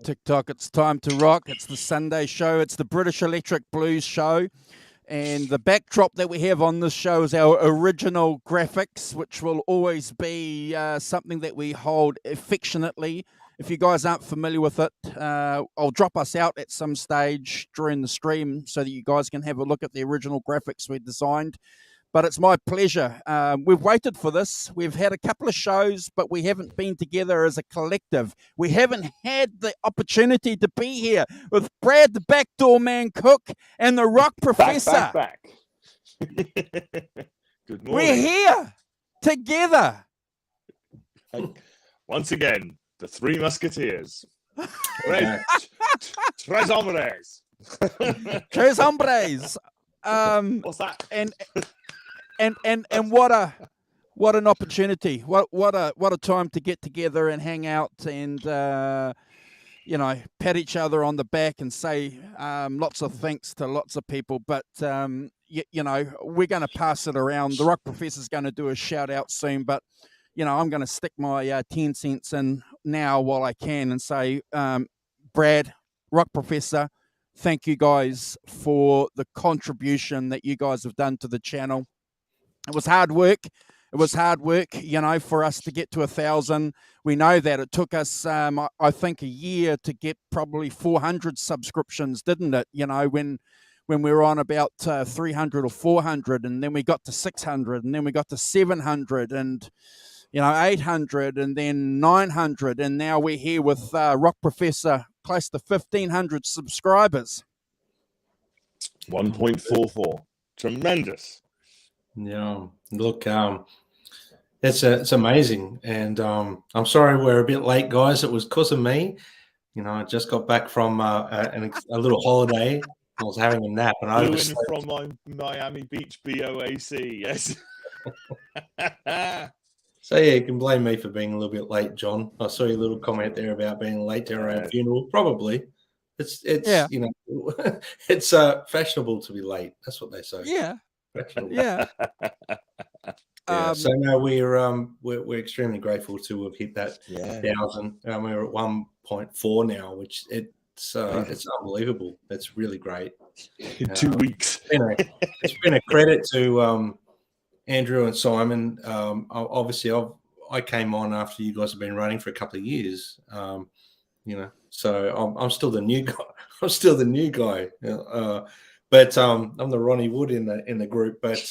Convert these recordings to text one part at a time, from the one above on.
TikTok, it's time to rock. It's the Sunday show. It's the British Electric Blues show. And the backdrop that we have on this show is our original graphics, which will always be something that we hold affectionately. If you guys aren't familiar with it, I'll drop us out at some stage during the stream so that you guys can have a look at the original graphics we designed. But it's my pleasure. We've waited for this. We've had a couple of shows, but we haven't been together as a collective. We haven't had the opportunity to be here with Brad, the Backdoor Man Cook, and the Rock Professor. Back. Good morning. We're here together. Once again, the Three Musketeers. Tres hombres. Tres hombres. What's that? And what an opportunity! What a time to get together and hang out and pat each other on the back and say lots of thanks to lots of people. But we're going to pass it around. The Rock Professor's going to do a shout out soon, but I'm going to stick my 10 cents in now while I can and say, Brad, Rock Professor, thank you guys for the contribution that you guys have done to the channel. It was hard work. For us to get to 1,000. We know that it took us, I think, a year to get probably 400 subscriptions, didn't it? When we were on about 300 or 400, and then we got to 600, and then we got to 700, and 800, and then 900, and now we're here with Rock Professor, close to 1,500 subscribers. 1.44. Tremendous. Yeah, look, it's amazing, and I'm sorry we're a bit late, guys. It was because of me. I just got back from a little holiday. I was having a nap, and I was from my Miami Beach BOAC. Yes. So yeah, you can blame me for being a little bit late, John. I saw your little comment there about being late to our own funeral. Probably, it's yeah. It's fashionable to be late. That's what they say. Yeah. Yeah. So no, we're extremely grateful to have hit that 1,000. We're at 1.4 now, which it's unbelievable. It's really great. 2 weeks. It's been a credit to Andrew and Simon. Obviously, I came on after you guys have been running for a couple of years. So I'm still the new guy. But I'm the Ronnie Wood in the group. But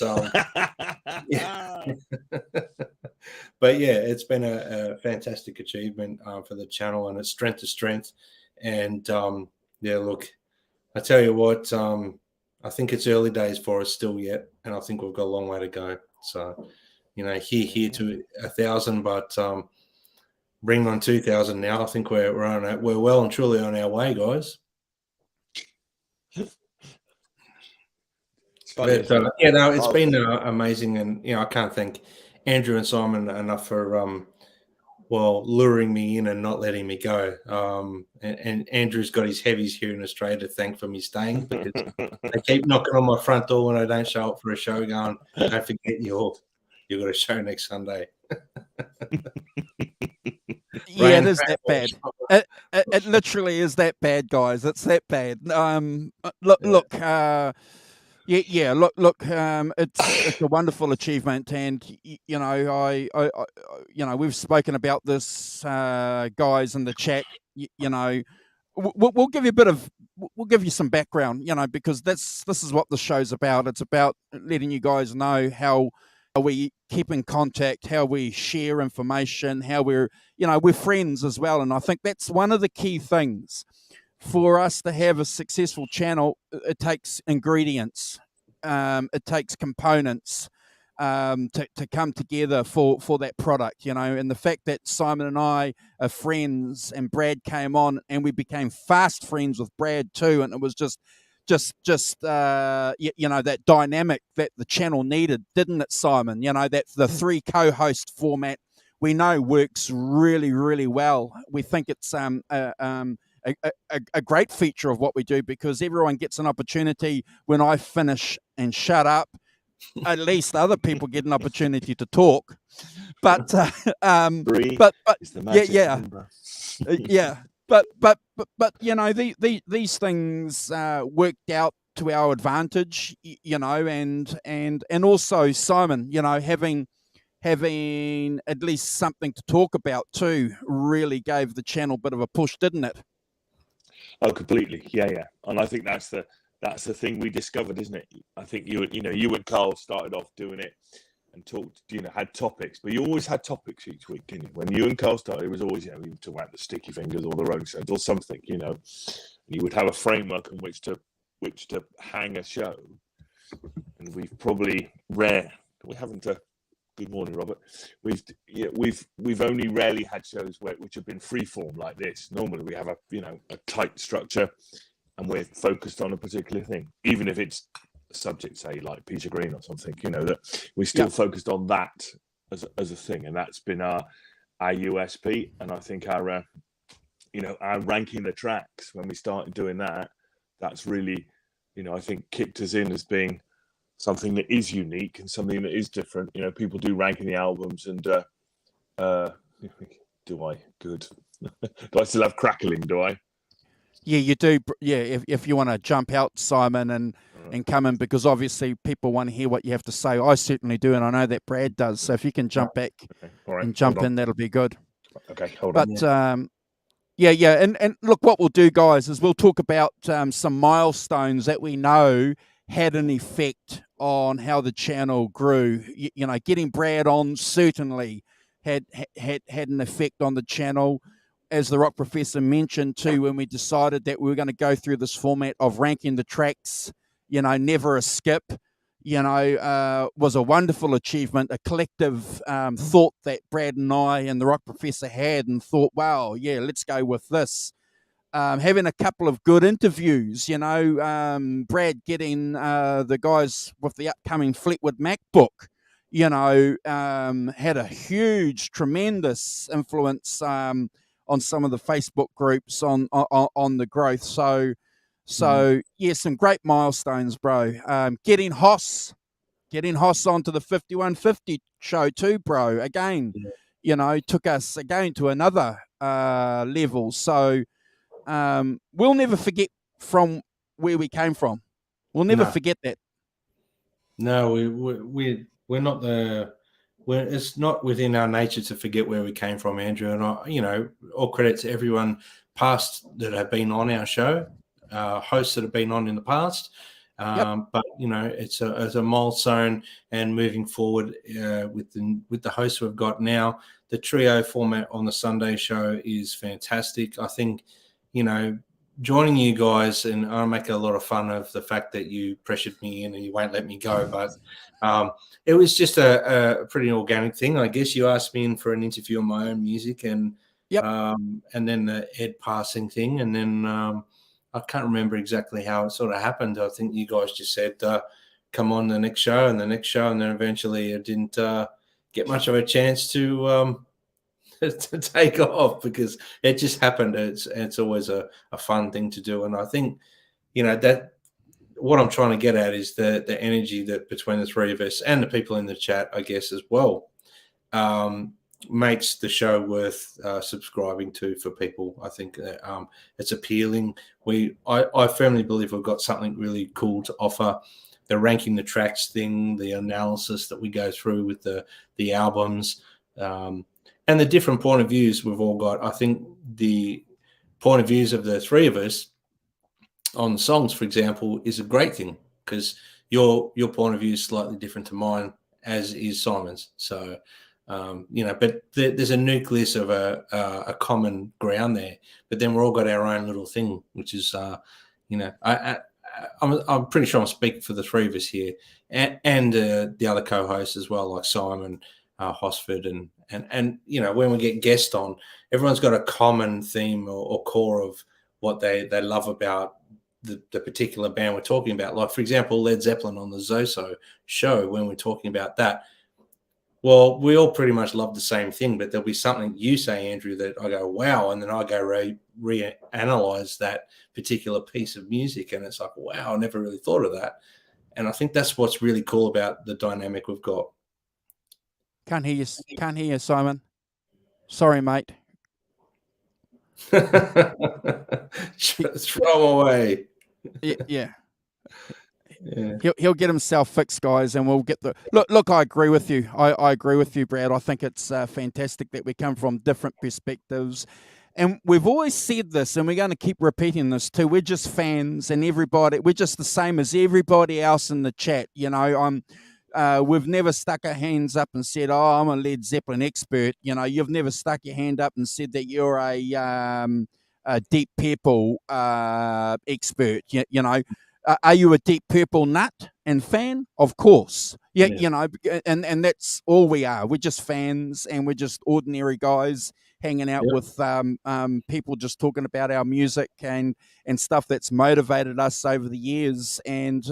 but yeah, it's been a fantastic achievement for the channel, and it's strength to strength. And look, I tell you what, I think it's early days for us still yet, and I think we've got a long way to go. So, here to 1,000, but bringing on 2,000 now. I think we're well and truly on our way, guys. But it's been amazing, and I can't thank Andrew and Simon enough for luring me in and not letting me go. And Andrew's got his heavies here in Australia to thank for me staying, because they keep knocking on my front door when I don't show up for a show, going, "Don't forget you've got a show next Sunday." Yeah, it is that bad. It literally is that bad, guys. It's that bad. Look. It's a wonderful achievement, and we've spoken about this, guys, in the chat. We'll give you we'll give you some background, because this is what the show's about. It's about letting you guys know how we keep in contact, how we share information, how we're friends as well. And I think that's one of the key things. For us to have a successful channel, it takes ingredients, it takes components to come together for that product, and the fact that Simon and I are friends, and Brad came on and we became fast friends with Brad too, and it was just you know, that dynamic that the channel needed, didn't it, Simon? You know, that the 3 co-host format we know works really, really well. We think it's a great feature of what we do, because everyone gets an opportunity. When I finish and shut up, at least other people get an opportunity to talk. But but is the yeah, magic number. Yeah. But you know, these things worked out to our advantage, you know, and also, Simon, you know, having at least something to talk about too really gave the channel a bit of a push, didn't it? Oh, completely. Yeah. And I think that's the thing we discovered, isn't it? I think you and Carl started off doing it and talked, you know, had topics, but you always had topics each week, didn't you? When you and Carl started, it was always, you know, you would talk about the sticky fingers or the road shows or something, you know. You would have a framework on which to hang a show. And we've probably we haven't. Good morning, Robert. We've only rarely had shows which have been freeform like this. Normally, we have a tight structure, and we're focused on a particular thing, even if it's a subject, say like Peter Green or something. You know, that we're still focused on that as a thing, and that's been our USP. And I think our ranking the tracks when we started doing that, that's really, you know, I think kicked us in as being something that is unique and something that is different. You know, people do ranking the albums, and do I? Good. Do I still have crackling? Do I? Yeah, you do. Yeah, if you want to jump out, Simon, and come in, because obviously people want to hear what you have to say. I certainly do, and I know that Brad does. So if you can jump back and jump in, that'll be good. Okay, hold on. But yeah, and look, what we'll do, guys, is we'll talk about some milestones that we know had an effect on how the channel grew. You know, getting Brad on certainly had an effect on the channel. As the Rock Professor mentioned too, when we decided that we were going to go through this format of ranking the tracks, you know, never a skip, you know, was a wonderful achievement, a collective thought that Brad and I and the Rock Professor had, and thought, wow, yeah, let's go with this. Having a couple of good interviews, you know, Brad getting the guys with the upcoming Fleetwood Mac book, you know, had a huge, tremendous influence on some of the Facebook groups on the growth. So yeah, some great milestones, bro. Getting Hoss onto the 5150 show too, bro. Again, you know, took us again to another level. So we'll never forget from where we came from. We'll never forget that. No, we're not it's not within our nature to forget where we came from, Andrew. And you know, all credit to everyone past that have been on our show, hosts that have been on in the past. But you know, it's a milestone, and moving forward with the hosts we've got now, the trio format on the Sunday show is fantastic. I think, you know, joining you guys, and I make a lot of fun of the fact that you pressured me in and you won't let me go, but it was just a pretty organic thing. I guess you asked me in for an interview on my own music, and then the Ed passing thing, and then I can't remember exactly how it sort of happened. I think you guys just said, come on the next show, and then eventually it didn't get much of a chance to take off, because it just happened. It's always a fun thing to do, and I think, you know, that what I'm trying to get at is the energy that between the three of us and the people in the chat, I guess, as well, makes the show worth subscribing to for people. I think it's appealing. I firmly believe we've got something really cool to offer. The ranking the tracks thing, the analysis that we go through with the albums, and the different point of views we've all got. I think the point of views of the three of us on songs, for example, is a great thing, because your point of view is slightly different to mine, as is Simon's. So, you know, but there's a nucleus of a common ground there. But then we're all got our own little thing, which is, you know, I'm pretty sure I'm speaking for the three of us here, and the other co-hosts as well, like Simon, Hosford, and you know, when we get guests on, everyone's got a common theme or core of what they love about the particular band we're talking about. Like, for example, Led Zeppelin on the Zoso show, when we're talking about that, well, we all pretty much love the same thing, but there'll be something you say, Andrew, that I go, wow, and then I go reanalyze that particular piece of music, and it's like, wow, I never really thought of that. And I think that's what's really cool about the dynamic we've got. Can't hear you, Simon. Sorry, mate. Throw away. Yeah. He'll get himself fixed, guys, and we'll get the look. I agree with you. I agree with you, Brad. I think it's fantastic that we come from different perspectives, and we've always said this, and we're going to keep repeating this too. We're just fans, and we're just the same as everybody else in the chat. You know, we've never stuck our hands up and said, "Oh, I'm a Led Zeppelin expert." You know, you've never stuck your hand up and said that you're a Deep Purple expert. You know. Are you a Deep Purple nut and fan? Of course. Yeah, you know, and that's all we are. We're just fans, and we're just ordinary guys hanging out with people just talking about our music and stuff that's motivated us over the years. And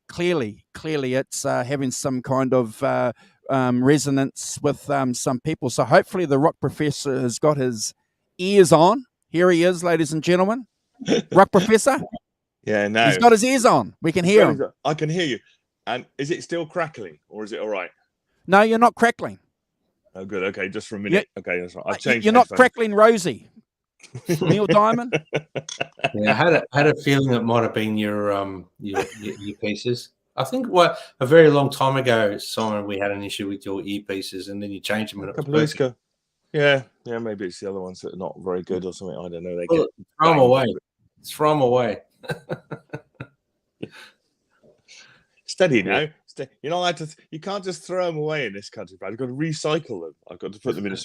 clearly it's having some kind of resonance with some people. So hopefully the Rock Professor has got his ears on. Here he is, ladies and gentlemen. Rock Professor. Yeah, no. He's got his ears on. We can hear him. I can hear you. And is it still crackling, or is it all right? No, you're not crackling. Oh, good. Okay, just for a minute. Yeah. Okay, that's right. I've changed. You're not crackling, Rosie. Neil Diamond. Yeah, I had a feeling it might have been your earpieces. I think a very long time ago, Simon, we had an issue with your earpieces, and then you changed them. A couple of weeks ago. Yeah, maybe it's the other ones that are not very good or something. I don't know. Throw them away. Throw them away. Steady now. You're not allowed to. You can't just throw them away in this country, but I've got to recycle them. I've got to put them in a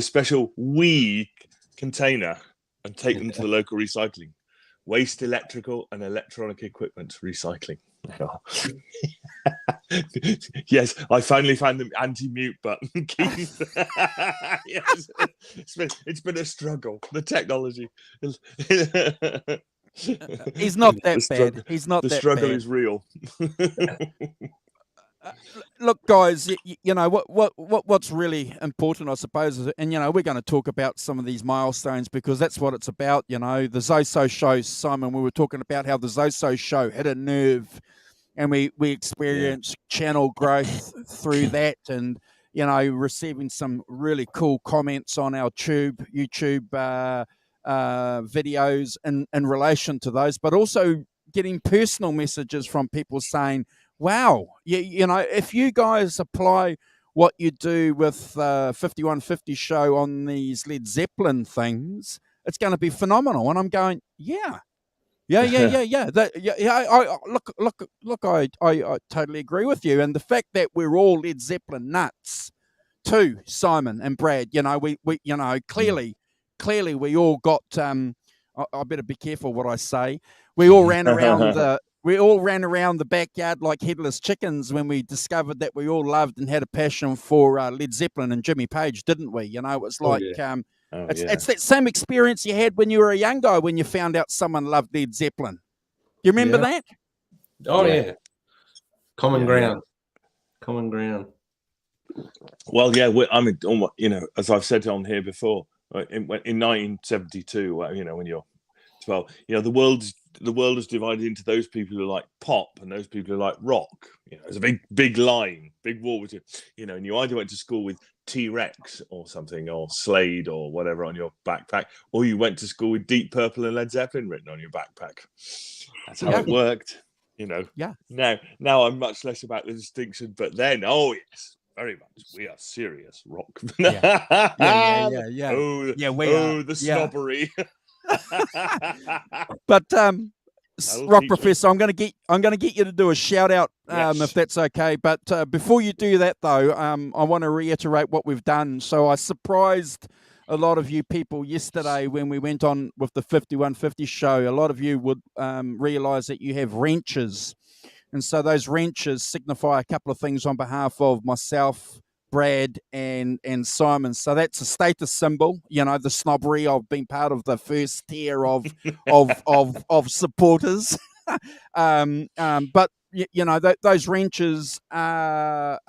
special wee container and take them to the local recycling. Waste electrical and electronic equipment recycling. Yes, I finally found the anti-mute button. Yes, it's been a struggle. The technology. He's not that bad. He's not that bad. The struggle is real. Look, guys, you know what's really important, I suppose, is, and you know, we're going to talk about some of these milestones because that's what it's about. You know, the Zoso show, Simon. We were talking about how the Zoso show hit a nerve, and we experienced channel growth through that, and you know, receiving some really cool comments on our YouTube videos in relation to those, but also getting personal messages from people saying, wow, you know, if you guys apply what you do with 5150 show on these Led Zeppelin things, it's going to be phenomenal. And I'm going, yeah. I totally agree with you. And the fact that we're all Led Zeppelin nuts too, Simon and Brad, you know, we you know, clearly we all got I better be careful what I say. We all ran around the backyard like headless chickens when we discovered that we all loved and had a passion for Led Zeppelin and Jimmy Page, didn't we? You know, it was like it's that same experience you had when you were a young guy when you found out someone loved Led Zeppelin. Do you remember that? Oh yeah. Common ground. Well, yeah, I mean, you know, as I've said on here before, in 1972, you know, when you're 12, you know, the world is divided into those people who like pop and those people who like rock. You know, there's a big line, big wall between, you know, and you either went to school with T-Rex or something, or Slade or whatever on your backpack, or you went to school with Deep Purple and Led Zeppelin written on your backpack. That's how it worked, you know. Yeah. Now I'm much less about the distinction, but then, oh yes, very much. We are serious rock. Yeah. Oh, the snobbery. But Rock Professor, I'm going to get you to do a shout out, if that's okay. But before you do that, though, I want to reiterate what we've done. So I surprised a lot of you people yesterday when we went on with the 5150 show. A lot of you would realise that you have wrenches. And so those wrenches signify a couple of things on behalf of myself, Brad and Simon. So that's a status symbol, the snobbery of being part of the first tier of supporters. But those wrenches are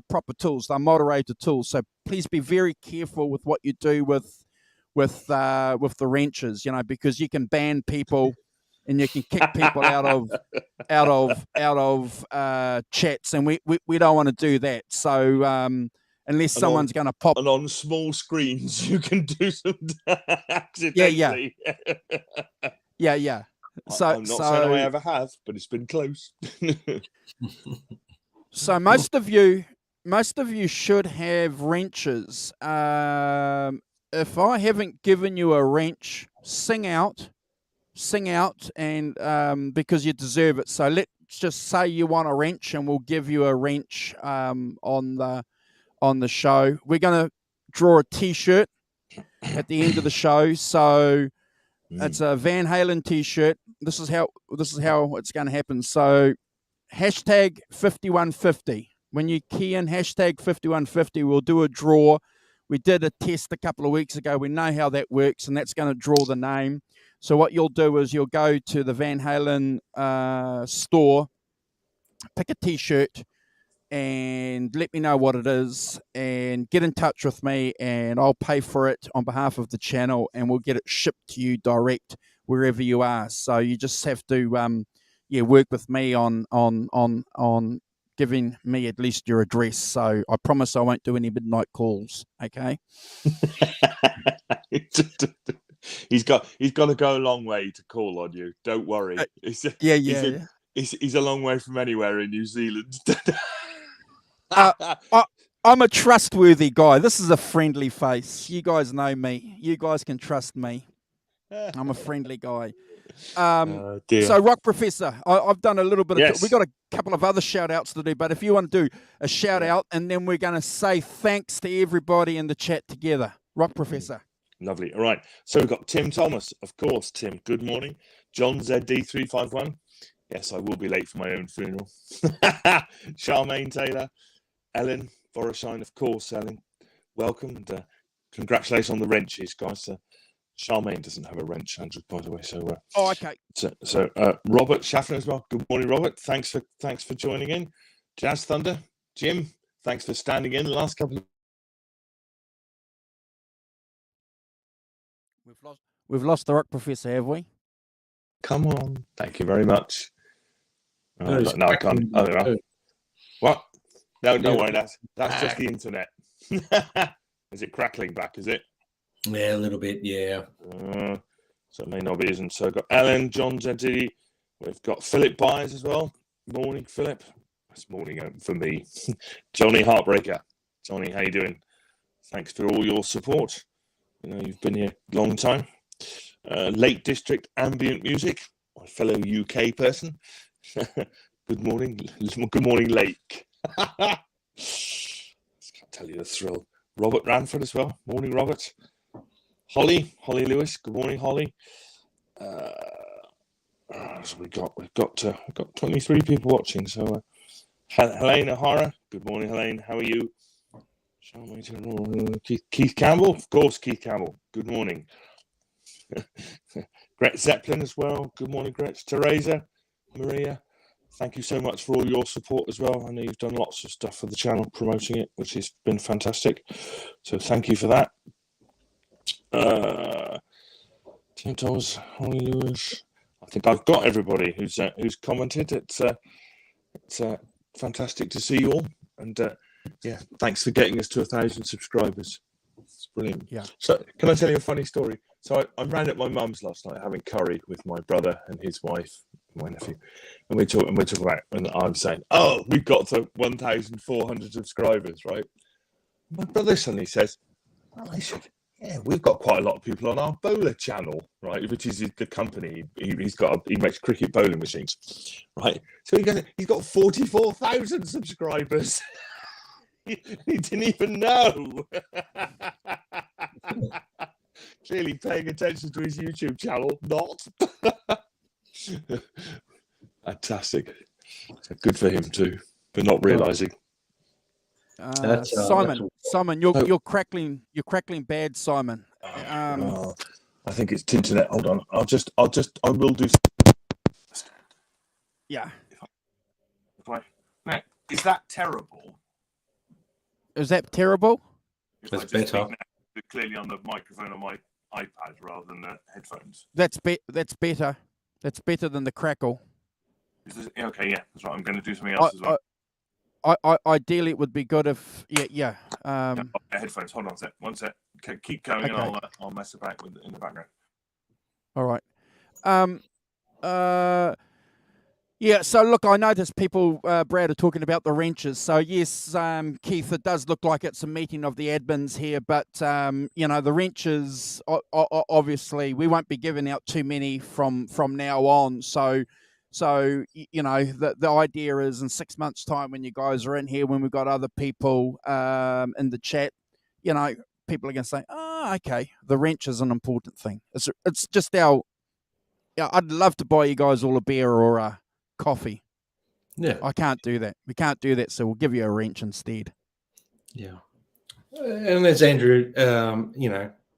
proper tools. They're moderator tools. So please be very careful with what you do with the wrenches. Because you can ban people and you can kick people out of chats, and we don't want to do that. So unless someone's going to pop, and on small screens, you can do some accidentally. Yeah. So I'm not saying I ever have, but it's been close. So most of you should have wrenches. If I haven't given you a wrench, sing out, and because you deserve it. So let's just say you want a wrench, and we'll give you a wrench on the show. We're going to draw a T-shirt at the end of the show. So it's a Van Halen T-shirt. This is how it's going to happen. So hashtag 5150. When you key in hashtag 5150, we'll do a draw. We did a test a couple of weeks ago. We know how that works, and that's going to draw the name. So what you'll do is you'll go to the Van Halen store, pick a T-shirt, and let me know what it is, and get in touch with me, and I'll pay for it on behalf of the channel, and we'll get it shipped to you direct wherever you are. So you just have to work with me on giving me at least your address. So I promise I won't do any midnight calls. Okay. He's got to go a long way to call on you. Don't worry. He's a long way from anywhere in New Zealand. I'm a trustworthy guy. This is a friendly face. You guys know me. You guys can trust me. I'm a friendly guy. So Rock Professor, I've done a little bit of we got a couple of other shout outs to do, but if you want to do a shout out, and then we're going to say thanks to everybody in the chat together. Rock Professor. Lovely. All right. So we've got Tim Thomas, of course. Tim, good morning. John ZD351. Yes, I will be late for my own funeral. Charmaine Taylor. Ellen Borashine, of course, Ellen. Welcome. And, congratulations on the wrenches, guys. Charmaine doesn't have a wrench, Andrew, by the way. So, okay. So, Robert Schaffner as well. Good morning, Robert. Thanks for joining in. Jazz Thunder, Jim. Thanks for standing in the last couple of. We've lost the Rock Professor, have we? Come on. Thank you very much. No, I can't. Oh, there are. What? No, don't worry. That's just the internet. Is it crackling back? Is it? Yeah, a little bit. Yeah. So it may not be, isn't. So I've got Alan, John Zeddy. We've got Philip Byers as well. Morning, Philip. It's morning for me. Johnny Heartbreaker. Johnny, how you doing? Thanks for all your support. You've been here a long time. Lake District Ambient Music, my fellow UK person. Good morning. Good morning, Lake. I can't tell you the thrill. Robert Ranford as well. Morning, Robert. Holly Lewis. Good morning, Holly. So we've got 23 people watching. So Helene O'Hara. Good morning, Helene. How are you? Keith Campbell, of course. Keith Campbell. Good morning. Gret Zeppelin as well. Good morning, Gret. Teresa, Maria. Thank you so much for all your support as well. I know you've done lots of stuff for the channel, promoting it, which has been fantastic. So thank you for that. Tim Thomas, Holly Lewis. I think I've got everybody who's commented. It's fantastic to see you all, and thanks for getting us to 1,000 subscribers. It's brilliant. Yeah. So can I tell you a funny story? So I ran at my mum's last night having curry with my brother and his wife, my nephew, and we're talking about, and I'm saying, oh, we've got to 1,400 subscribers, right? My brother suddenly says, well, I said, yeah, we've got quite a lot of people on our bowler channel, right? Which is the company. He makes cricket bowling machines, right? So he's got 44,000 subscribers. He didn't even know. Clearly paying attention to his YouTube channel, not. Fantastic. Good for him too, but not realising. Simon, Simon, So- you're crackling bad, Simon. I think it's internet. Hold on. I will do. Yeah. Now, is that terrible? Is that terrible? If That's I just better. speak now clearly on the microphone on my iPad rather than the headphones. That's better. That's better than the crackle. Okay, yeah, that's right. I'm going to do something else as well. Ideally, it would be good if yeah. Headphones. Hold on a sec. One sec. Okay, keep going, Okay. and I'll mess about with in the background. All right. Yeah, so look, I noticed people, Brad, are talking about the wrenches. So yes, Keith, it does look like it's a meeting of the admins here, but the wrenches, obviously, we won't be giving out too many from now on. So the idea is in 6 months' time, when you guys are in here, when we've got other people in the chat, people are going to say, "Oh, okay, the wrench is an important thing." It's just our. Yeah, I'd love to buy you guys all a beer or a coffee. Yeah. I can't do that. We can't do that, so we'll give you a wrench instead. Yeah. And as Andrew,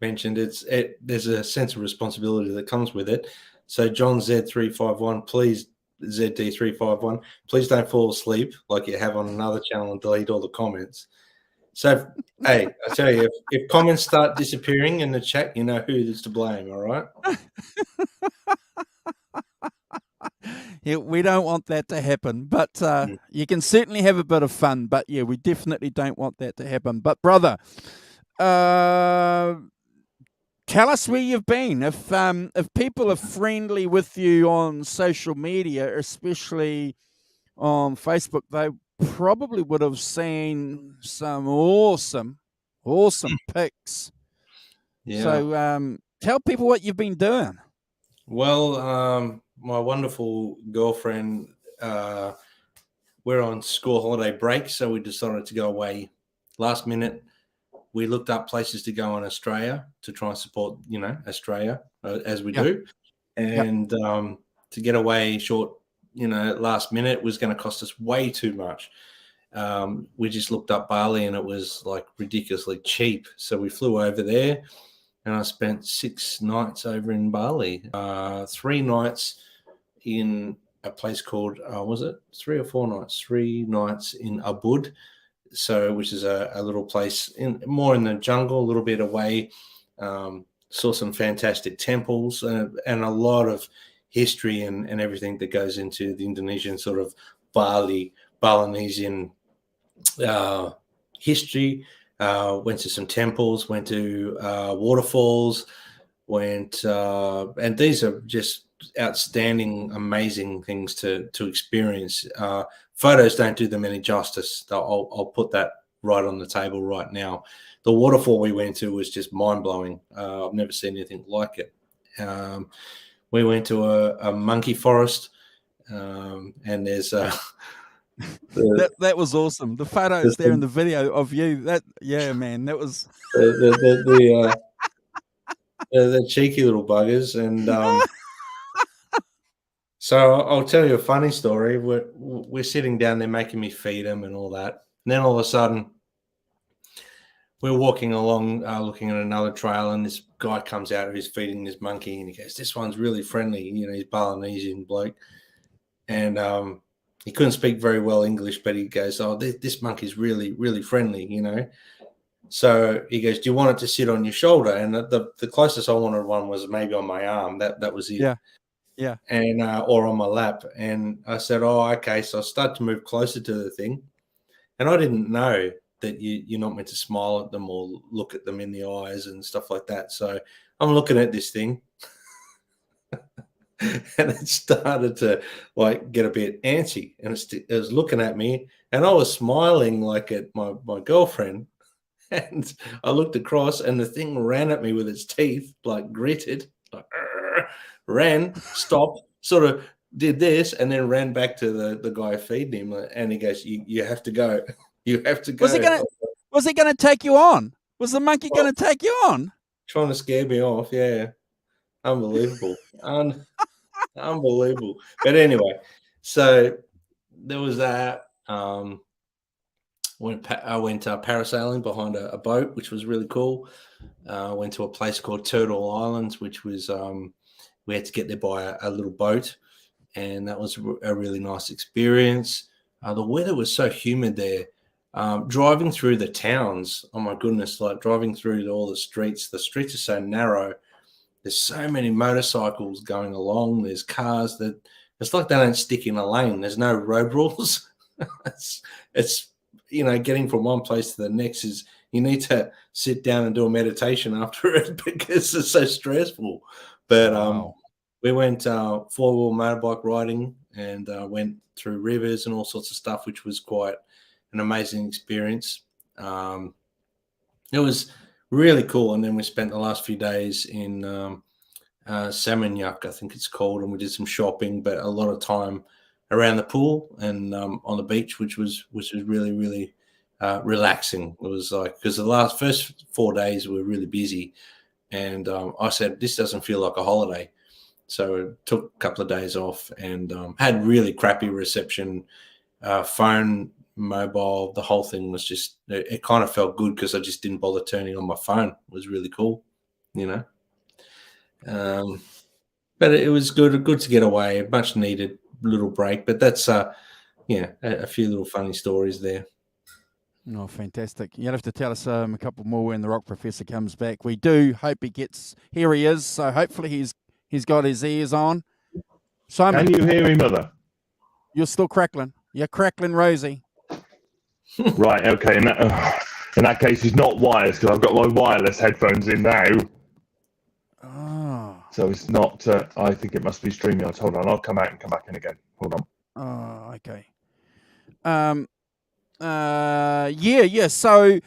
mentioned, there's a sense of responsibility that comes with it. So John Z351, please, ZD351, please don't fall asleep like you have on another channel and delete all the comments. So, hey, I tell you, if comments start disappearing in the chat, you know who is to blame, all right? Yeah, we don't want that to happen, but you can certainly have a bit of fun. But yeah, we definitely don't want that to happen. But brother, tell us where you've been. If people are friendly with you on social media, especially on Facebook, they probably would have seen some awesome pics. Yeah. So tell people what you've been doing. Well, my wonderful girlfriend, we're on school holiday break, so we decided to go away last minute. We looked up places to go in Australia to try and support, Australia as we do. And to get away short, last minute was going to cost us way too much. We just looked up Bali and it was like ridiculously cheap. So we flew over there and I spent 6 nights over in Bali, 3 nights in a place called, was it 3 or 4 nights? 3 nights in Ubud, which is a little place more in the jungle, a little bit away. Saw some fantastic temples and a lot of history and everything that goes into the Indonesian sort of Balinesian history. Went to some temples, went to waterfalls, and these are just outstanding, amazing things to experience. Photos don't do them any justice. I'll put that right on the table right now. The waterfall we went to was just mind-blowing. I've never seen anything like it. We went to a monkey forest, and there's that was awesome. The photos there in the video of you. Man, that was the cheeky little buggers. And so I'll tell you a funny story. We're sitting down there making me feed him and all that. And then all of a sudden, we're walking along, looking at another trail, and this guy comes out who's feeding this monkey, and he goes, "This one's really friendly." He's Balinesian bloke, and he couldn't speak very well English, but he goes, "Oh, this monkey's really, really friendly." So he goes, "Do you want it to sit on your shoulder?" And the closest I wanted one was maybe on my arm. That was it. Yeah. And or on my lap. And I said, "Oh, okay." So I started to move closer to the thing, and I didn't know that you're not meant to smile at them or look at them in the eyes and stuff like that. So I'm looking at this thing, and it started to get a bit antsy, and it was looking at me, and I was smiling like at my girlfriend. And I looked across, and the thing ran at me with its teeth, gritted, ran, stopped, sort of did this, and then ran back to the guy feeding him. And he goes, "You have to go. You have to go." Was he gonna take you on? Was the monkey gonna take you on? Trying to scare me off, yeah. Unbelievable. Unbelievable. But anyway, so there was that. I went parasailing behind a boat, which was really cool. Went to a place called Turtle Islands, which was we had to get there by a little boat, and that was a really nice experience. The weather was so humid there. Driving through the towns, oh my goodness, like driving through all the streets are so narrow. There's so many motorcycles going along. There's cars that it's like they don't stick in a lane. There's no road rules. it's getting from one place to the next is you need to sit down and do a meditation after it because it's so stressful. But Wow. we went four-wheel motorbike riding and went through rivers and all sorts of stuff, which was quite an amazing experience. It was really cool. And then we spent the last few days in Seminyak, I think it's called, and we did some shopping, but a lot of time around the pool and on the beach, which was really, really relaxing. It was like, because the first 4 days we were really busy, and I said, this doesn't feel like a holiday. So I took a couple of days off and had really crappy reception, phone, mobile. The whole thing was just, it kind of felt good because I just didn't bother turning on my phone. It was really cool, but it was good to get away, a much needed little break. But that's, a few little funny stories there. Oh, fantastic. You'll have to tell us a couple more when the Rock Professor comes back. We do hope he gets, here he is, so hopefully he's got his ears on. Simon. Can you hear me, Mother? You're still crackling. You're crackling, Rosie. Right, okay. In that case, it's not wireless because I've got my wireless headphones in now. Oh. So it's not, I think it must be StreamYard. Hold on, I'll come out and come back in again. Hold on. Oh, okay. Yeah. So,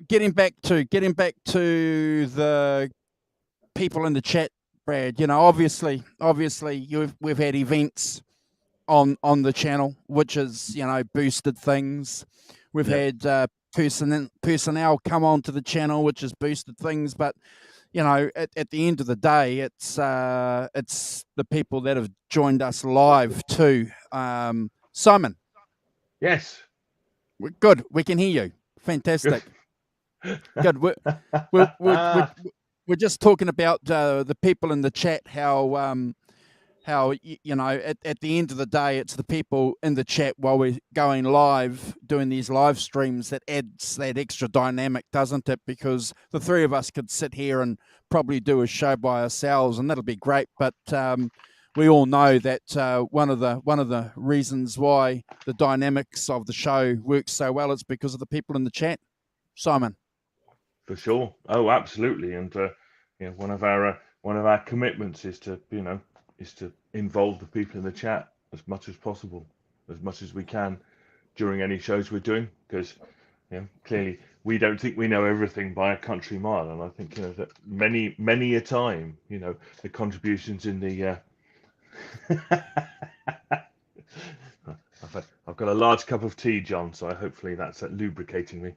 getting back to the people in the chat, Brad. Obviously, we've had events on the channel, which has boosted things. We've had personnel come onto the channel, which has boosted things. But at the end of the day, it's the people that have joined us live too. Simon. Yes. Good. We can hear you. Fantastic. Good. We're just talking about the people in the chat. How at the end of the day, it's the people in the chat while we're going live, doing these live streams, that adds that extra dynamic, doesn't it? Because the three of us could sit here and probably do a show by ourselves, and that'll be great. But we all know that one of the reasons why the dynamics of the show works so well is because of the people in the chat. Simon. For sure. Oh, absolutely. And one of our commitments is to involve the people in the chat as much as possible, as much as we can during any shows we're doing, because clearly we don't think we know everything by a country mile, and I think that many a time the contributions in the I've got a large cup of tea, John, so hopefully that's lubricating me.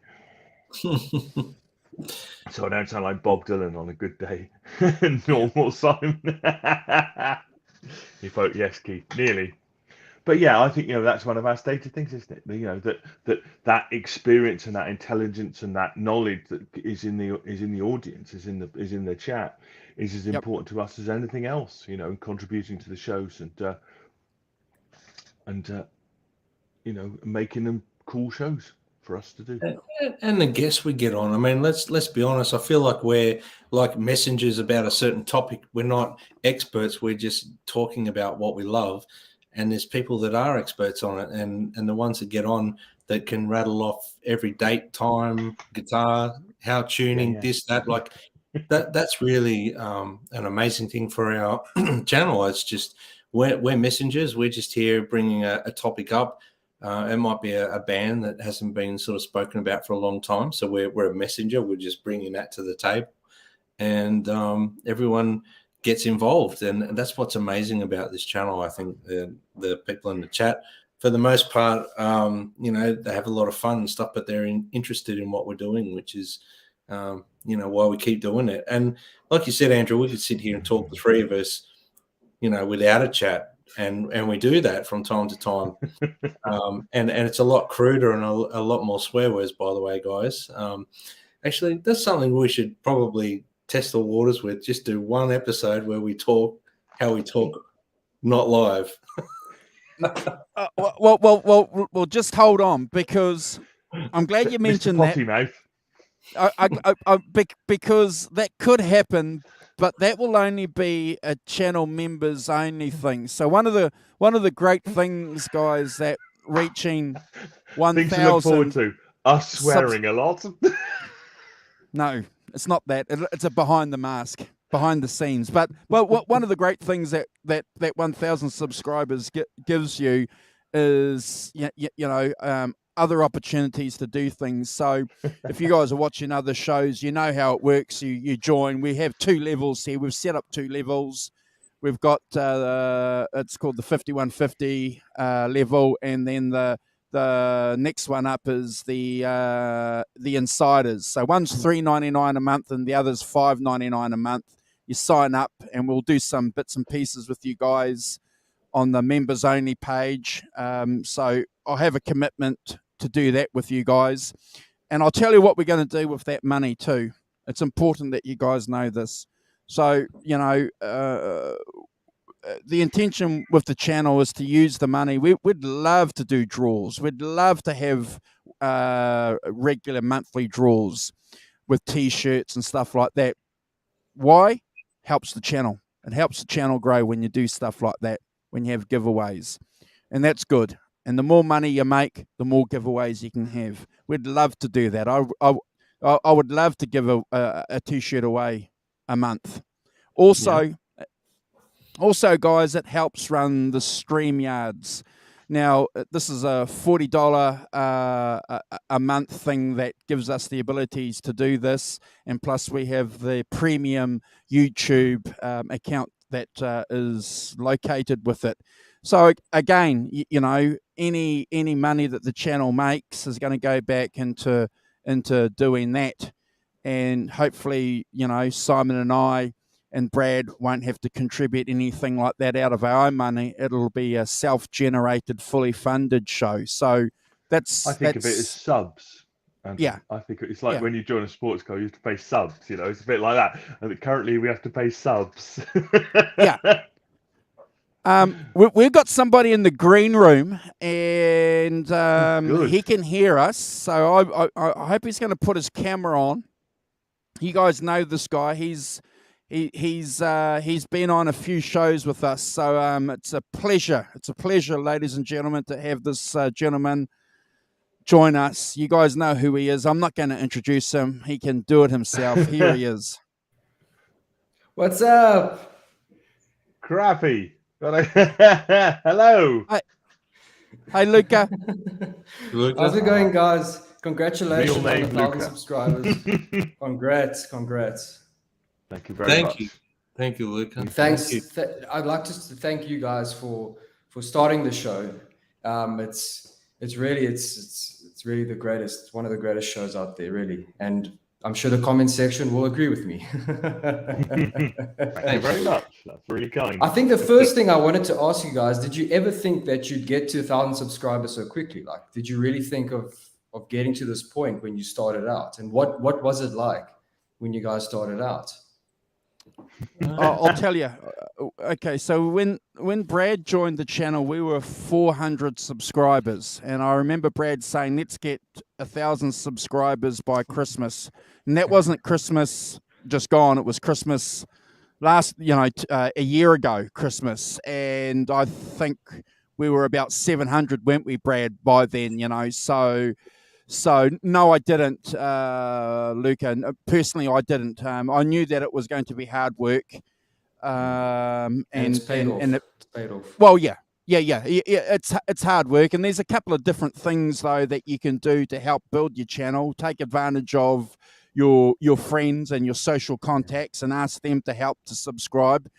So I don't sound like Bob Dylan on a good day. Normal Simon. Yes, Keith, nearly. But yeah, I think that's one of our stated things, isn't it? That experience and that intelligence and that knowledge that is in the audience, is in the chat, is as important to us as anything else. Contributing to the shows and making them cool shows for us to do. And the guests we get on, I mean, let's be honest. I feel like we're like messengers about a certain topic. We're not experts. We're just talking about what we love. And there's people that are experts on it, and the ones that get on that can rattle off every date, time, guitar, how tuning, this, that, like that's really an amazing thing for our channel. It's just we're messengers. We're just here bringing a topic up. It might be a band that hasn't been sort of spoken about for a long time. So we're a messenger. We're just bringing that to the table, and everyone gets involved. And that's what's amazing about this channel. I think the people in the chat, for the most part, they have a lot of fun and stuff, but they're interested in what we're doing, which is, why we keep doing it. And like you said, Andrew, we could sit here and talk, the three of us, without a chat and we do that from time to time. And it's a lot cruder and a lot more swear words, by the way, guys. Actually, that's something we should probably test the waters with. Just do one episode where we talk how we talk, not live. Well, just hold on, because I'm glad you mentioned that. Mouth. Because that could happen, but that will only be a channel members only thing. So one of the great things, guys, that reaching Things to look forward 1,000. to. Us swearing a lot. No, it's not that. It's a behind the mask, behind the scenes. But one of the great things that 1,000 subscribers gives you is other opportunities to do things. So if you guys are watching other shows, you know how it works. You join. We have 2 levels here. We've set up 2 levels. We've got it's called the 5150 level, and then the next one up is the insiders. So one's $3.99 a month, and the other's $5.99 a month. You sign up, and we'll do some bits and pieces with you guys on the members only page. So I'll have a commitment to do that with you guys, and I'll tell you what we're going to do with that money too. It's important that you guys know this. So the intention with the channel is to use the money. We'd love to do draws. We'd love to have regular monthly draws with T-shirts and stuff like that. Why? Helps the channel. It helps the channel grow when you do stuff like that, when you have giveaways. And that's good. And the more money you make, the more giveaways you can have. We'd love to do that. I would love to give a T-shirt away a month. Also, guys, it helps run the StreamYards. Now, this is a $40 a month thing that gives us the abilities to do this. And plus, we have the premium YouTube account that is located with it. So again, any money that the channel makes is going to go back into doing that. And hopefully, Simon and I and Brad won't have to contribute anything like that out of our own money. It'll be a self-generated, fully funded show. So I think of it as subs. Yeah. I think it's like when you join a sports club, you have to pay subs. It's a bit like that. And currently we have to pay subs. Yeah. We've got somebody in the green room, and he can hear us. So I hope he's going to put his camera on. You guys know this guy. He's been on a few shows with us. So it's a pleasure. It's a pleasure, ladies and gentlemen, to have this gentleman join us. You guys know who he is. I'm not going to introduce him. He can do it himself. Here he is. What's up? Crappy. Hello. Hey, Luca. How's it going, guys? Congratulations on name, 1,000 subscribers. Congrats. Thank you very much. Thank you, Luca. Thanks. I'd like to thank you guys for starting the show. It's really the greatest. It's one of the greatest shows out there, really. And I'm sure the comment section will agree with me. Thank you very much. That's really kind. I think the first thing I wanted to ask you guys, did you ever think that you'd get to 1,000 subscribers so quickly? Like, did you really think of getting to this point when you started out? And what was it like when you guys started out? I'll tell you. Okay, so when Brad joined the channel, we were 400 subscribers, and I remember Brad saying, "Let's get 1,000 subscribers by Christmas." And that wasn't Christmas just gone; it was Christmas last, a year ago, Christmas. And I think we were about 700, weren't we, Brad? By then, So no, I didn't, Luca. Personally, I didn't. I knew that it was going to be hard work, and it's paid off. Well, yeah. It's hard work, and there's a couple of different things though that you can do to help build your channel. Take advantage of your friends and your social contacts, and ask them to help to subscribe.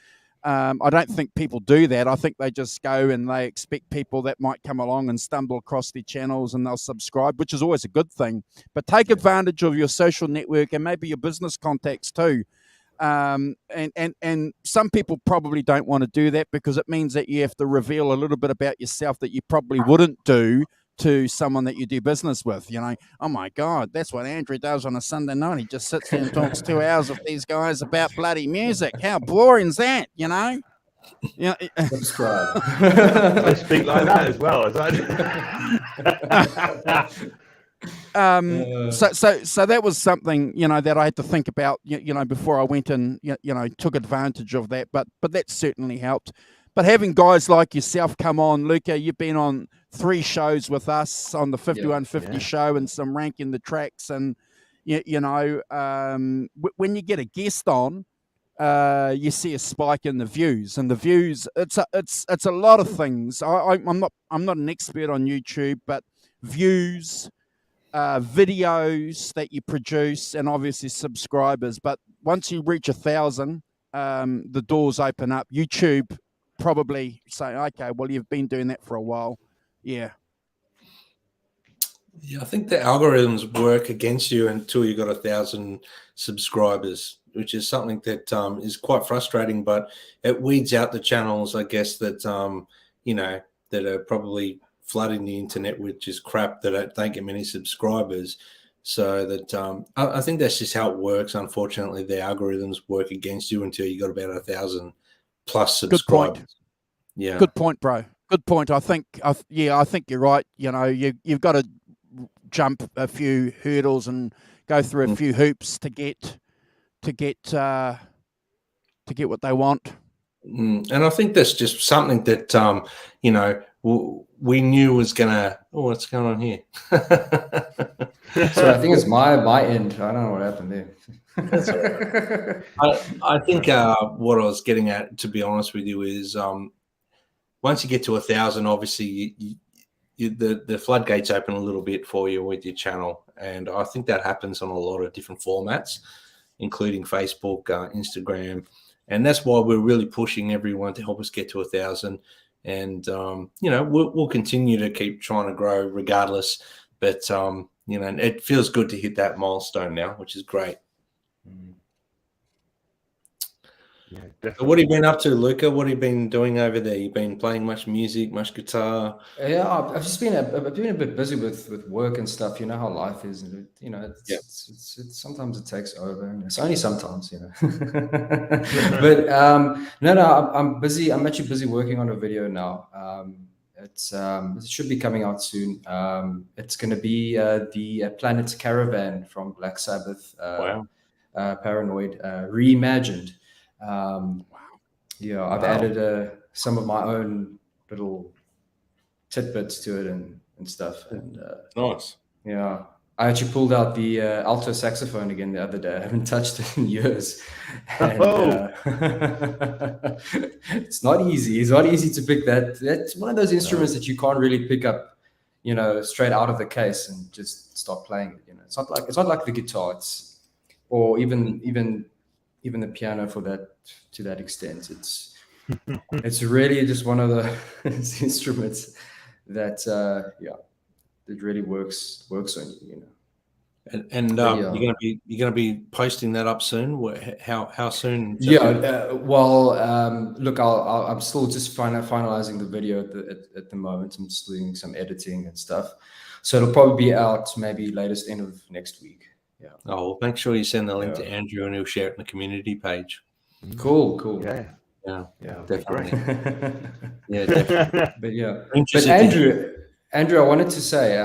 I don't think people do that. I think they just go and they expect people that might come along and stumble across their channels and they'll subscribe, which is always a good thing. But take advantage of your social network and maybe your business contacts too. And some people probably don't want to do that because it means that you have to reveal a little bit about yourself that you probably wouldn't do to someone that you do business with. Oh my God, that's what Andrew does on a Sunday night. He just sits there and talks 2 hours with these guys about bloody music. How boring's that? Yeah. Subscribe. I speak like that as well. So that was something that I had to think about before I went and took advantage of that, but that certainly helped. But having guys like yourself come on, Luca, you've been on 3 shows with us on the 5150 show and some ranking the tracks, and when you get a guest on, you see a spike in the views, and the views it's a lot of things. I'm not an expert on YouTube, but views, videos that you produce, and obviously subscribers. But once you reach 1,000, the doors open up. YouTube probably say, okay, well, you've been doing that for a while. Yeah, I think the algorithms work against you until you got 1,000 subscribers, which is something that is quite frustrating, but it weeds out the channels, I guess, that that are probably flooding the internet with just crap that don't get many subscribers. So that I think that's just how it works. Unfortunately, the algorithms work against you until you got about 1,000 plus subscribers. Good point. Yeah, good point, bro. Good point. I think you're right. You've got to jump a few hurdles and go through a few hoops to get what they want. And I think that's just something that we knew was gonna. Oh, what's going on here? So I think it's my end. I don't know what happened there. That's all right. I think what I was getting at, to be honest with you, is once you get to 1,000, obviously the floodgates open a little bit for you with your channel, and I think that happens on a lot of different formats, including Facebook, Instagram, and that's why we're really pushing everyone to help us get to 1,000. And we'll continue to keep trying to grow regardless. But it feels good to hit that milestone now, which is great. Yeah, so what have you been up to, Luca? What have you been doing over there? You've been playing much music, much guitar? Yeah, I've just been a bit busy with work and stuff. You know how life is, and it's sometimes it takes over. And it's only sometimes, But I'm busy. I'm actually busy working on a video now. It should be coming out soon. It's going to be the Planet Caravan from Black Sabbath. Wow. Paranoid reimagined. I've added some of my own little tidbits to it and stuff. And nice. Yeah, I actually pulled out the alto saxophone again the other day. I haven't touched it in years. And, it's not easy. It's not easy to pick that. That's one of those instruments that you can't really pick up, straight out of the case and just start playing it. It's not like the guitar. Or even the piano to that extent. It's really just one of the instruments that really works on you. And you're gonna be posting that up soon. How soon? Look, I'm still just finalizing the video at the moment. I'm just doing some editing and stuff, so it'll probably be out maybe latest end of next week. Yeah. Oh, well, make sure you send the link to Andrew, and he'll share it in the community page. Cool. Yeah, definitely. Yeah, definitely. But Andrew, I wanted to say,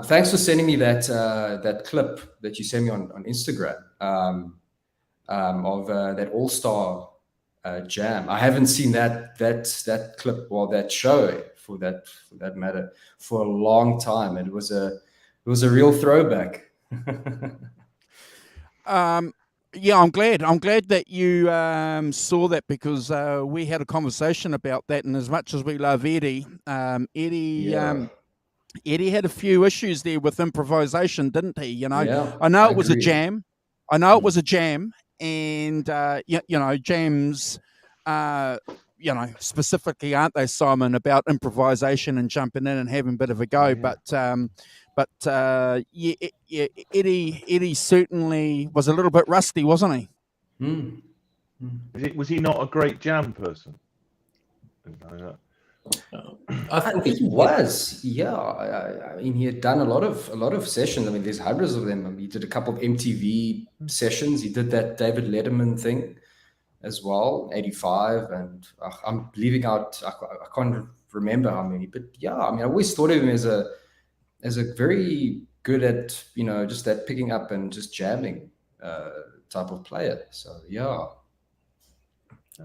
thanks for sending me that clip that you sent me on Instagram of that All-Star jam. I haven't seen that clip or that show for that matter for a long time. It was a real throwback. I'm glad that you saw that, because we had a conversation about that, and as much as we love Eddie, Eddie had a few issues there with improvisation, didn't he? I know it was a jam. And jams, specifically, aren't they, Simon, about improvisation and jumping in and having a bit of a go? Eddie certainly was a little bit rusty, wasn't he? Mm. Was he not a great jam person? I I think think he was. Yeah, I mean, he had done a lot of sessions. I mean, there's hundreds of them. I mean, he did a couple of MTV sessions. He did that David Letterman thing as well, 85, and I'm leaving out. I can't remember how many, but yeah, I mean, I always thought of him as a very good at just that picking up and just jamming type of player. So yeah.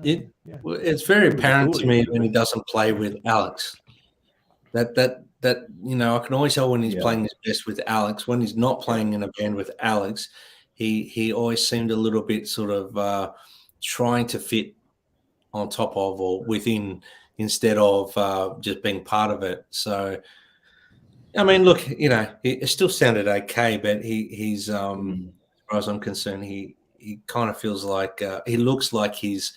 It's very apparent to me when he doesn't play with Alex. That I can always tell when he's playing his best with Alex. When he's not playing in a band with Alex, he always seemed a little bit sort of trying to fit on top of or within instead of just being part of it. So, I mean, look, it still sounded okay, but he's as far as I'm concerned, he kind of feels like he looks like he's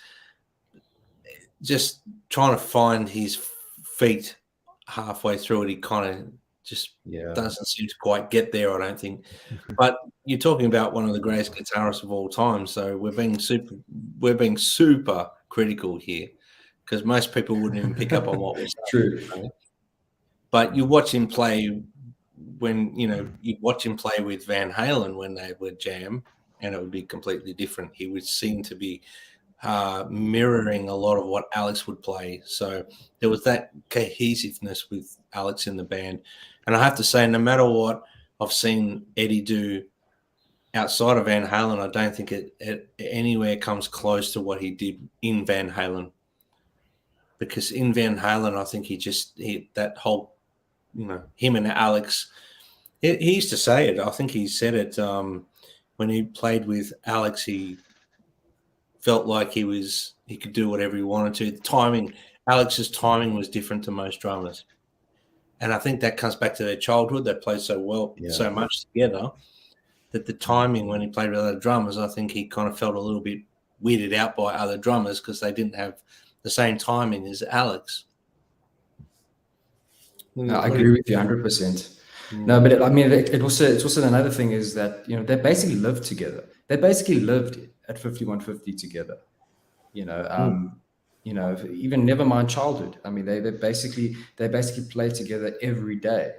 just trying to find his feet halfway through it. He kind of just doesn't seem to quite get there, I don't think. But you're talking about one of the greatest guitarists of all time, so we're being super critical here because most people wouldn't even pick up on what we're saying. True. But you watch him play you watch him play with Van Halen when they would jam, and it would be completely different. He would seem to be mirroring a lot of what Alex would play. So there was that cohesiveness with Alex in the band. And I have to say, no matter what I've seen Eddie do outside of Van Halen, I don't think it anywhere comes close to what he did in Van Halen. Because in Van Halen, I think that whole, him and Alex, he used to say it. I think he said it when he played with Alex, he felt like he could do whatever he wanted to. The timing, Alex's timing was different to most drummers. And I think that comes back to their childhood. They played so well, so much together that the timing when he played with other drummers, I think he kind of felt a little bit weirded out by other drummers because they didn't have the same timing as Alex. No, I agree with you 100%. No, but I mean, it's also another thing is that, they basically lived together. They basically lived at 5150 together, even never mind childhood. I mean, they basically played together every day.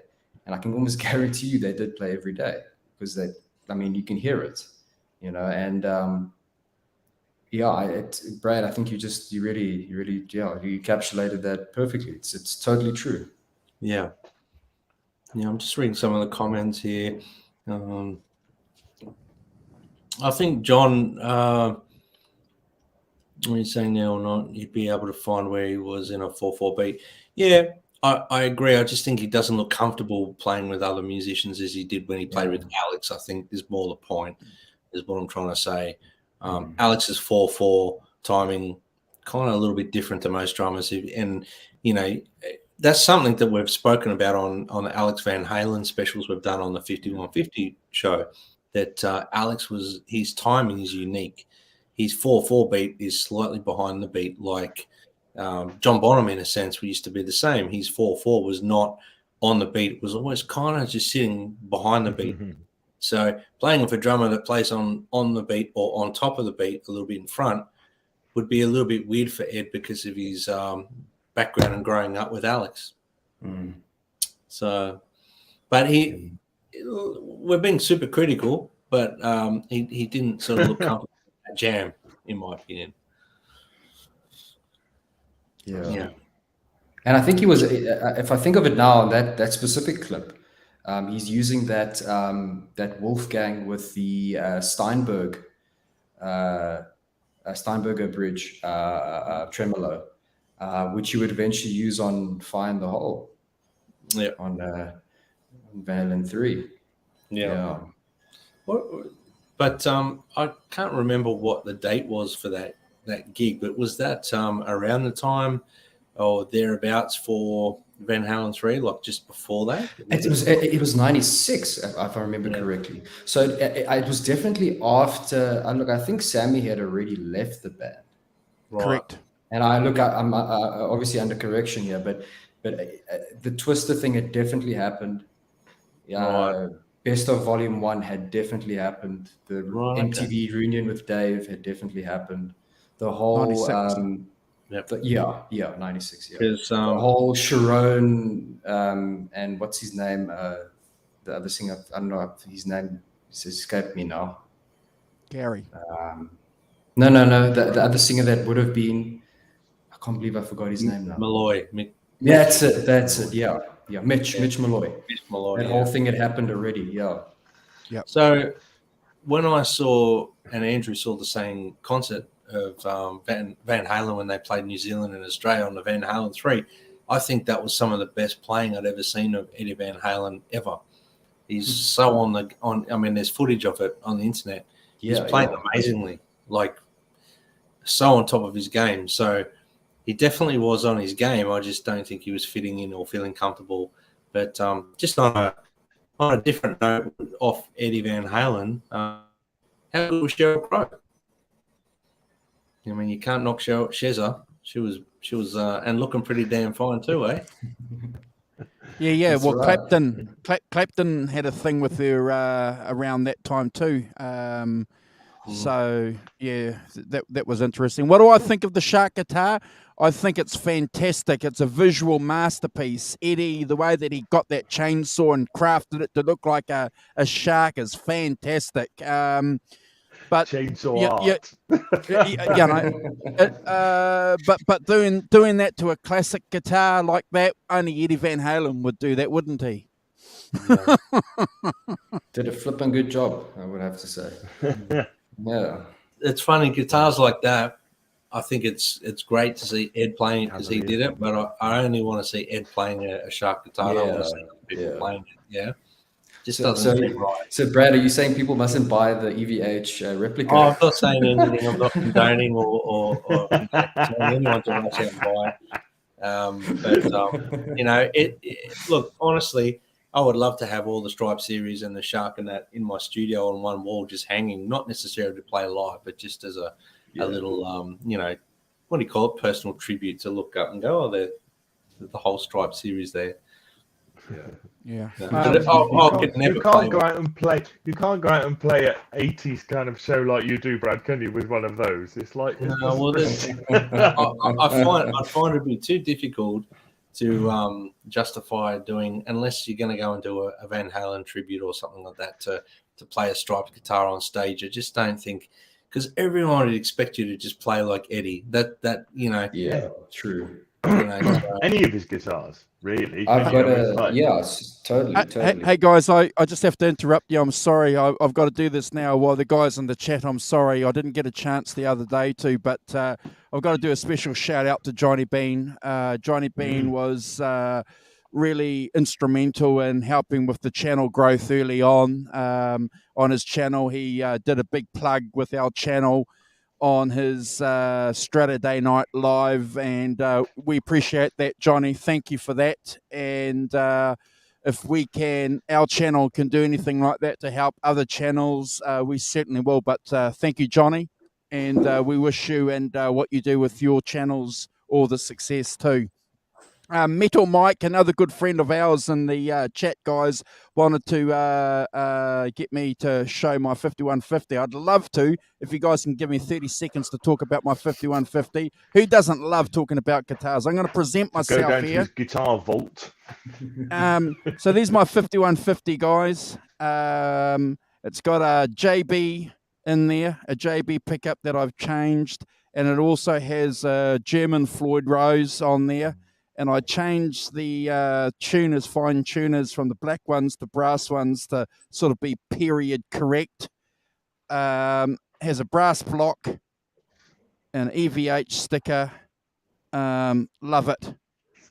And I can almost guarantee you they did play every day because you can hear it, and Brad, I think you really you encapsulated that perfectly. It's totally true. Yeah. Yeah, I'm just reading some of the comments here. I think John, what are you saying now or not? You'd be able to find where he was in a 4/4 beat. Yeah, I agree. I just think he doesn't look comfortable playing with other musicians as he did when he played with Alex. I think is more the point, is what I'm trying to say. Alex's 4/4 timing kind of a little bit different to most drummers, and that's something that we've spoken about on the Alex Van Halen specials we've done on the 5150 show, that his timing is unique. His 4/4 beat is slightly behind the beat, like John Bonham in a sense used to be the same. His 4/4 was not on the beat. It was always kind of just sitting behind the beat. So playing with a drummer that plays on the beat or on top of the beat a little bit in front would be a little bit weird for Ed because of his background and growing up with Alex. So, but we're being super critical, but he didn't sort of look comfortable with that jam, in my opinion. Yeah. And I think he was, if I think of it now, that specific clip, he's using that Wolfgang with the Steinberger bridge tremolo, which you would eventually use on Fire in the Hole. Yeah. On Van Halen 3. Yeah. But I can't remember what the date was for that gig, but was that around the time or thereabouts for Van Halen 3, like just before that? It was 96, if I remember correctly. So it was definitely after. I think Sammy had already left the band. Right. Correct. And I'm obviously under correction here, but the Twister thing had definitely happened. Yeah, Right. Best of Volume 1 had definitely happened. The Right, okay. MTV reunion with Dave had definitely happened. The whole 96. Yep. 96, yeah. Because The whole Sharon and what's his name? The other singer, I don't know his name, it's escaped me now. Gary. No. The other singer that would have been, I can't believe I forgot his name now. Malloy. Yeah, that's it. Yeah. Mitch Malloy. Mitch Malloy. That whole thing had happened already. Yeah. So when I saw, and Andrew saw the same concert of Van Halen when they played New Zealand and Australia on the Van Halen 3, I think that was some of the best playing I'd ever seen of Eddie Van Halen ever. He's so I mean, there's footage of it on the internet. He's playing amazingly, like so on top of his game. So he definitely was on his game. I just don't think he was fitting in or feeling comfortable. But just on a different note, off Eddie Van Halen, how good was Sheryl Crow? I mean, you can't knock Shezza. She was and looking pretty damn fine too, eh? Yeah. That's Well, right. Clapton had a thing with her around that time too. So yeah, that was interesting. What do I think of the shark guitar? I think it's fantastic. It's a visual masterpiece. Eddie, the way that he got that chainsaw and crafted it to look like a shark is fantastic. But Chainsaw art. But doing that to a classic guitar like that, only Eddie Van Halen would do that, wouldn't he? Yeah. Did a flipping good job, I would have to say. Yeah. It's funny, guitars like that. I think it's great to see Ed playing because he did it, but I only want to see Ed playing a shark guitar. I don't want to see people playing it. Yeah. Just doesn't seem right. So, Brad, are you saying people mustn't buy the EVH replica? Oh, I'm not saying anything. I'm not condoning or telling anyone to rush out and buy. But you know, look, honestly, I would love to have all the Stripe series and the Shark and that in my studio on one wall, just hanging, not necessarily to play live, but just as a little, you know, what do you call it? Personal tribute to look up and go, the whole Stripe series there. Yeah. You can't go out and play. You can't go out and play an 80s kind of show like you do, Brad. Can you? With one of those, it's like. I find it'd be too difficult to justify doing unless you're going to go and do a Van Halen tribute or something like that to play a striped guitar on stage. I just don't think, because everyone would expect you to just play like Eddie. That you know. Yeah, true. You know, any of his guitars, really. I've got totally. Hey guys, I just have to interrupt you. I'm sorry. I've got to do this now while the guys in the chat. I'm sorry. I didn't get a chance the other day to, but I've got to do a special shout out to Johnny Bean. Johnny Bean was really instrumental in helping with the channel growth early on. On his channel, he did a big plug with our channel on his Saturday Night Live, and we appreciate that, Johnny. Thank you for that. And if our channel can do anything like that to help other channels, we certainly will. But thank you, Johnny, and we wish you and what you do with your channels all the success too. Metal Mike, another good friend of ours in the chat, guys, wanted to get me to show my 5150. I'd love to, if you guys can give me 30 seconds to talk about my 5150. Who doesn't love talking about guitars? I'm going to present myself Go down here. to his guitar vault. So there's my 5150, guys. It's got a JB in there, a JB pickup that I've changed, and it also has a German Floyd Rose on there. And I changed the tuners, fine tuners, from the black ones to brass ones to sort of be period correct. Has a brass block, an EVH sticker. Love it.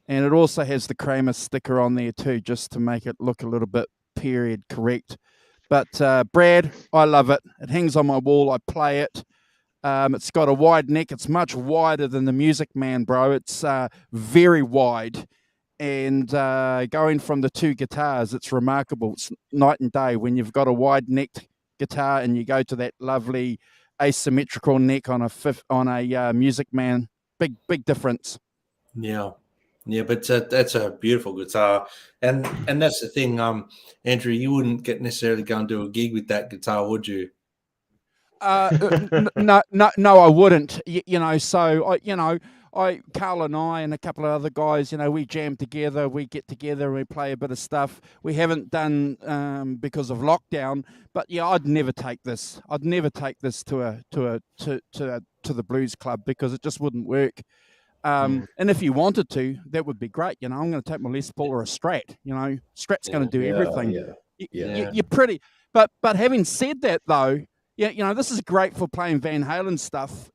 And it also has the Kramer sticker on there too, just to make it look a little bit period correct. But Brad, I love it. It hangs on my wall. I play it. It's got a wide neck. It's much wider than the Music Man, bro. It's very wide. And going from the two guitars, it's remarkable. It's night and day when you've got a wide-necked guitar and you go to that lovely asymmetrical neck on a Music Man. Big difference. Yeah. Yeah, but that's a beautiful guitar, and that's the thing, Andrew. You wouldn't necessarily go and do a gig with that guitar, would you? No, I wouldn't. Carl and I and a couple of other guys, we jam together, we get together, and we play a bit of stuff. We haven't done because of lockdown, but yeah, I'd never take this. I'd never take this to the blues club because it just wouldn't work. And if you wanted to, that would be great. I'm going to take my Les Paul or a Strat. Strat's going to do everything. You're pretty. But having said that, though, this is great for playing Van Halen stuff.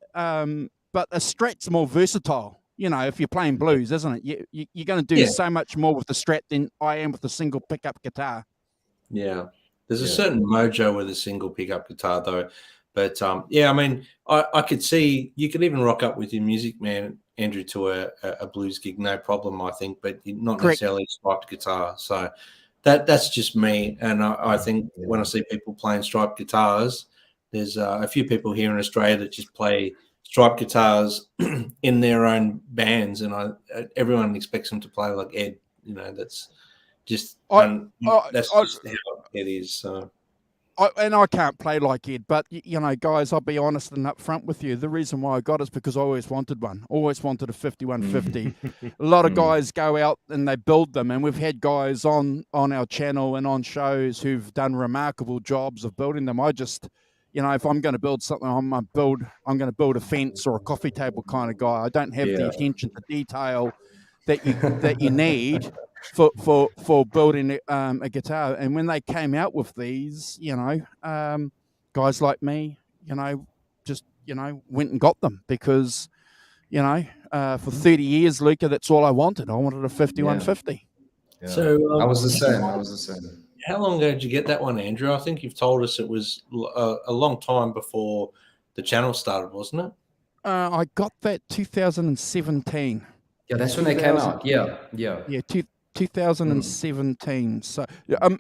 But a Strat's more versatile. If you're playing blues, isn't it? You're going to do so much more with the Strat than I am with a single pickup guitar. Yeah, there's a certain mojo with a single pickup guitar, though. But I mean, I could see you could even rock up with your Music Man, Andrew, to a blues gig, no problem, I think, but not necessarily a striped guitar. So that's just me. And I think when I see people playing striped guitars, there's a few people here in Australia that just play striped guitars in their own bands, and everyone expects them to play like Ed. That's just that's just how it is. So. I can't play like Ed, but guys, I'll be honest and upfront with you. The reason why I got it is because I always wanted one. Always wanted a 5150. A lot of guys go out and they build them, and we've had guys on our channel and on shows who've done remarkable jobs of building them. I just, if I'm going to build something, I'm going to build a fence or a coffee table kind of guy. I don't have the attention to detail that you need for building a guitar. And when they came out with these, guys like me, just went and got them because for 30 years, Luca, that's all I wanted. I wanted a 5150. So I was the same. How long ago did you get that one, Andrew? I think you've told us it was a long time before the channel started, wasn't it? I got that 2017. Yeah, that's when they came out. Yeah. 2017. So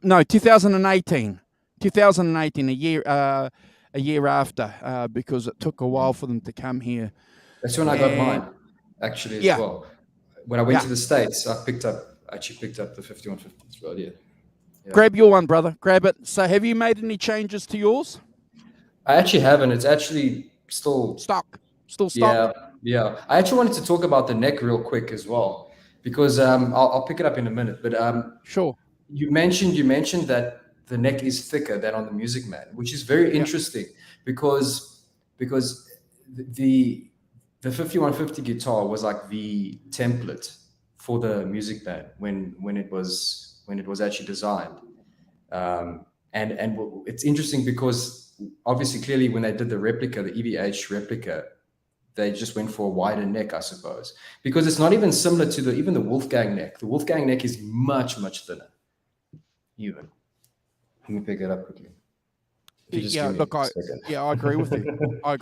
no, 2018. 2018, a year after, because it took a while for them to come here. That's when I got mine, actually, as well. When I went to the States, I actually picked up the 5150 as well. Yeah. Grab your one, brother. Grab it. So, have you made any changes to yours? I actually haven't. It's actually still stock. Still stock. Yeah. I actually wanted to talk about the neck real quick as well, because I'll pick it up in a minute. But sure. You mentioned that the neck is thicker than on the Music Man, which is very interesting because the 5150 guitar was like the template for the Music Man when it was actually designed. And it's interesting because obviously clearly when they did the replica, the EVH replica, they just went for a wider neck, I suppose, because it's not even similar to even the Wolfgang neck. The Wolfgang neck is much, much thinner. Even. Let me pick it up quickly. I agree with you. I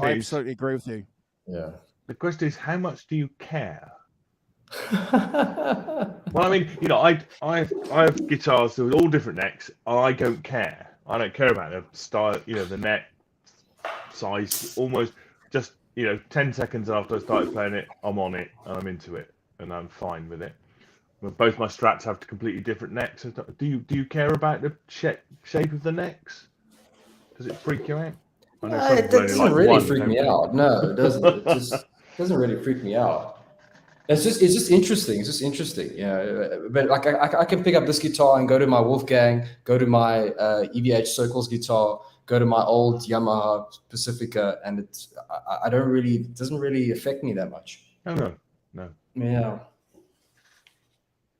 absolutely agree with you. Yeah. The question is, how much do you care? Well, I mean, I have guitars with all different necks. I don't care. I don't care about the style, the neck size. Almost just 10 seconds after I started playing it, I'm on it and I'm into it and I'm fine with it. Both my Strats have completely different necks. Do you care about the shape of the necks? Does it freak you out? It doesn't really freak me out. No, it doesn't. It just doesn't really freak me out. It's just interesting. It's just interesting. But like I can pick up this guitar and go to my Wolfgang, go to my EVH Circles guitar, go to my old Yamaha Pacifica, and it doesn't really affect me that much. No. Yeah.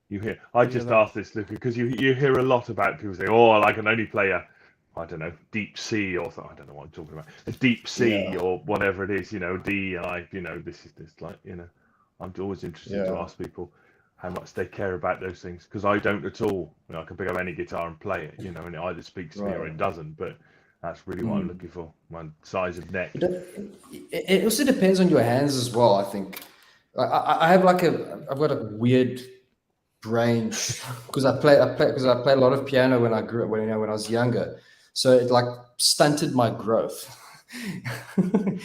You hear? I just asked this, Luca, because you hear a lot about people saying, "Oh, I can only play a, I don't know, deep C or something." I don't know what I'm talking about. A deep C or whatever it is, D. This is like, I'm always interested to ask people how much they care about those things, because I don't at all. I can pick up any guitar and play it, and it either speaks to me or it doesn't. But that's really what I'm looking for. My size of neck. It also depends on your hands as well. I think I've got a weird range because I play a lot of piano when I was younger, so it like stunted my growth.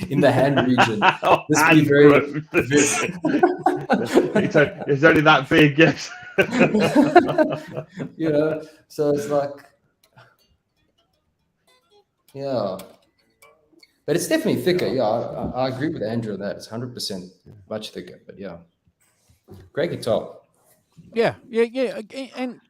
in the hand region. Oh, This hand be very, growth. It's only that big, yes. you know. So it's like, yeah, but it's definitely thicker. Yeah, I agree with Andrew on that. It's 100% much thicker. But yeah, great guitar. Yeah, and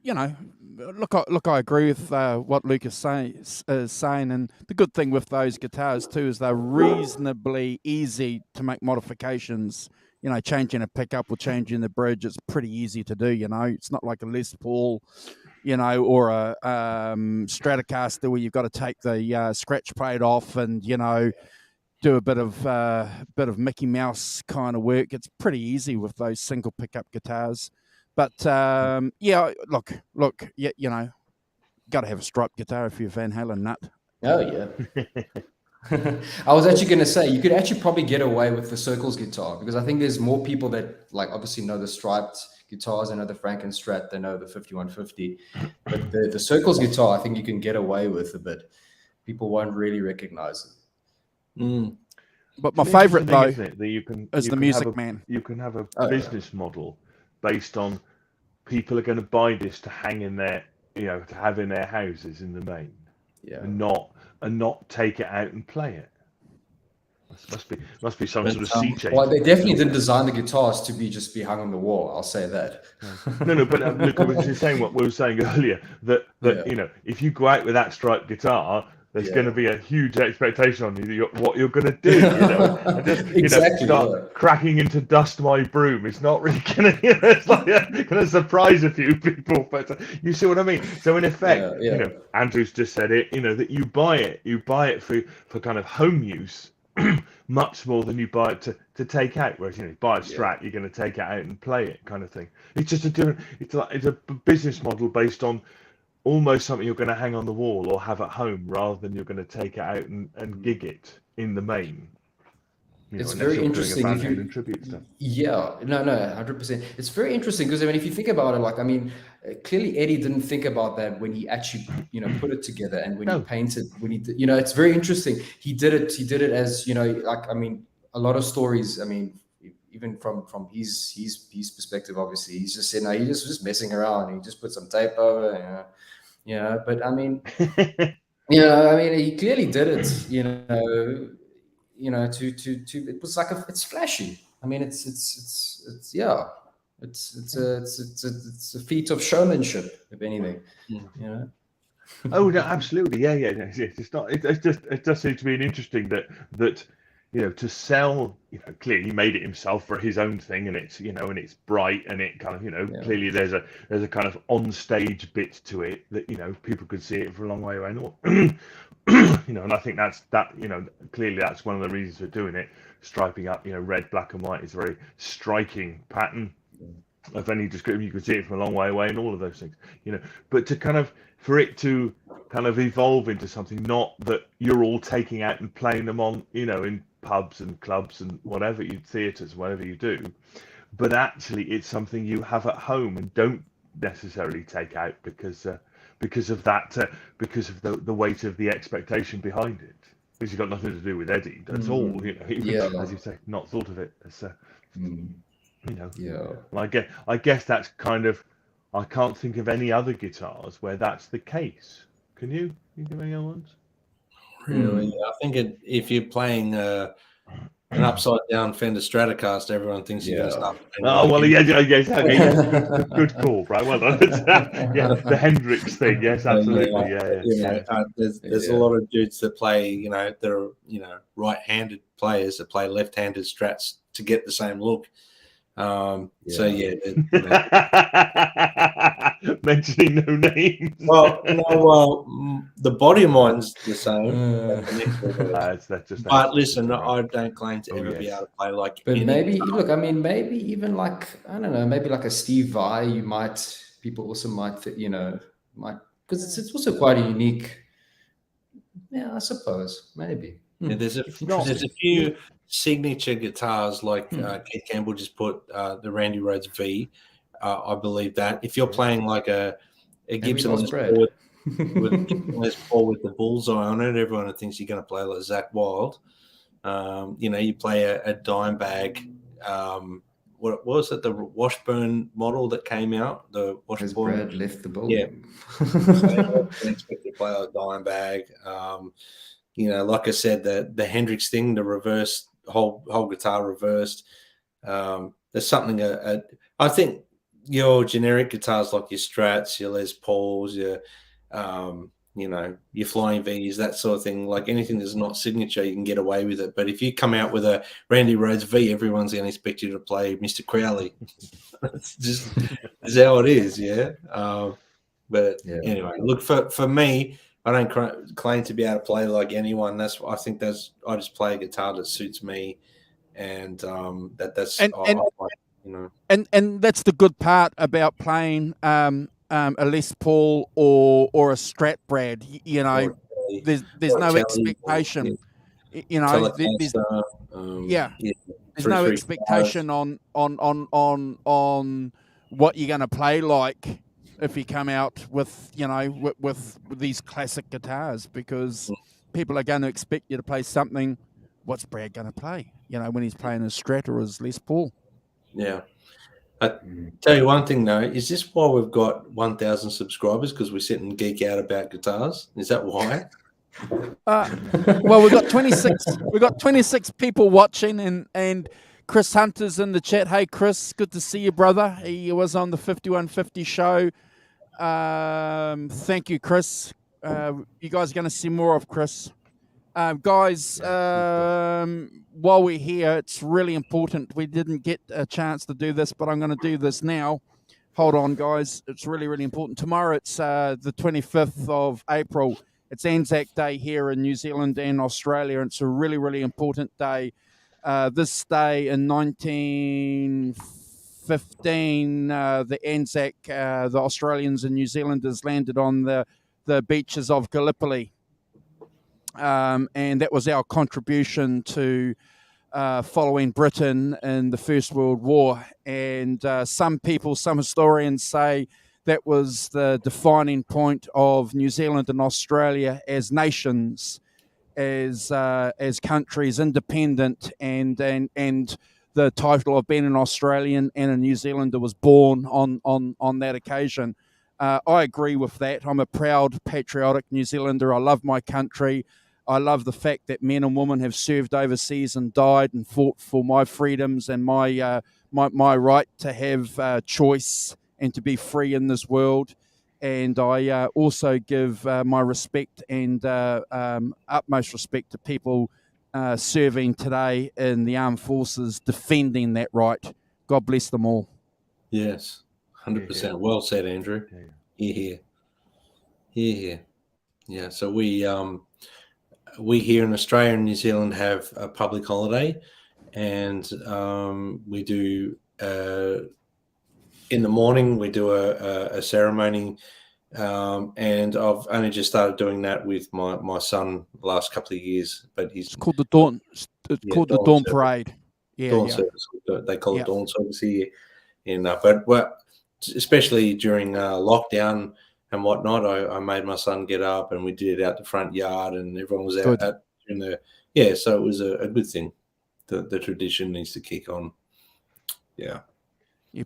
look, I agree with what Lucas is saying, and the good thing with those guitars too is they're reasonably easy to make modifications. You know, changing a pickup or changing the bridge, it's pretty easy to do. You know, it's not like a Les Paul, you know, or a Stratocaster where you've got to take the scratch plate off and do a bit of Mickey Mouse kind of work. It's pretty easy with those single pickup guitars. But yeah, look, yeah, got to have a striped guitar if you're a Van Halen nut. Oh yeah. I was actually going to say you could actually probably get away with the Circles guitar, because I think there's more people that like obviously know the striped guitars. They know the Frankenstrat, they know the 5150, but the Circles guitar I think you can get away with a bit. People won't really recognize it. But my favorite though that is the Music Man. You can have a business model based on people are going to buy this to hang in their, to have in their houses in the main, and not take it out and play it. Must be some sort of sea change. Well, they definitely didn't design the guitars to be hung on the wall. I'll say that. No, but look, I was just saying what we were saying earlier, that if you go out with that striped guitar, there's going to be a huge expectation on you what you're going to do. And just, exactly. Start cracking into Dust My Broom. It's not really going to, it's like going to surprise a few people. But you see what I mean? So in effect, Andrew's just said it. That you buy it for kind of home use, much more than you buy it to take out. Whereas you buy a Strat, you're going to take it out and play it, kind of thing. It's just a different. It's a business model based on almost something you're going to hang on the wall or have at home, rather than you're going to take it out and gig it in the main. It's very interesting. If you tribute stuff. Yeah, no, 100%. It's very interesting because if you think about it, clearly Eddie didn't think about that when he actually, put it together, and when he painted, it's very interesting. He did it as, a lot of stories. Even from his perspective, obviously, he's just said, no, he just was messing around. He just put some tape over, but he clearly did it, to it was like it's flashy. It's a feat of showmanship, if anything. Oh no, absolutely, yeah. It's not. It just seems to be interesting that to sell. Clearly he made it himself for his own thing, and it's and it's bright, and it kind of clearly there's a kind of on stage bit to it that people could see it for a long way away. And I think that's clearly that's one of the reasons for doing it. Striping up, red, black, and white is a very striking pattern of any description. You can see it from a long way away, and all of those things, But to kind of for it to kind of evolve into something, not that you're all taking out and playing them on, in pubs and clubs and whatever theatres, whatever you do, but actually it's something you have at home and don't necessarily take out because of that, because of the weight of the expectation behind it. Which has got nothing to do with Eddie. That's all. As you say, not thought of it as I guess that's kind of. I can't think of any other guitars where that's the case. Can you? Think of any other ones? Really, I think if you're playing an upside down Fender Stratocaster, everyone thinks you're going to start. Oh well, yes, okay, good call, right? Well done. The Hendrix thing, yes, absolutely, There's a lot of dudes that play, they're right-handed players that play left-handed Strats to get the same look. Mentioning no names. The body of mine's the same. But listen, I don't claim to ever be able to play like. But maybe even like I don't know, maybe like a Steve Vai. People also might because it's also quite a unique. Yeah, I suppose maybe. There's a few signature guitars like Keith Campbell just put the Randy Rhoads V. I believe that if you're playing like a Gibson Les Paul, with Les Paul with the bullseye on it. Everyone thinks you're going to play like Zach Wild. You play a dime bag. What was it? The Washburn model that came out. The As Washburn. Brad left the building. So you expect to play like a dime bag. Like I said, the Hendrix thing, the reverse whole guitar reversed. There's something. I think your generic guitars like your Strats, your Les Pauls, your your Flying V's, that sort of thing, like anything that's not signature, you can get away with it. But if you come out with a Randy Rhoads V, everyone's going to expect you to play Mr. Crowley. It's how it is, yeah. Anyway, look, for me, I don't claim to be able to play like anyone. I just play a guitar that suits me, and that's and that's the good part about playing a Les Paul or a Strat, Brad. There's no expectation. There's no expectation on what you're going to play like if you come out with with these classic guitars, because people are going to expect you to play something. What's Brad going to play? When he's playing his Strat or his Les Paul. Yeah. I tell you one thing though, is this why we've got 1,000 subscribers? Because we sit and geek out about guitars? Is that why? Well, we've got 26. We've got 26 people watching, and Chris Hunter's in the chat. Hey, Chris, good to see you, brother. He was on the 5150 show. Thank you, Chris. You guys are going to see more of Chris. Guys, while we're here, it's really important. We didn't get a chance to do this, but I'm going to do this now. Hold on, guys. It's really, really important. Tomorrow, it's the 25th of April. It's Anzac Day here in New Zealand and Australia. It's a really, really important day. This day in 1915, the Anzac, the Australians and New Zealanders landed on the beaches of Gallipoli. And that was our contribution to following Britain in the First World War. And some historians say that was the defining point of New Zealand and Australia as nations, as countries, independent, and the title of being an Australian and a New Zealander was born on that occasion. I agree with that. I'm a proud, patriotic New Zealander. I love my country. I love the fact that men and women have served overseas and died and fought for my freedoms and my right to have choice and to be free in this world. And I also give my respect and utmost respect to people serving today in the armed forces, defending that right. God bless them all. Yes, 100%. Well said, Andrew. Here. Yeah, so we here in Australia and New Zealand have a public holiday, and we do in the morning we do a ceremony, and I've only just started doing that with my son the last couple of years. But it's called the Dawn. It's called the Dawn Parade. Dawn service. They call it Dawn service here. But especially during lockdown and whatnot, I made my son get up and we did it out the front yard, and everyone was out in the so it was a good thing. The tradition needs to kick on. Yeah,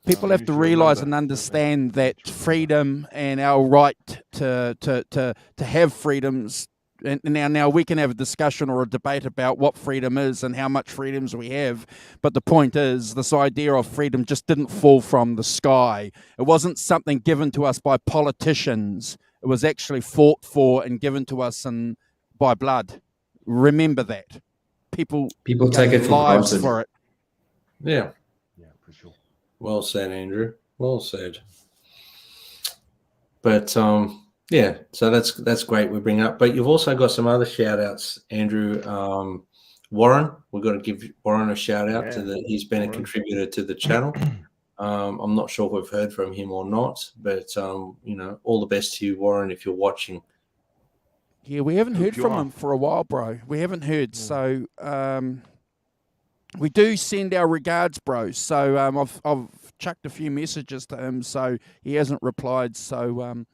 people have to realise and understand that freedom and our right to have freedoms. And now we can have a discussion or a debate about what freedom is and how much freedoms we have. But the point is, this idea of freedom just didn't fall from the sky. It wasn't something given to us by politicians. It was actually fought for and given to us by blood. Remember that. People take it for granted. For it. Yeah, for sure. Well said, Andrew. Well said. But yeah, so that's great we bring up. But you've also got some other shout outs, Andrew. Warren, we've got to give Warren a shout out he's been a contributor to the channel. I'm not sure if we've heard from him or not, but all the best to you, Warren, if you're watching. Yeah, we haven't heard from him for a while, bro. We haven't heard. So we do send our regards, bro. So I've chucked a few messages to him, so he hasn't replied. So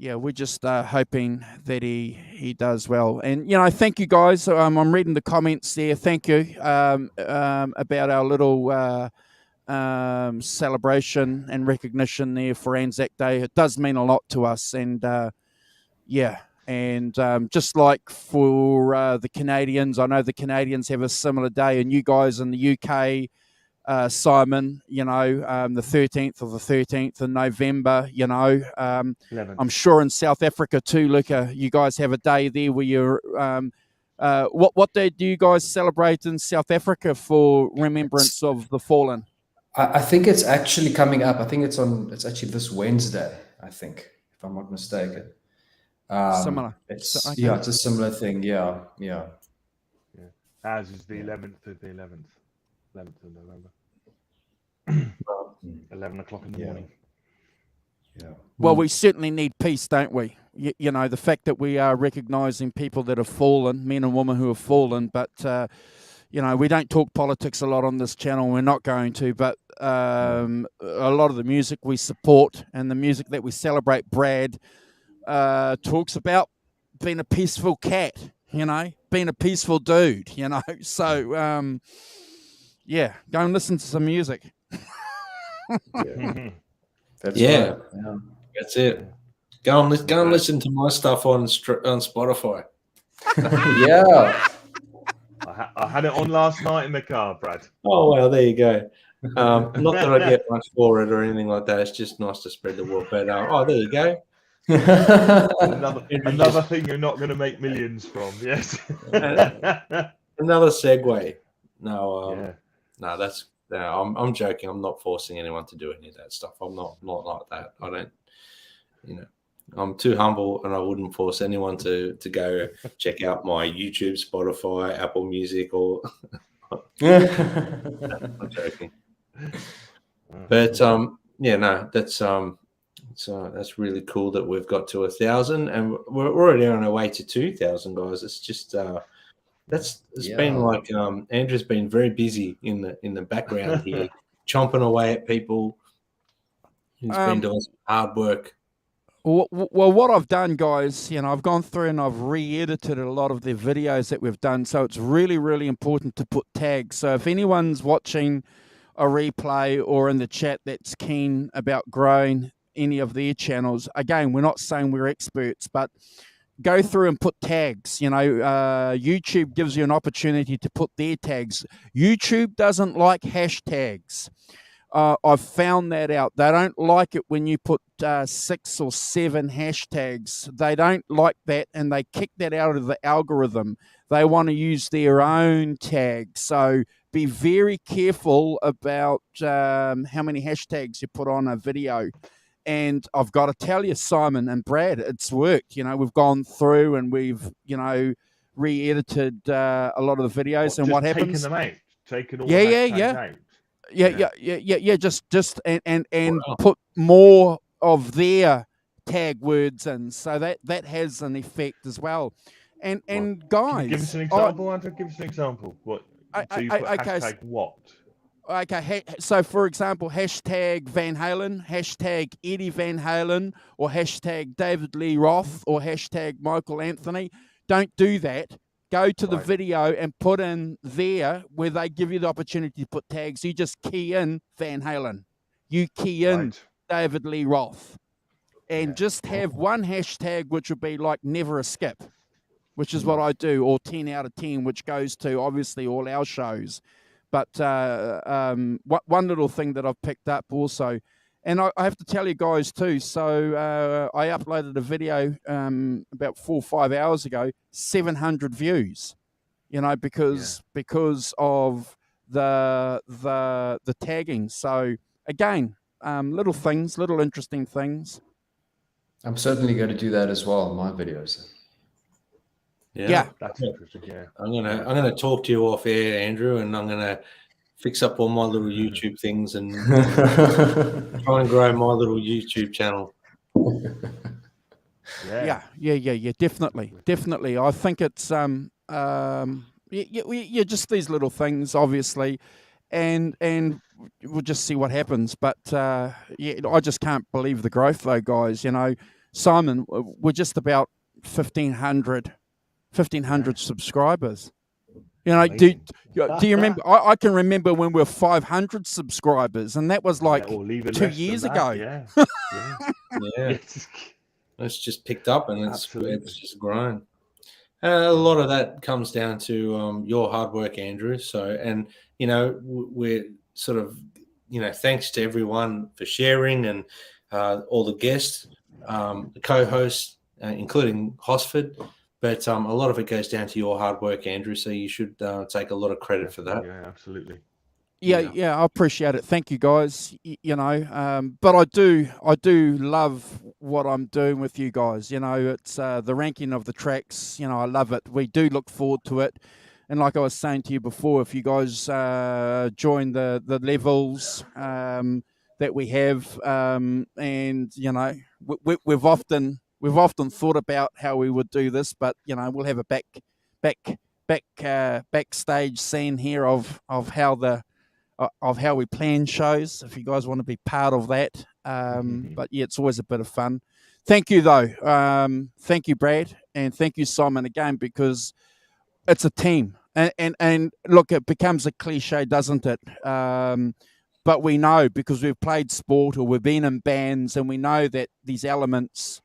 we're just hoping that he does well. And thank you guys. I'm reading the comments there. Thank you about our little celebration and recognition there for Anzac Day. It does mean a lot to us, and just like for the Canadians, I know the Canadians have a similar day, and you guys in the UK. Simon, the 13th of the 13th in November, I'm sure in South Africa too, Luca, you guys have a day there where you're, what day do you guys celebrate in South Africa for remembrance of the fallen? I think it's actually coming up. I think it's actually this Wednesday, I think, if I'm not mistaken. Similar. It's a similar thing. Yeah. Ours is the 11th of the 11th of November. 11 o'clock in the morning. Yeah. Well, we certainly need peace, don't we? The fact that we are recognising people that have fallen, men and women who have fallen, but we don't talk politics a lot on this channel. We're not going to, but a lot of the music we support and the music that we celebrate, Brad talks about being a peaceful cat, being a peaceful dude, So, go and listen to some music. That's it. Go and listen to my stuff on Spotify. Yeah. I had it on last night in the car, Brad. Oh well, there you go. Not that I get much for it or anything like that. It's just nice to spread the word. But there you go. Another thing you're not going to make millions from. Yes. Another segue. No, that's. No, I'm joking. I'm not forcing anyone to do any of that stuff. I'm not like that. I don't, I'm too humble, and I wouldn't force anyone to go check out my YouTube, Spotify, Apple Music, or. I'm joking. But that's really cool that we've got to 1,000, and we're already on our way to 2,000, guys. It's just. Been like Andrew's been very busy in the background here, chomping away at people. He's been doing some hard work. Well, what I've done, guys, I've gone through and I've re-edited a lot of the videos that we've done. So it's really, really important to put tags. So if anyone's watching a replay or in the chat that's keen about growing any of their channels, again, we're not saying we're experts, but go through and put tags. YouTube gives you an opportunity to put their tags. YouTube doesn't like hashtags. I've found that out. They don't like it when you put 6 or 7 hashtags. They don't like that, and they kick that out of the algorithm. They want to use their own tags. So be very careful about how many hashtags you put on a video. And I've got to tell you, Simon and Brad, it's worked. We've gone through and we've, re-edited a lot of the videos. And what happens? Taken them out. Taken all the hashtags out. Just put more of their tag words in, so that has an effect as well. And guys, give us an example, Andrew. Give us an example. What? So you put hashtag what? Okay, so for example, hashtag Van Halen, hashtag Eddie Van Halen, or hashtag David Lee Roth, or hashtag Michael Anthony. Don't do that. Go to the video and put in there where they give you the opportunity to put tags. You just key in Van Halen. You key in David Lee Roth. And just have one hashtag, which would be like never a skip, which is what I do, or 10 out of 10, which goes to obviously all our shows. But one little thing that I've picked up also, and I have to tell you guys too, so I uploaded a video about 4 or 5 hours ago, 700 views, because of the tagging. So again, little things, little interesting things. I'm certainly going to do that as well in my videos. Yeah, that's interesting. Yeah, I'm gonna talk to you off air, Andrew, and I'm gonna fix up all my little YouTube things and try and grow my little YouTube channel. Yeah, definitely. I think it's just these little things, obviously, and we'll just see what happens. But I just can't believe the growth, though, guys. Simon, we're just about 1,500 subscribers. You know, do you remember? I can remember when we were 500 subscribers, and that was like or even 2 less than years that, ago. Yeah. Yeah, it's just picked up and it's Absolutely. just grown. A lot of that comes down to your hard work, Andrew. So, and you know, we're sort of, you know, thanks to everyone for sharing and all the guests, the co-hosts, including Hosford. But a lot of it goes down to your hard work, Andrew. So you should take a lot of credit for that. Yeah, absolutely. Yeah, I appreciate it. Thank you, guys. You know, but I do love what I'm doing with you guys. You know, it's the ranking of the tracks. You know, I love it. We do look forward to it. And like I was saying to you before, if you guys join the levels that we have, and you know, we've often thought about how we would do this, but you know, we'll have a backstage scene here of how we plan shows, if you guys want to be part of that. But yeah, it's always a bit of fun. Thank you, though. Thank you, Brad, and thank you, Simon, again, because it's a team. And look, it becomes a cliche, doesn't it? But we know, because we've played sport or we've been in bands, and we know that these elements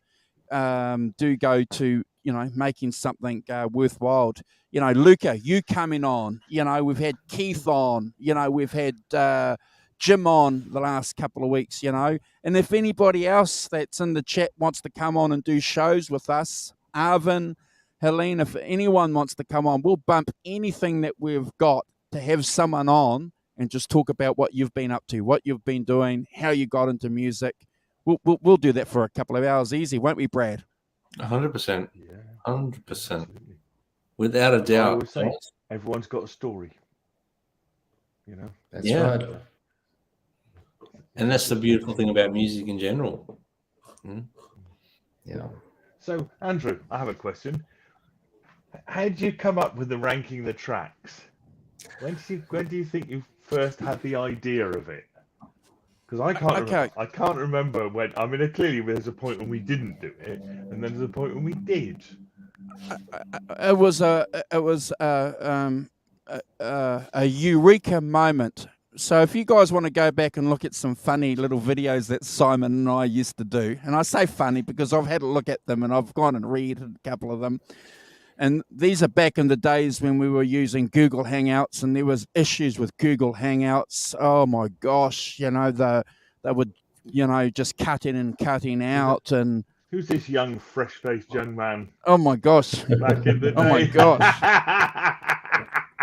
do go to, you know, making something worthwhile. You know, Luca, you coming on. You know, we've had Keith on. You know, we've had Jim on the last couple of weeks. You know, and if anybody else that's in the chat wants to come on and do shows with us, Arvin, Helene, if anyone wants to come on, we'll bump anything that we've got to have someone on and just talk about what you've been up to, what you've been doing, how you got into music. We'll do that for a couple of hours easy, won't we, Brad? 100%. Yeah, 100%. absolutely. Without a That's what I doubt. always say, everyone's got a story. You know. That's right. And that's the beautiful thing about music in general. Yeah. So, Andrew, I have a question. How did you come up with the ranking the tracks? When do you think you first had the idea of it? Because I can't remember when. I mean, clearly there's a point when we didn't do it, and then there's a point when we did. It was a eureka moment. So if you guys want to go back and look at some funny little videos that Simon and I used to do, and I say funny because I've had a look at them and I've gone and read a couple of them. And these are back in the days when we were using Google Hangouts, and there was issues with Google Hangouts. Oh my gosh, you know, they would, you know, just cutting and cutting out. And who's this young, fresh-faced young man? Oh my gosh! Back in the day. Oh my gosh!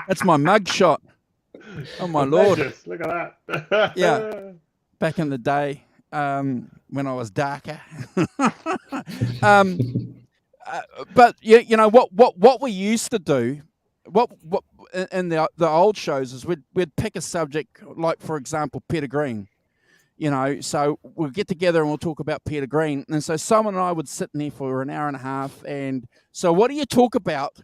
That's my mugshot. Oh my lord! Look at that. Yeah, back in the day when I was darker. But you know what we used to do, what in the old shows is we'd pick a subject, like for example Peter Green. You know, so we'll get together and we'll talk about Peter Green. And so Simon and I would sit in there for an hour and a half. And so what do you talk about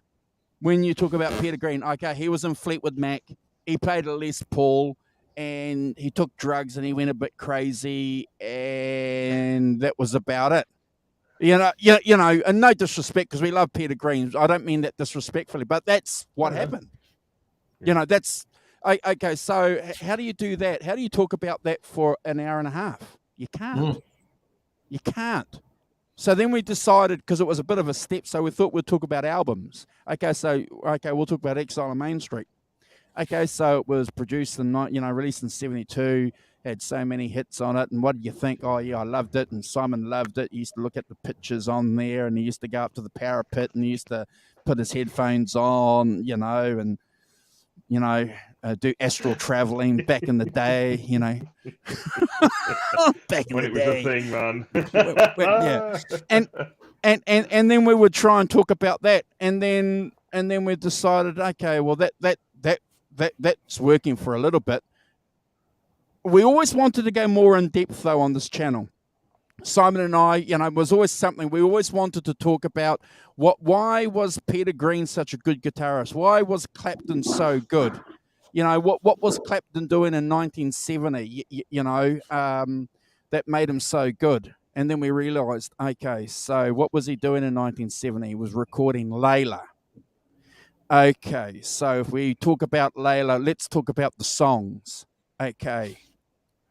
when you talk about Peter Green? Okay, he was in Fleetwood Mac. He played a Les Paul, and he took drugs and he went a bit crazy, and that was about it. You know, and no disrespect, because we love Peter Green. I don't mean that disrespectfully, but that's what happened. Yeah. You know, that's okay. So how do you do that? How do you talk about that for an hour and a half? You can't. You can't. So then we decided, because it was a bit of a step, so we thought we'd talk about albums. Okay, we'll talk about Exile on Main Street. Okay, so it was produced in, released in 1972, had so many hits on it. And what did you think? Oh, yeah, I loved it. And Simon loved it. He used to look at the pictures on there, and he used to go up to the parapet, and he used to put his headphones on, and, do astral traveling back in the day, back in when the it day. was a thing, man. Yeah. And then we would try and talk about that. And then we decided, okay, well, that's working for a little bit. We always wanted to go more in depth, though, on this channel. Simon and I, was always something we always wanted to talk about. Why was Peter Green such a good guitarist? Why was Clapton so good? What was Clapton doing in 1970? That made him so good. And then we realized, okay, so what was he doing in 1970? He was recording Layla. Okay, so if we talk about Layla, let's talk about the songs. Okay,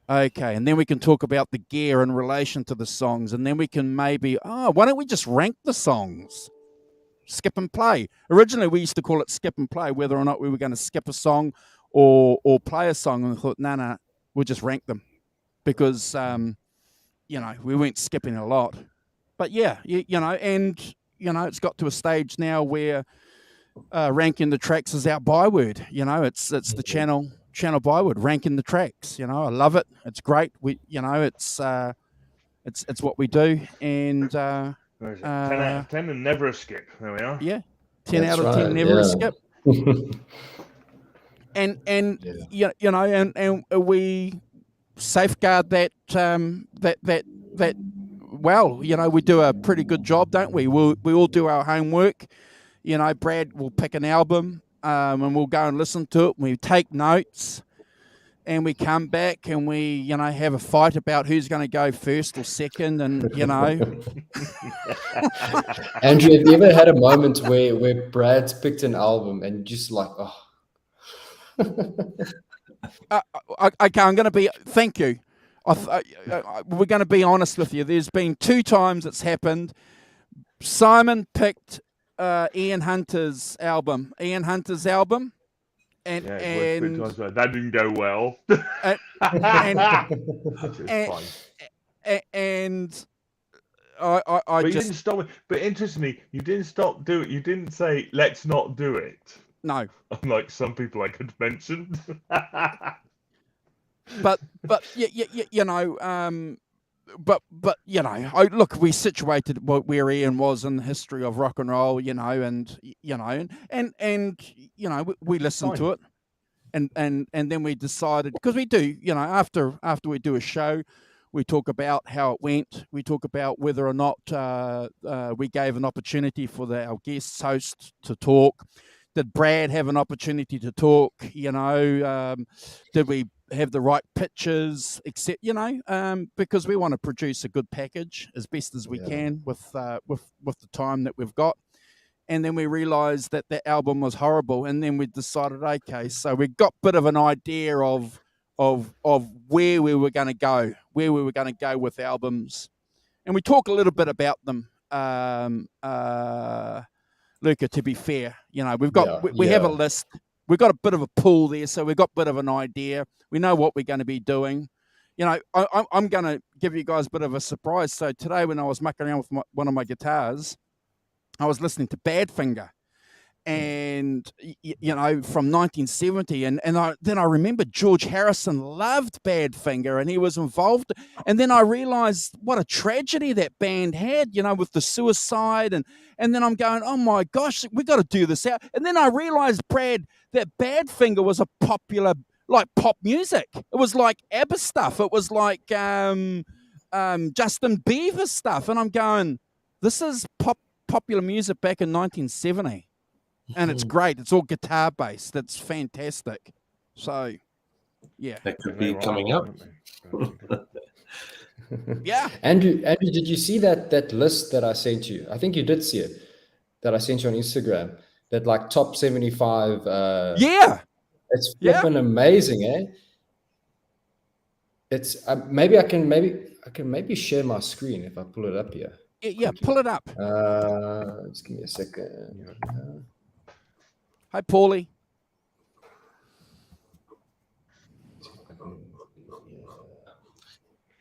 and then we can talk about the gear in relation to the songs, and then we can maybe, why don't we just rank the songs? Skip and play. Originally, we used to call it skip and play, whether or not we were going to skip a song or play a song. And we thought, no, we'll just rank them because, we weren't skipping a lot. But yeah, it's got to a stage now where ranking the tracks is our byword. It's the channel byword, ranking the tracks. I love it. It's great. It's what we do. And 10 out of 10 and never a skip. There we are. Yeah, 10 That's out of 10, right, never a yeah. skip. And we safeguard that well. We do a pretty good job, don't we? We all do our homework. Brad will pick an album and we'll go and listen to it. We take notes. And we come back and we, have a fight about who's going to go first or second. And, Andrew, have you ever had a moment where Brad's picked an album and just like, okay, I'm going to be, thank you. We're going to be honest with you. There's been 2 times it's happened. Simon picked Ian Hunter's album. And that didn't go well. And I but just you didn't stop it. But interestingly, you didn't stop do it. You didn't say let's not do it. No. Unlike some people I could mention. but look, we situated where Ian was in the history of rock and roll, and we listened to it, and then we decided, because we do, after we do a show, we talk about how it went. We talk about whether or not we gave an opportunity for our guest host to talk. Did Brad have an opportunity to talk? Did we have the right pictures, except because we want to produce a good package as best as we can with the time that we've got. And then we realized that the album was horrible, and then we decided, okay, so we got a bit of an idea of where we were going to go with albums, and we talk a little bit about them. Luca, to be fair, we've got we have a list. We've got a bit of a pool there, so we've got a bit of an idea. We know what we're going to be doing. I'm going to give you guys a bit of a surprise. So today, when I was mucking around with one of my guitars, I was listening to Badfinger, and from 1970, and then I remember George Harrison loved Badfinger, and he was involved. And then I realized what a tragedy that band had, with the suicide, and then I'm going, oh my gosh, we got to do this out. And then I realized, Brad, that Badfinger was a popular, like, pop music. It was like ABBA stuff. It was like Justin Bieber stuff, and I'm going, this is popular music back in 1970. And it's great. It's all guitar based. It's fantastic. So, yeah. That could be coming up. Yeah. Andrew, did you see that list that I sent you? I think you did see it. That I sent you on Instagram. That like top 75. Yeah. It's flipping amazing, eh? It's maybe I can share my screen if I pull it up here. Yeah, pull it up. Just give me a second. Hi, Paulie.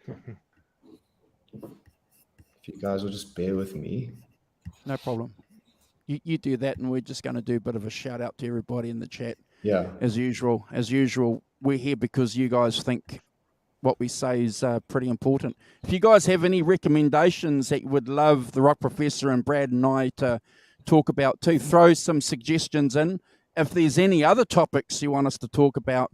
If you guys will just bear with me. No problem. You do that, and we're just going to do a bit of a shout out to everybody in the chat. Yeah. As usual, we're here because you guys think what we say is pretty important. If you guys have any recommendations that you would love the Rock Professor and Brad and I to talk about too, throw some suggestions in. If there's any other topics you want us to talk about,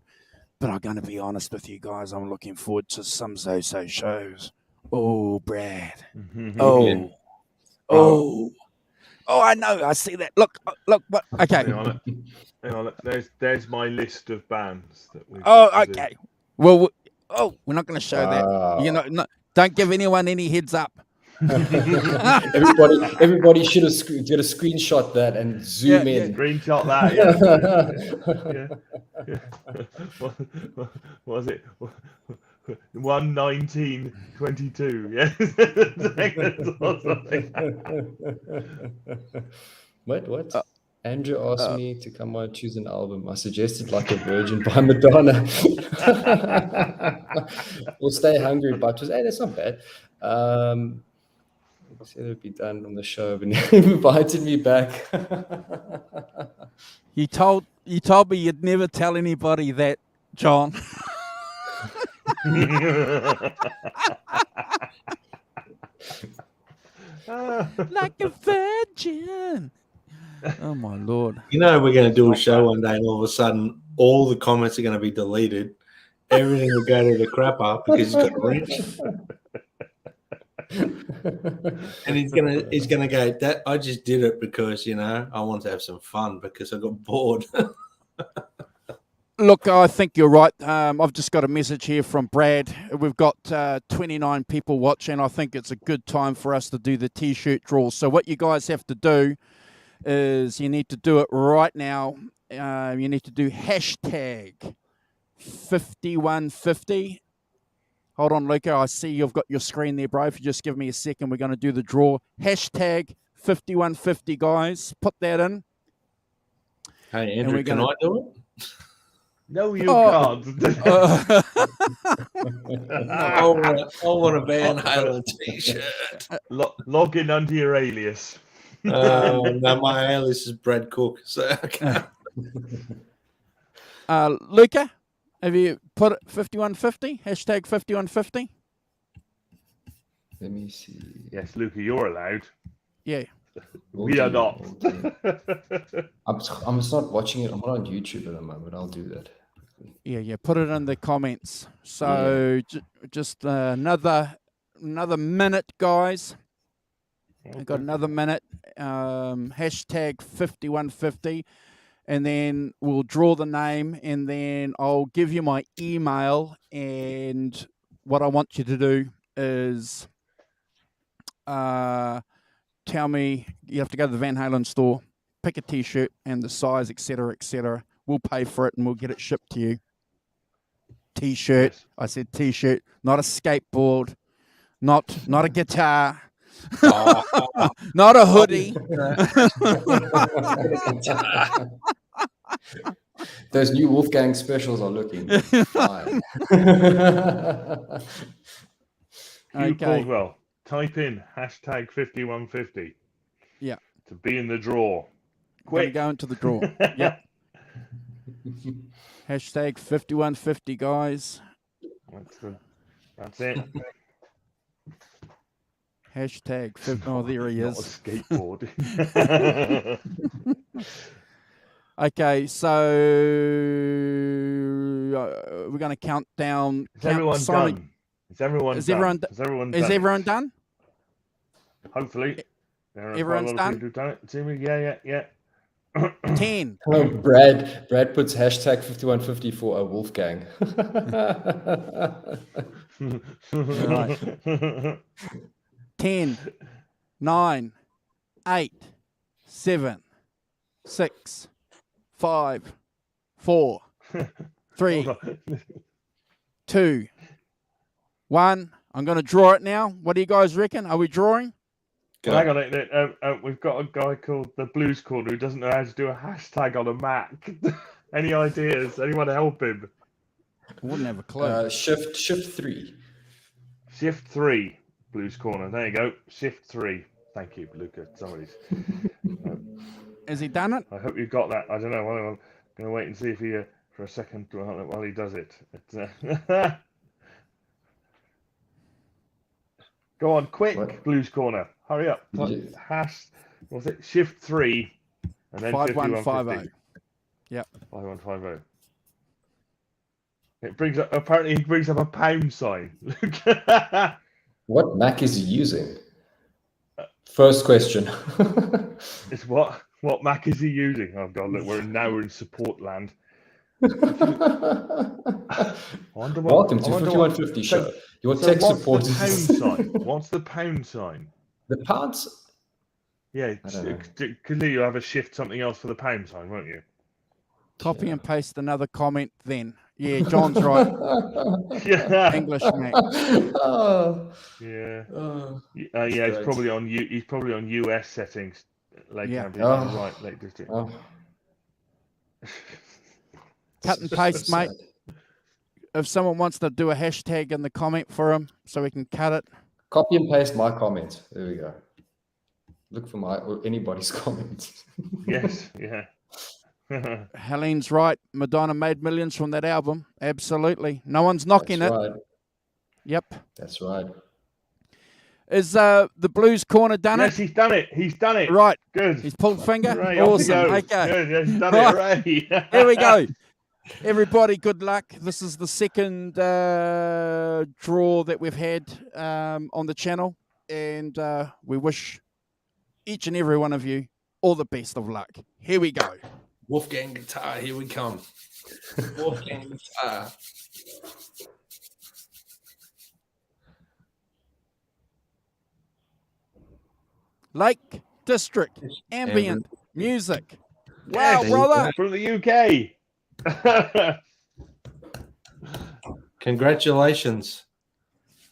but I'm going to be honest with you guys, I'm looking forward to some Zoso shows. Oh, Brad. Oh, I know. I see that. Look. What? Okay. Hang on. There's my list of bands that we. Oh, okay. Well, we're not going to show that. Don't give anyone any heads up. everybody should have get a screenshot that and zoom in. Screenshot that. Yeah. What was it? 1:19:22. Yeah. Wait, what? Andrew asked me to come on choose an album. I suggested Like a Virgin by Madonna. Or Stay Hungry by Twist. Hey, that's not bad. He said it'd be done on the show, but he invited me back. You told me you'd never tell anybody that, John. Like a virgin. Oh my Lord. You know, we're going to do a show one day and all of a sudden all the comments are going to be deleted. Everything will go to the crapper because he's got a wrench. And he's gonna go, that I just did it because, you know, I want to have some fun because I got bored. Look, I think you're right. I've just got a message here from Brad. We've got 29 people watching. I think it's a good time for us to do the T-shirt draw. So what you guys have to do is you need to do it right now. You need to do hashtag 5150. Hold on, Luca. I see you've got your screen there, bro. If you just give me a second, we're going to do the draw. Hashtag 5150, guys. Put that in. Hey, Andrew, can I do it? No, you can't. I want a Van Halen T-shirt. Log in under your alias. No, my alias is Brad Cook. So okay. Luca, have you put it 5150? Hashtag 5150? Let me see. Yes, Luca, you're allowed. Yeah. We are not. I'm just not watching it. I'm not on YouTube at the moment. I'll do that. Yeah. Put it in the comments. So just another minute, guys. I got another minute. Hashtag 5150. And then we'll draw the name, and then I'll give you my email. And what I want you to do is tell me, you have to go to the Van Halen store, pick a T-shirt and the size, etc., etc. We'll pay for it and we'll get it shipped to you. T-shirt. Yes. I said T-shirt, not a skateboard, not a guitar, not a hoodie. Those new Wolfgang specials are looking fine. You called well. Type in hashtag 5150. Yeah. To be in the draw. Quick. Go into the draw. Yep. Hashtag 5150, guys. That's it. Hashtag 50. Oh, there he is. Not a skateboard. Okay, so we're going to count down. Is everyone done? Is everyone done? Hopefully. Everyone's done? Yeah. 10. Oh, Brad puts hashtag 5150 for a Wolfgang. Right. 10, 9, 8, 7, 6, 5, 4, 3, 2, 1. I'm going to draw it now. What do you guys reckon? Are we drawing? Well, hang on. We've got a guy called the Blues Corner who doesn't know how to do a hashtag on a Mac. Any ideas? Anyone help him? I wouldn't have a clue. Shift 3. Shift 3. Blues Corner. There you go. Shift 3. Thank you, Luca. Somebody's. Has he done it? I hope you got that. I don't know. I'm going to wait and see if he for a second while he does it. Go on, quick, what? Blues Corner. Hurry up. What's it? Shift 3 and then 5150. Yep. 5150. It brings up, apparently he brings up a pound sign. What Mac is he using? First question. It's what Mac is he using? Oh god, look, we're in support land. wonder Welcome to I wonder 5150 so- show. Your So tech what's support the pound sign? What's the pound sign? The pounds. Yeah, I don't know. because you have a shift something else for the pound sign, won't you? Copy Yeah. and paste another comment then. Yeah, John's right. Yeah. English, mate. Oh, Yeah. oh, Yeah, he's great. probably on He's probably on US settings. Lake Yeah. County, Oh. you're right, Lake District. Oh, Cut and so paste, mate. sad. If someone wants to do a hashtag in the comment for him so we can cut it. Copy and paste my comment. There we go. Look for my or anybody's comment. Yes, yeah. Helene's right. Madonna made millions from that album. Absolutely. No one's knocking That's it. right. Yep. That's right. Is the Blues Corner done Yes, it? he's done it. He's done it. Right. Good. He's pulled finger. Hooray, off you Awesome. go. Okay. Good, yeah, he's done Right. it. Hooray. Here we go. Everybody, good luck. This is the second draw that we've had on the channel, and we wish each and every one of you all the best of luck. Here we go. Wolfgang guitar, here we come. Wolfgang guitar. Lake District Ambient Music. Wow, Yes, There you brother. from the UK. Congratulations.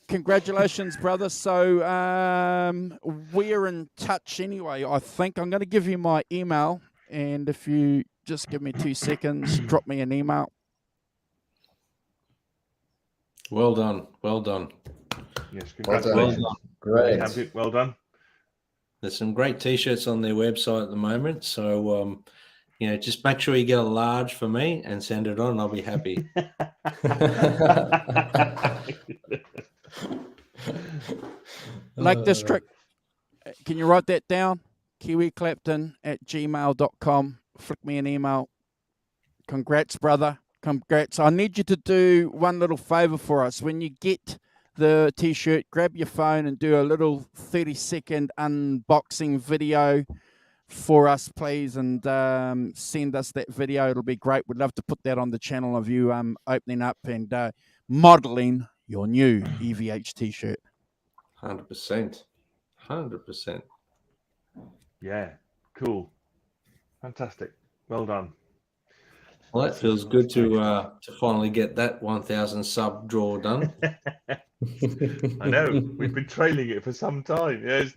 Congratulations, brother. So we're in touch anyway. I think I'm going to give you my email, and if you just give me 2 seconds, drop me an email. Well done. Well done. Yes, Well done. congratulations. Great. Ambient, well done. There's some great t-shirts on their website at the moment. So, just make sure you get a large for me and send it on. And I'll be happy. Lake District, can you write that down? kiwiclapton@gmail.com. Flick me an email. Congrats, brother. Congrats. I need you to do one little favor for us. When you get the t-shirt, grab your phone and do a little 30-second unboxing video for us, please, and send us that video. It'll be great. We'd love to put that on the channel of you opening up and modeling your new EVH t-shirt. 100%. 100%. Yeah, cool. Fantastic. Well done. Well, that feels good to finally get that 1,000 sub draw done. I know. We've been trailing it for some time. Yes.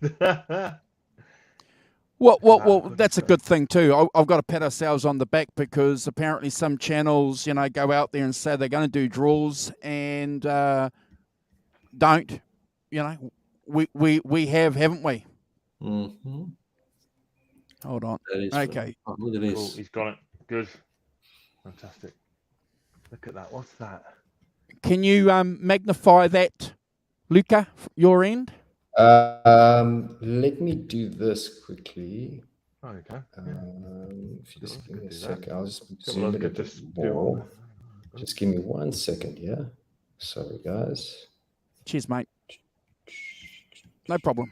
Well, that's a good thing too. I've got to pat ourselves on the back because apparently some channels, go out there and say they're going to do draws and don't. We have, haven't we? Mm-hmm. Hold on. That is Okay. Oh, look at Cool. this. He's got it. Good. Fantastic. Look at that. What's that? Can you magnify that, Luca, your end? Let me do this quickly. Oh, okay. If you just give me a do that. second, I'll just Well, zoom I it a could bit just do more. Just give me 1 second, yeah? Sorry, guys. Cheers, mate. No problem.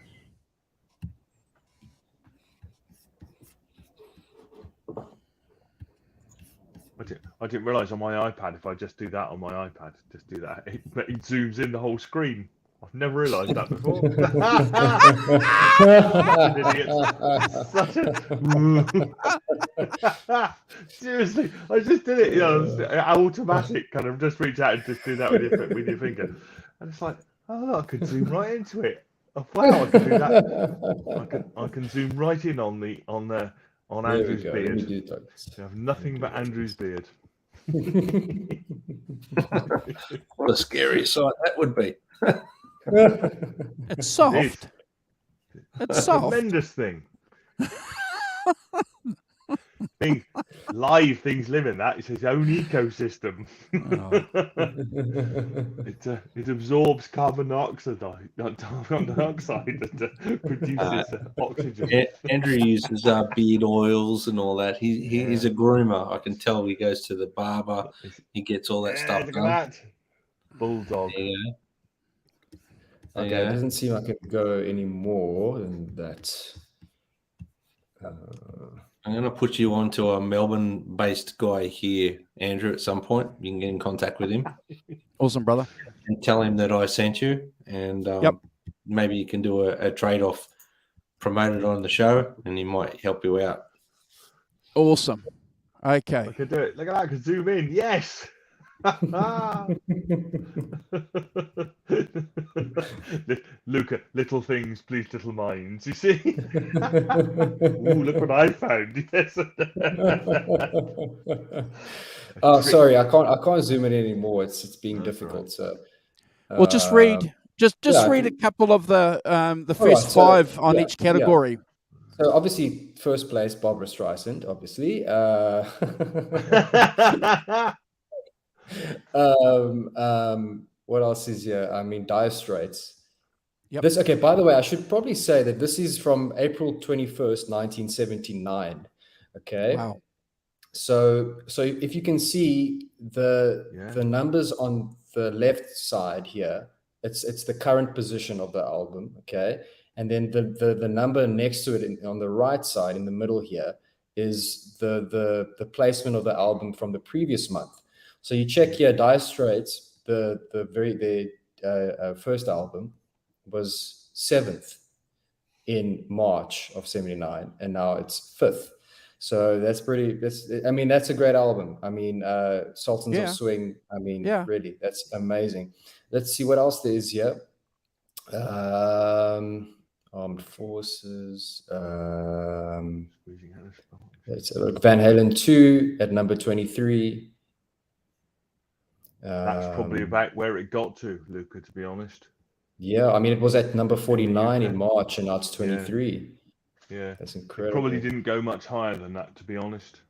I didn't realise on my iPad, if I just do that on my iPad, it zooms in the whole screen. I've never realised that before. Seriously, I just did it. Automatic kind of just reach out and just do that with your finger, and it's like, oh, I could zoom right into it. Oh, wow, I can do that. I can zoom right in on Andrew's There we go. Let me beard. do that. You have nothing but Andrew's beard. What a scary sight that would be. It's soft. It's soft. Tremendous thing. Things live in that. It's its own ecosystem. It absorbs carbon dioxide and produces oxygen. Andrew uses beard oils and all that. He's a groomer. I can tell. He goes to the barber. He gets all that stuff Look done. at that. Bulldog. There you go. Okay, Yeah. it doesn't seem like it can go any more than that. I'm going to put you on to a Melbourne-based guy here, Andrew, at some point. You can get in contact with him Awesome, brother. and tell him that I sent you. And Yep. maybe you can do a trade-off, promote it on the show, and he might help you out. Awesome. Okay. I could do it. Look at that. I could zoom in. Yes. Luca, little things, please, little minds. You see? Ooh, look what I found. Yes. Oh, sorry, I can't zoom in anymore. It's being difficult. Right. So, Well, just read. Just yeah, read a couple of the All first right, so, 5 on yeah, each category. So obviously, first place, Barbara Streisand. Obviously, what else is here? I mean, Dire Straits. Yep. This, okay, by the way, I should probably say that this is from April 21st, 1979. Okay. Wow. So if you can see the numbers on the left side here, it's the current position of the album. Okay. And then the number next to it on the right side in the middle here is the placement of the album from the previous month. So you check here, Dire Straits, the first album was 7th in March of 79, and now it's 5th. So that's a great album. I mean, Sultans of Swing. I mean, really, that's amazing. Let's see what else there is here. Armed Forces. Let's look. Van Halen 2 at number 23. That's probably about where it got to, Luca, to be honest. Yeah, I mean, it was at number 49 in March, and now it's 23. Yeah, that's incredible. It probably didn't go much higher than that, to be honest.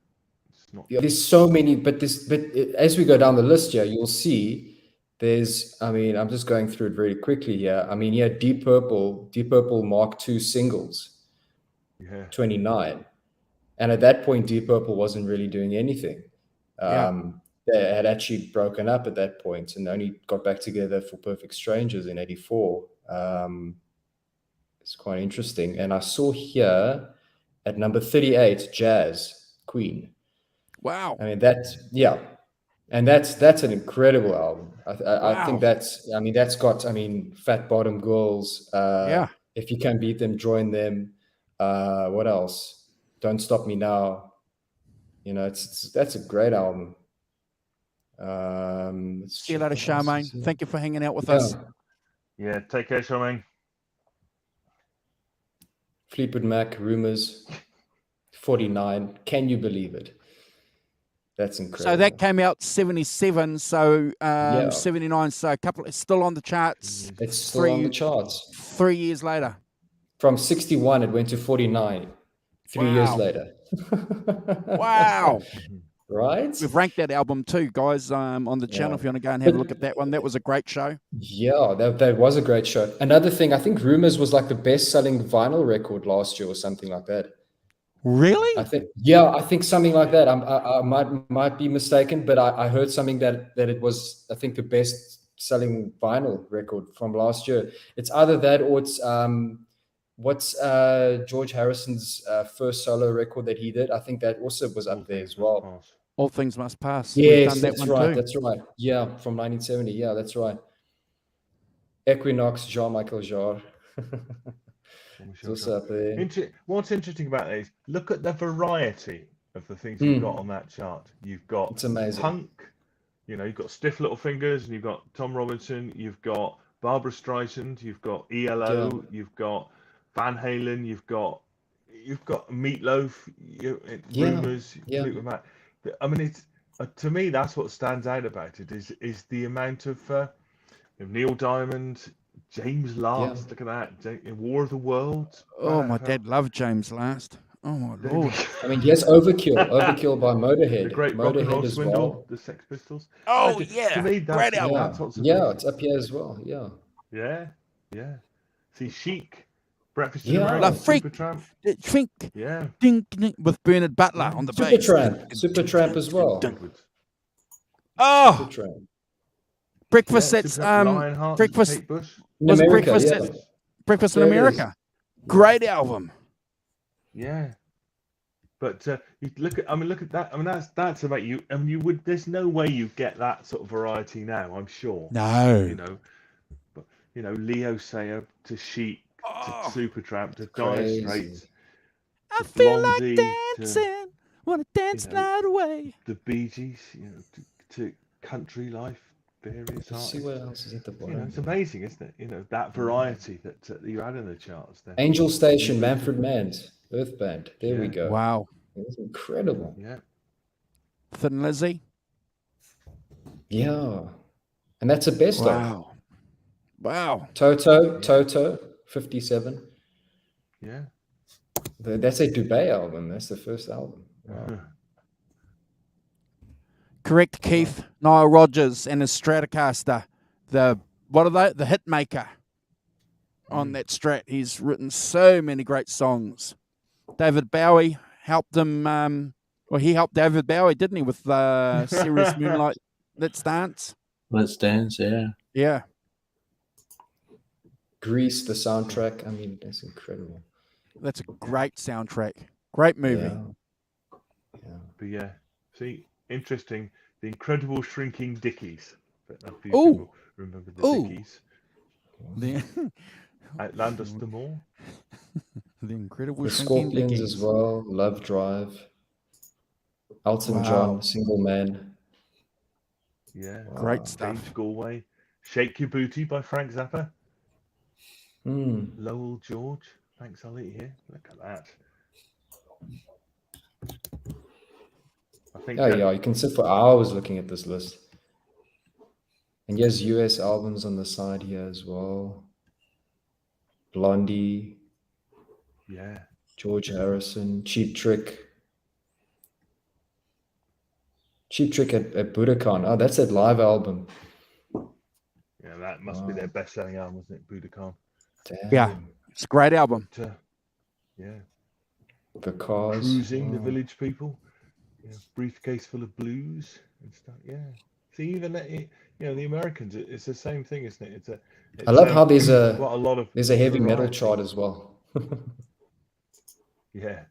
It's not. Yeah, there's so many, but as we go down the list here, you'll see there's. I mean, I'm just going through it very quickly here. I mean, Deep Purple Mark II singles, 29, and at that point, Deep Purple wasn't really doing anything. They had actually broken up at that point and only got back together for Perfect Strangers in '84. It's quite interesting. And I saw here at number 38, Jazz, Queen. Wow. I mean, and that's an incredible album. I think that's got, Fat Bottom Girls. If you can beat them, join them. What else? Don't Stop Me Now. You know, that's a great album. See you later, Charmaine. Thank you for hanging out with us. Yeah, take care, Charmaine. Fleetwood Mac, Rumors, 49. Can you believe it? That's incredible. So that came out 77. So 79. So it's still on the charts. It's still on the charts. 3 years later. From 61, it went to 49. 3 years later. Wow. Right? We've ranked that album too, guys, on the channel if you want to go and have a look at that one. That was a great show. Yeah, that was a great show. Another thing, I think Rumors was like the best-selling vinyl record last year or something like that. Really? I think something like that. I might be mistaken, but I heard something that it was, I think, the best-selling vinyl record from last year. It's either that or it's what's George Harrison's first solo record that he did. I think that also was up there as well. All Things Must Pass. Yes, that's right. That's right. Yeah, from 1970. Yeah, that's right. Equinox, Jean-Michel Jarre. It's also up there. What's interesting about that is look at the variety of the things you've got on that chart. You've got it's amazing. Punk, you've got Stiff Little Fingers, and you've got Tom Robinson, you've got Barbara Streisand, you've got ELO, you've got Van Halen, you've got Meatloaf, Rumors, Fleetwood Mac. I mean, it's to me that's what stands out about it is the amount of Neil Diamond, James Last. Look at that, War of the Worlds. Oh, my dad loved James Last. Oh my lord! I mean, yes, Overkill by Motorhead. The great Motorhead as Swindle, well. the Sex Pistols. Oh to me, great album. That's what's it's up here as well. Yeah. See, Chic. Breakfast in La America, Freak, Supertramp. Think, ding, ding, with Bernard Butler on the bass. Supertramp as well. Oh, Supertramp. Breakfast. That's Breakfast. Was Breakfast in America. Great album. Yeah. But you look at that. I mean, that's about you. I mean, you would. There's no way you get that sort of variety now. I'm sure. No. You know, but Leo Sayer to Chic to Oh, Supertramp to Dire Crazy. Straits I to feel like Blondie to dancing. Wanna dance you know, night away. the Bee Gees, to Country Life, various Let's artists. see what else is at the bottom. It's amazing, isn't it? That variety that you had in the charts there. Angel Station, Manfred Mann's, Earth Band. There we Yeah. go. Wow. It's incredible. Yeah. Thin Lizzy. Yeah. And that's a best of. Wow. Wow. Toto, 57. Yeah. That's a Dubai album. That's the first album. Wow. Correct, Keith. Nile Rodgers and his Stratocaster. What are they? The Hitmaker. On that Strat, he's written so many great songs. David Bowie helped him. He helped David Bowie, didn't he, with Serious Moonlight? Let's Dance. Let's Dance, yeah. Yeah. Grease, the soundtrack. I mean, that's incredible. That's a great soundtrack. Great movie. Yeah. But yeah, see, interesting. The Incredible Shrinking Dickies. A few Ooh. people remember the Ooh. Dickies. The, Outlanders the More. the Incredible The Shrinking Scorpions Dickies. as well. Love Drive. Elton Wow. John, Single Man. Yeah. Great Wow. stuff. James Galway. Shake Your Booty by Frank Zappa. Mm. Lowell George. Thanks, I'll eat here. Look at that. I think. Oh, yeah, you can sit for hours looking at this list. And here's US albums on the side here as well. Blondie, Yeah. George Harrison, Cheap Trick. Cheap Trick at Budokan. Oh, that's that live album. Yeah, that must be their best-selling album, isn't it, Budokan? Damn. Yeah. It's a great album. But, yeah. The Cars. Cruising, the Wow. Village People. Briefcase full of blues and stuff. Yeah. See, even the Americans, it's the same thing, isn't it? I love how there's quite a lot of a heavy metal variety. chart as well. Yeah.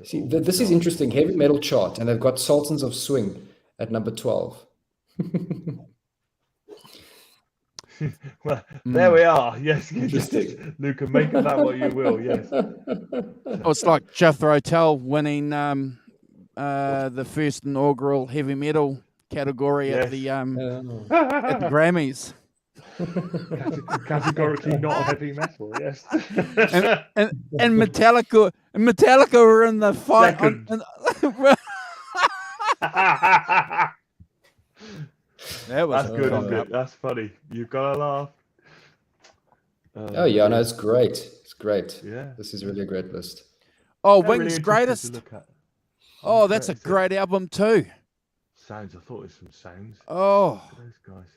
See, this is interesting. Heavy metal chart, and they've got Sultans of Swing at number 12. Well, there we are. Yes, Luca, make of that what you will. Yes. Oh, it's like Jethro Tull winning the first inaugural heavy metal category at the Grammys. Categorically not heavy metal. Yes. and Metallica were in the fight. That was That's good, isn't it? That's funny. You've got to laugh. Oh yeah, no, it's great. It's great. Yeah. This is really a great list. Oh, Really Wings interesting Greatest. to look at. Oh, that's a great album too. Sounds. I thought it was some sounds. Oh, Those guys.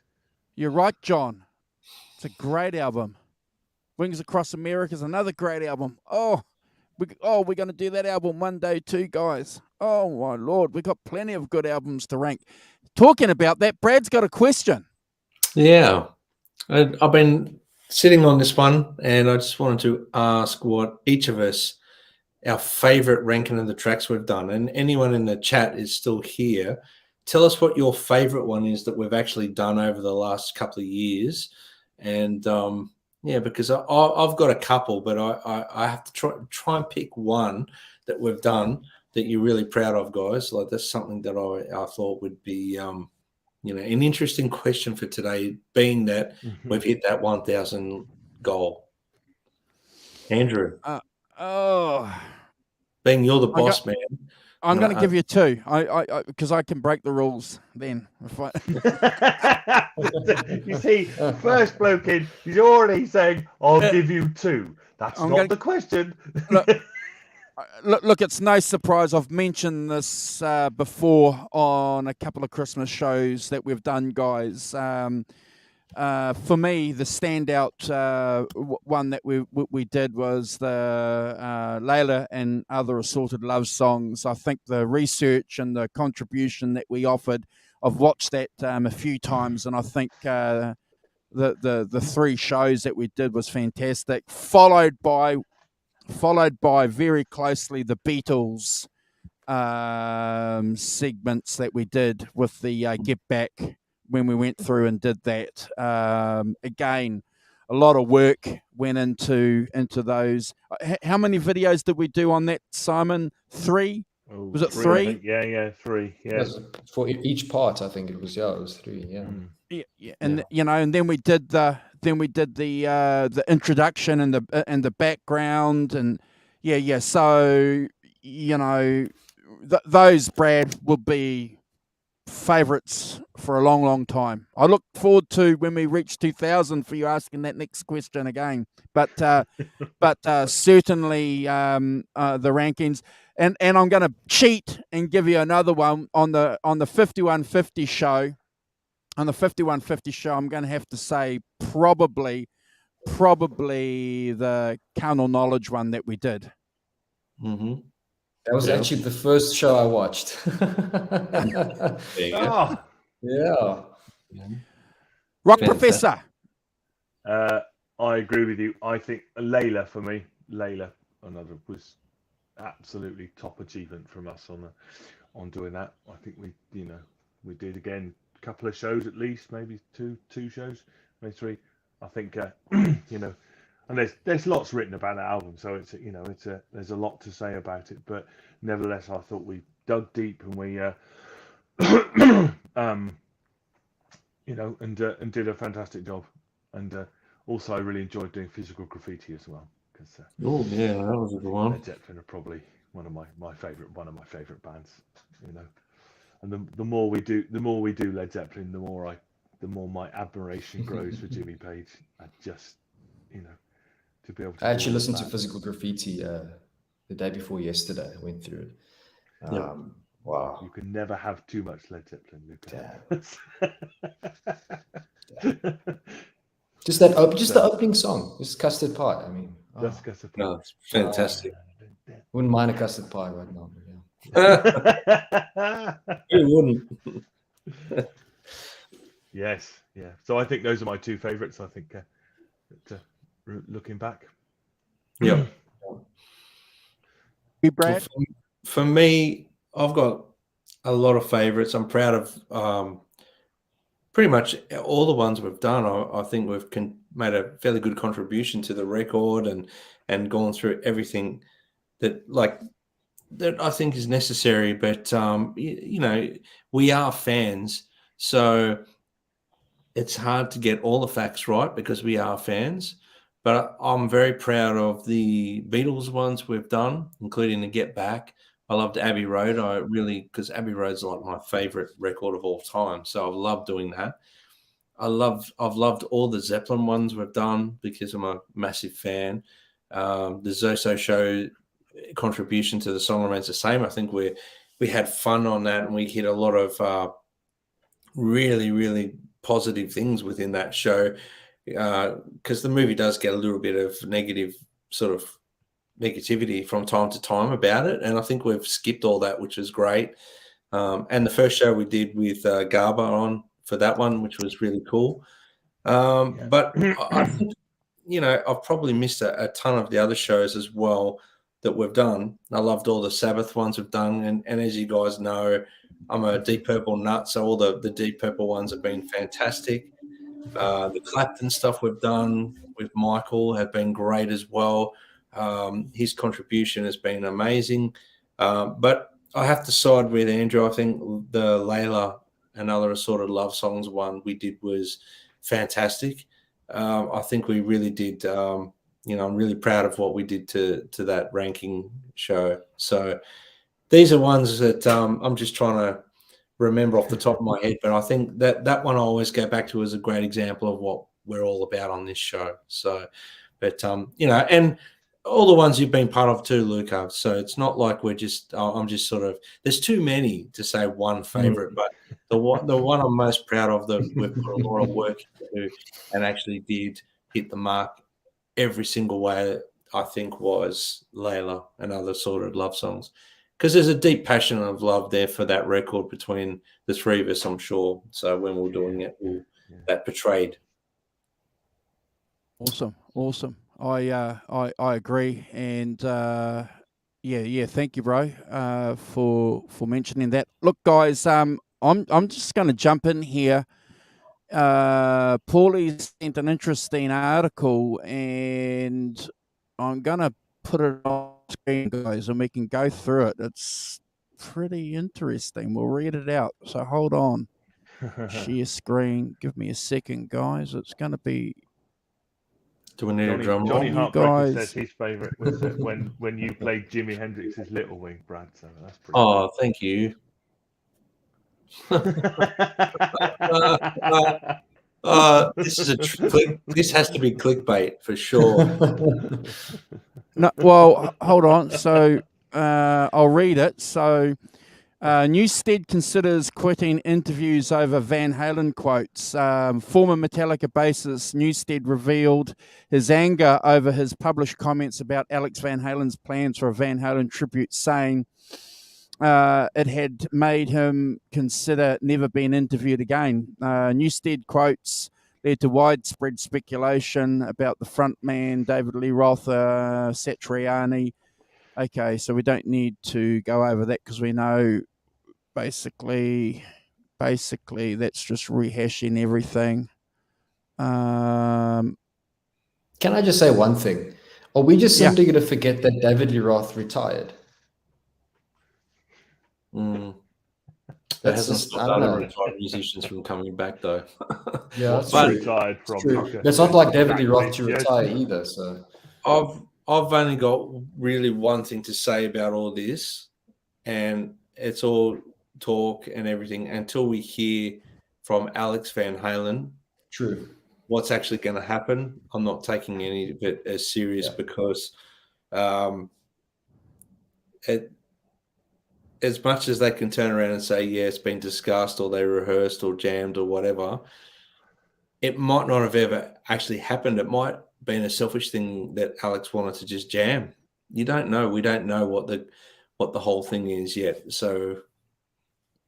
you're right, John. It's a great album. Wings Across America is another great album. Oh, we're going to do that album one day too, guys. Oh my Lord, we got plenty of good albums to rank. Talking about that, Brad's got a question. Yeah. I've been sitting on this one, and I just wanted to ask what each of us, our favorite ranking of the tracks we've done, and anyone in the chat is still here. Tell us what your favorite one is that we've actually done over the last couple of years. And because I've got a couple, but I have to try and pick one that we've done that you're really proud of, guys. Like, that's something that I thought would be an interesting question for today, being that we've hit that 1,000 goal. Andrew, being you're the boss, man. I'm going to give you two. Because I can break the rules then. You see, first bloke in, he's already saying, "I'll give you two." That's not the question. Look, it's no surprise. I've mentioned this before on a couple of Christmas shows that we've done, guys. For me, the standout one that we did was the Layla and Other Assorted Love Songs. I think the research and the contribution that we offered, I've watched that a few times, and I think the three shows that we did was fantastic. Followed by followed by very closely the Beatles segments that we did with the Get Back when we went through and did that. Again, a lot of work went into those. How many videos did we do on that, Simon? 3? Oh, Was it 3? 3? I think. Yeah, 3. Yeah. For each part, I think it was 3. Yeah. Yeah. And and then we did the introduction and the background and So those, Brad, will be favorites for a long, long time. I look forward to when we reach 2000 for you asking that next question again. But certainly the rankings, and I'm going to cheat and give you another one on the 5150 show. On the 5150 show, I'm going to have to say probably the carnal knowledge one that we did. Mm-hmm. That was actually the first show I watched. There you go. Oh, Yeah. Rock Fantastic. Professor. I agree with you. I think Layla for me, another was absolutely top achievement from us on doing that. I think we did again a couple of shows at least, maybe two shows, maybe 3. I think and there's lots written about that album, so there's a lot to say about it. But nevertheless, I thought we dug deep and we and did a fantastic job. And also, I really enjoyed doing Physical Graffiti as well, because Oh yeah, that was a good one. Led Zeppelin are probably one of my favorite bands. And the more we do Led Zeppelin, the more my admiration grows for Jimmy Page. I just to be able to. I actually listened to Physical Graffiti the day before yesterday. I went through it. Wow. You can never have too much Led Zeppelin, Luca. Just the opening song, just Custard Pie. I mean, That's Custard Pie. No, it's fantastic. Wouldn't mind a custard pie right now. Yeah. Who wouldn't? Yes, yeah. So I think those are my 2 favourites. I think looking back. Yeah. You, Brad? For me, I've got a lot of favourites. I'm proud of pretty much all the ones we've done. I think we've made a fairly good contribution to the record and gone through everything that I think is necessary. But we are fans, so it's hard to get all the facts right because we are fans. But I'm very proud of the Beatles ones we've done, including the Get Back. I loved Abbey Road. Because Abbey Road's like my favorite record of all time. So I've loved doing that. I've loved all the Zeppelin ones we've done because I'm a massive fan. The Zoso show contribution to the song remains the same. I think we had fun on that, and we hit a lot of really, really positive things within that show. Because the movie does get a little bit of negativity from time to time about it, and I think we've skipped all that, which is great. And the first show we did with Garba on for that one, which was really cool. But I think I've probably missed a ton of the other shows as well that we've done. I loved all the Sabbath ones we've done, and as you guys know, I'm a Deep Purple nut, so all the Deep Purple ones have been fantastic. The Clapton stuff we've done with Michael have been great as well. His contribution has been amazing. But I have to side with Andrew. I think the Layla and other assorted love songs one we did was fantastic. I think we really did. I'm really proud of what we did to that ranking show. So these are ones that I'm just trying to remember off the top of my head, but I think that one I always go back to as a great example of what we're all about on this show. So, but and all the ones you've been part of too, Luca. So it's not like I'm just sort of. There's too many to say one favorite, but the one I'm most proud of that we've put a lot of work into and actually did hit the mark every single way, I think, was Layla and other sorted love songs. Because there's a deep passion of love there for that record between the 3 of us, I'm sure. So when we're doing it, that portrayed. Awesome. I agree, and yeah. Thank you, bro, for mentioning that. Look, guys, I'm just going to jump in here. Paulie sent an interesting article, and I'm going to put it on screen, guys, and we can go through it. It's pretty interesting. We'll read it out. So hold on. Share screen. Give me a second, guys. It's going to be. Do we need a drum roll? Johnny you Heartbreaker guys- says his favourite was when you played Jimi Hendrix's Little Wing, Brad. So that's pretty. Oh, thank you. This has to be clickbait for sure. No, well, hold on. So I'll read it. So Newstead considers quitting interviews over Van Halen quotes. Former Metallica bassist Newstead revealed his anger over his published comments about Alex Van Halen's plans for a Van Halen tribute, saying it had made him consider never being interviewed again. Newstead quotes led to widespread speculation about the frontman, David Lee Roth, Satriani. Okay, so we don't need to go over that because we know basically that's just rehashing everything. Can I just say one thing? Are we just simply going to forget that David Lee Roth retired? That hasn't stopped other retired musicians from coming back, though. Yeah, that's But true. retired from. True. It's not like David Lee Roth to retire either. So I've only got really one thing to say about all this, and it's all talk and everything until we hear from Alex Van Halen. True. What's actually going to happen? I'm not taking any of it as serious because as much as they can turn around and say, yeah, it's been discussed or they rehearsed or jammed or whatever, it might not have ever actually happened. It might have been a selfish thing that Alex wanted to just jam. You don't know. We don't know what the whole thing is yet. So,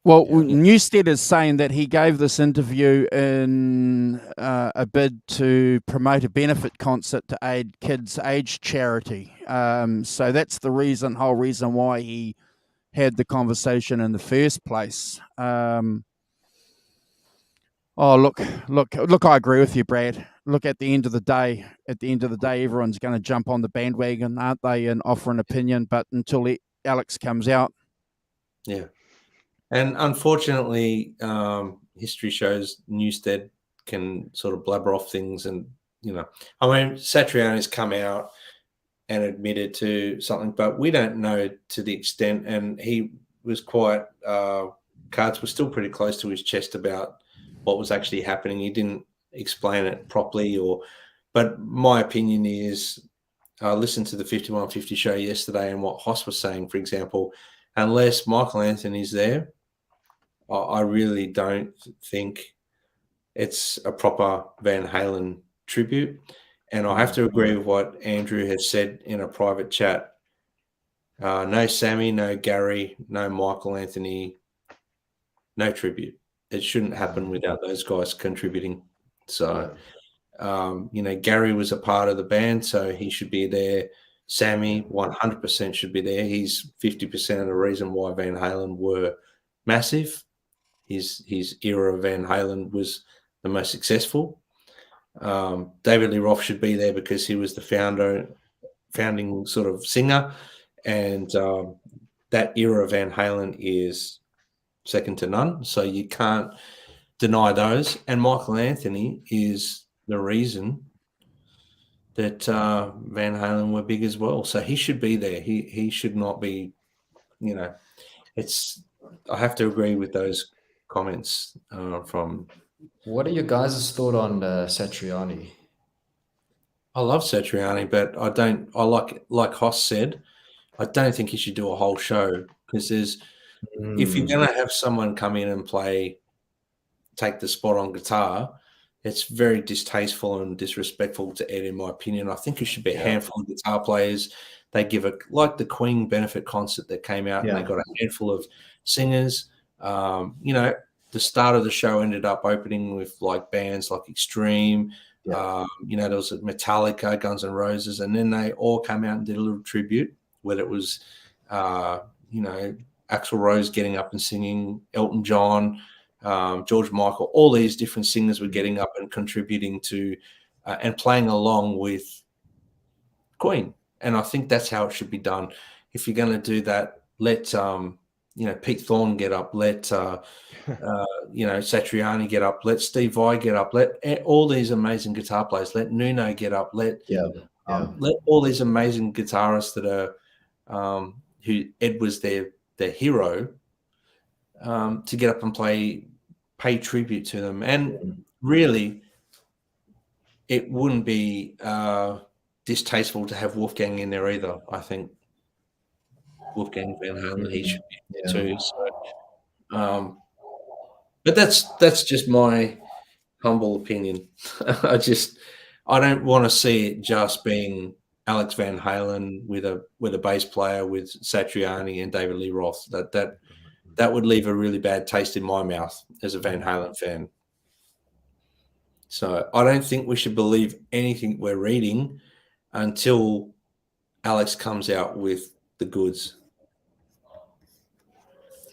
well, Newstead is saying that he gave this interview in a bid to promote a benefit concert to aid kids' aged charity. So that's the whole reason why he had the conversation in the first place. Look, I agree with you, Brad. Look, at the end of the day, everyone's going to jump on the bandwagon, aren't they, and offer an opinion, but until Alex comes out. Yeah. And unfortunately, history shows Newstead can sort of blabber off things. And, Satriani's come out and admitted to something, but we don't know to the extent. And he was quite, cards were still pretty close to his chest about what was actually happening. He didn't explain it properly, but my opinion is, I listened to the 5150 show yesterday and what Hoss was saying, for example, unless Michael Anthony's there, I really don't think it's a proper Van Halen tribute. And I have to agree with what Andrew has said in a private chat. No Sammy, no Gary, no Michael Anthony, no tribute. It shouldn't happen without those guys contributing. So, Gary was a part of the band, so he should be there. Sammy 100% should be there. He's 50% of the reason why Van Halen were massive. His era of Van Halen was the most successful. David Lee Roth should be there because he was the founding sort of singer, and that era of Van Halen is second to none. So you can't deny those. And Michael Anthony is the reason that Van Halen were big as well. So he should be there. He should not be. I have to agree with those comments from. What are your guys' thought on Satriani? I love Satriani, but I don't. I like Hoss said, I don't think he should do a whole show because if you're going to have someone come in and take the spot on guitar, it's very distasteful and disrespectful to Ed, in my opinion. I think it should be a handful of guitar players. They give it like the Queen benefit concert that came out, and they got a handful of singers. The start of the show ended up opening with like bands like Extreme, There was Metallica, Guns N' Roses, and then they all came out and did a little tribute, whether it was, Axl Rose getting up and singing, Elton John, George Michael, all these different singers were getting up and contributing to and playing along with Queen. And I think that's how it should be done. If you're going to do that, let Pete Thorne get up, let Satriani get up, let Steve Vai get up, let all these amazing guitar players, let Nuno get up, let all these amazing guitarists that are who Ed was their hero, to get up and pay tribute to them. And really, it wouldn't be distasteful to have Wolfgang in there either. I think Wolfgang Van Halen, he should be too. So, but that's just my humble opinion. I don't want to see it just being Alex Van Halen with a bass player with Satriani and David Lee Roth. That would leave a really bad taste in my mouth as a Van Halen fan. So I don't think we should believe anything we're reading until Alex comes out with the goods.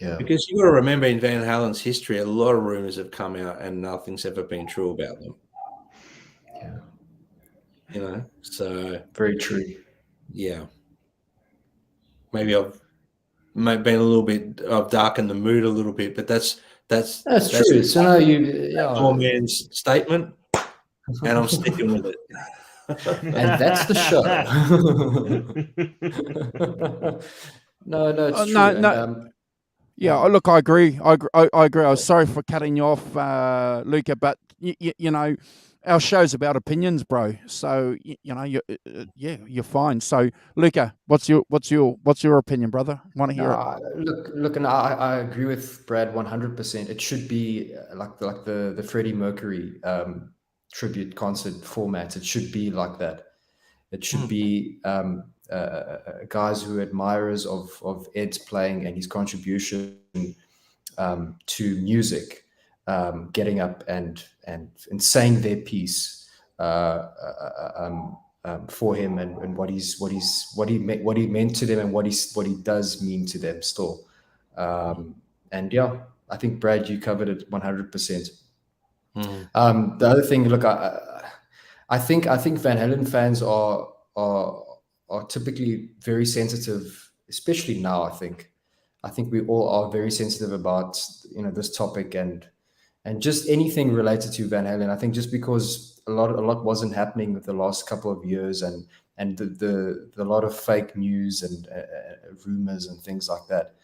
Yeah. Because you've got to remember, in Van Halen's history, a lot of rumors have come out and nothing's ever been true about them. Yeah. So very true. Yeah. Maybe I've been a little bit, I've darkened the mood a little bit, but that's true. So now poor man's statement, and I'm sticking with it. And that's the show. No, it's true. No. Yeah, look, I agree. I agree. I was sorry for cutting you off, Luca, but our show's about opinions, bro. So you're fine. So, Luca, what's your opinion, brother? Want to hear it? Look, and I agree with Brad 100%. It should be like the Freddie Mercury tribute concert format. It should be like that. It should be guys who are admirers of Ed's playing and his contribution to music, getting up and saying their piece for him and what he meant to them and what he does mean to them still. And yeah, I think Brad, you covered it 100%. The other thing, look, I think Van Halen fans are typically very sensitive, especially now. I think we all are very sensitive about this topic and just anything related to Van Halen. I think just because a lot wasn't happening with the last couple of years and the lot of fake news and rumors and things like that.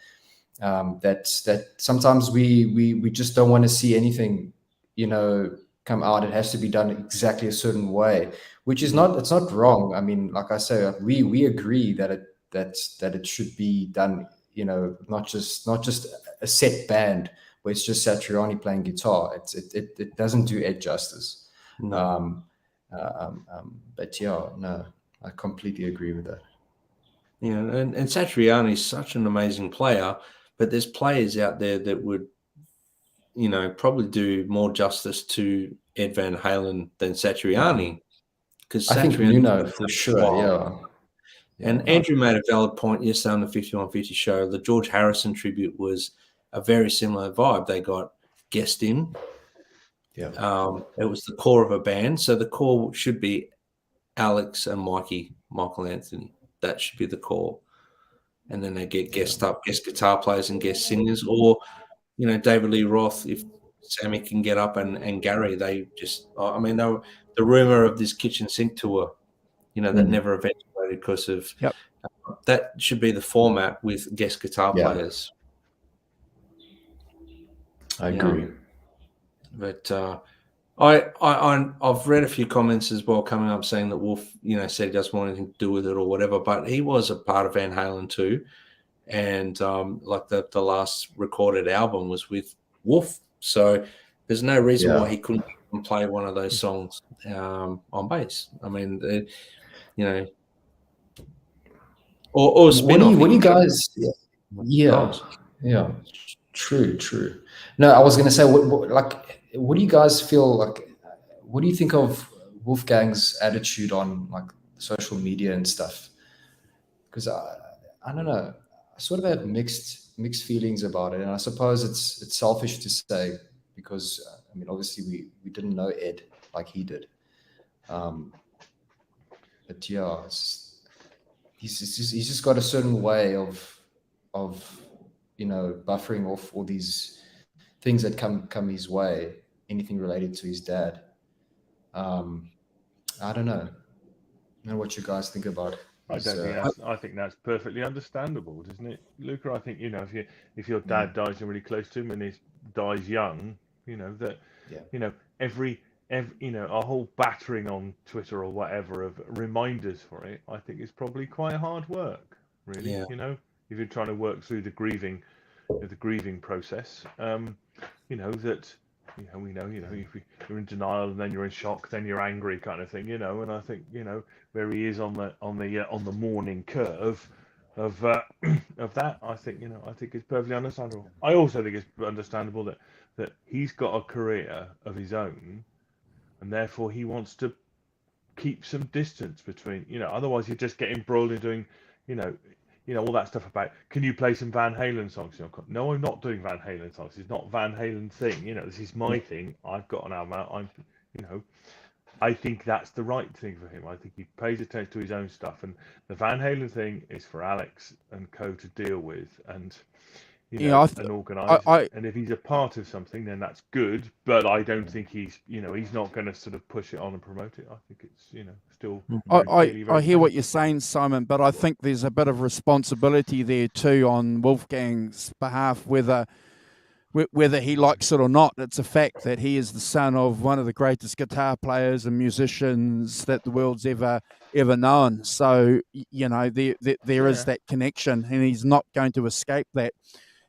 That sometimes we just don't want to see anything come out. It has to be done exactly a certain way, which is it's not wrong. I mean, like I say, we agree that it should be done, not just a set band where it's just Satriani playing guitar. It doesn't do Ed justice. No. But yeah, no, I completely agree with that. Yeah, and Satriani is such an amazing player, but there's players out there that would probably do more justice to Ed Van Halen than Satriani. Because I think for sure, yeah. And Andrew made a valid point yesterday on the 5150 show. The George Harrison tribute was a very similar vibe. They got guest in. Yeah. It was the core of a band. So the core should be Alex and Michael Anthony. That should be the core. And then they get guest guitar players and guest singers, or David Lee Roth, if Sammy can get up, and Gary. They just, the rumor of this kitchen sink tour, that never eventuated because of that should be the format with guest guitar players. I agree. But I've read a few comments as well coming up saying that Wolf, said he doesn't want anything to do with it or whatever, but he was a part of Van Halen too. And like the last recorded album was with Wolf. So there's no reason why he couldn't play one of those songs on bass. I mean, or spin-off. What do you guys? Yeah. True. No, I was going to say, what do you guys feel like? What do you think of Wolfgang's attitude on like social media and stuff, because I don't know, I sort of have mixed feelings about it, and I suppose it's selfish to say, because I mean, obviously we didn't know Ed like he did, but yeah, he's just got a certain way of buffering off all these things that come his way, anything related to his dad. I don't know. I don't know what you guys think about. I think that's perfectly understandable, doesn't it, Luca? I think if your dad dies, you're really close to him, and he dies young, every a whole battering on Twitter or whatever of reminders for it, I think is probably quite hard work, really. Yeah. If you're trying to work through the grieving process, we know, if you're in denial and then you're in shock, then you're angry, kind of thing, And I think, where he is on the mourning curve of that, I think it's perfectly understandable. I also think it's understandable that he's got a career of his own, and therefore he wants to keep some distance between, otherwise you just get embroiled in doing, all that stuff about, can you play some Van Halen songs? No, I'm not doing Van Halen songs. It's not Van Halen thing. This is my thing. I've got an album out. I think that's the right thing for him. I think he pays attention to his own stuff, and the Van Halen thing is for Alex and co to deal with, and and organise. And if he's a part of something, then that's good. But I don't think he's not going to sort of push it on and promote it. I think it's still. I hear what you're saying, Simon, but I think there's a bit of responsibility there too on Wolfgang's behalf, whether he likes it or not. It's a fact that he is the son of one of the greatest guitar players and musicians that the world's ever known. So there is that connection, and he's not going to escape that.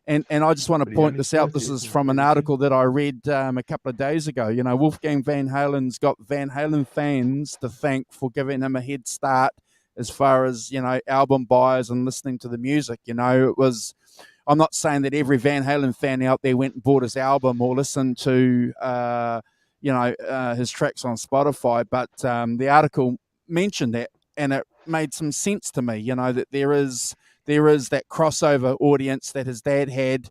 And I just want to point this out. This is from an article that I read a couple of days ago. Wolfgang Van Halen's got Van Halen fans to thank for giving him a head start as far as, album buyers and listening to the music. I'm not saying that every Van Halen fan out there went and bought his album or listened to, his tracks on Spotify, but the article mentioned that, and it made some sense to me, that there is that crossover audience that his dad had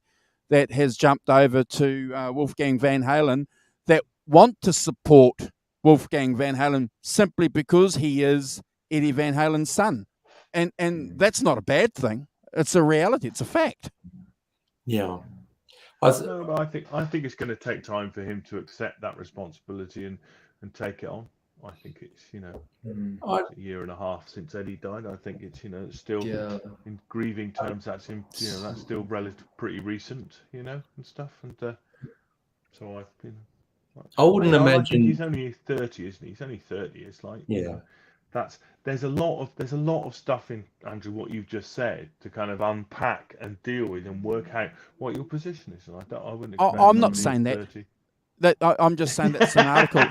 that has jumped over to Wolfgang Van Halen, that want to support Wolfgang Van Halen simply because he is Eddie Van Halen's son. And that's not a bad thing. It's a reality. It's a fact. Yeah. I think it's going to take time for him to accept that responsibility and take it on. I think it's a year and a half since Eddie died. I think it's still in grieving terms. That's him. That's still pretty recent. And stuff. And so I wouldn't imagine. I think he's only 30, isn't he? He's only 30. It's like there's a lot of stuff in, Andrew, what you've just said, to kind of unpack and deal with and work out what your position is. And I wouldn't. I'm not saying 30. I'm just saying that's an article.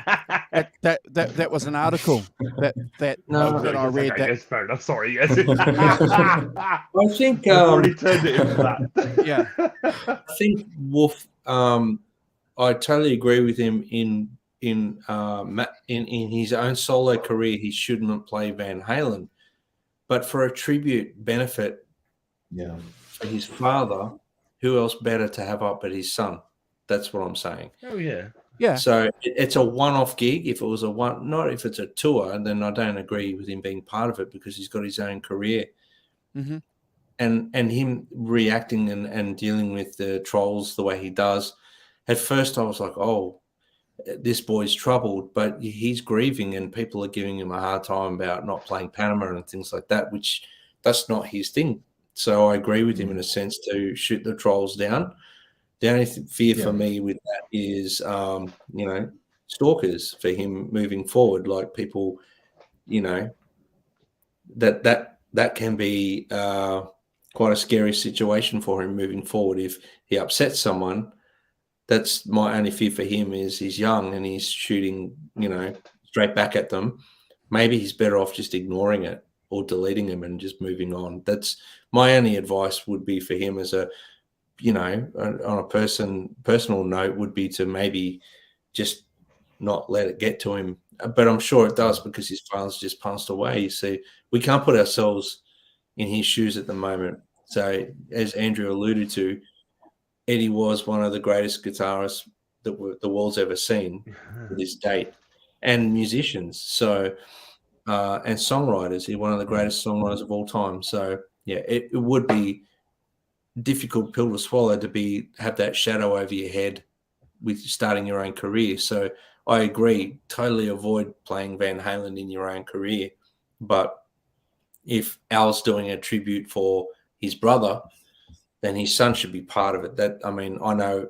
that was an article that I read. Okay, yes, fair enough. Sorry. Yes. I think I've already turned it into that. Yeah. I think Wolf. I totally agree with him in his own solo career. He shouldn't play Van Halen, but for a tribute benefit, for his father, who else better to have up at his son? That's what I'm saying. Oh yeah. Yeah. So it's a one-off gig. If it was not if it's a tour, then I don't agree with him being part of it, because he's got his own career. Mm-hmm. And him reacting and dealing with the trolls the way he does. At first, I was like, oh, this boy's troubled, but he's grieving, and people are giving him a hard time about not playing Panama and things like that, which that's not his thing. So I agree with him in a sense to shoot the trolls down. The only fear for me with that is, stalkers for him moving forward. Like people, that can be quite a scary situation for him moving forward. If he upsets someone, that's my only fear for him. Is he's young and he's shooting, straight back at them. Maybe he's better off just ignoring it or deleting him and just moving on. That's my only advice would be for him as a, on a personal note, would be to maybe just not let it get to him but I'm sure it does because his father's just passed away. You see, we can't put ourselves in his shoes at the moment. So, as Andrew alluded to, Eddie was one of the greatest guitarists that the world's ever seen to this date, and musicians. So, and songwriters. He's one of the greatest songwriters of all time. So, yeah, it would be difficult pill to swallow to have that shadow over your head with starting your own career. So, I agree. Totally avoid playing Van Halen in your own career. But if Al's doing a tribute for his brother, then his son should be part of it. I know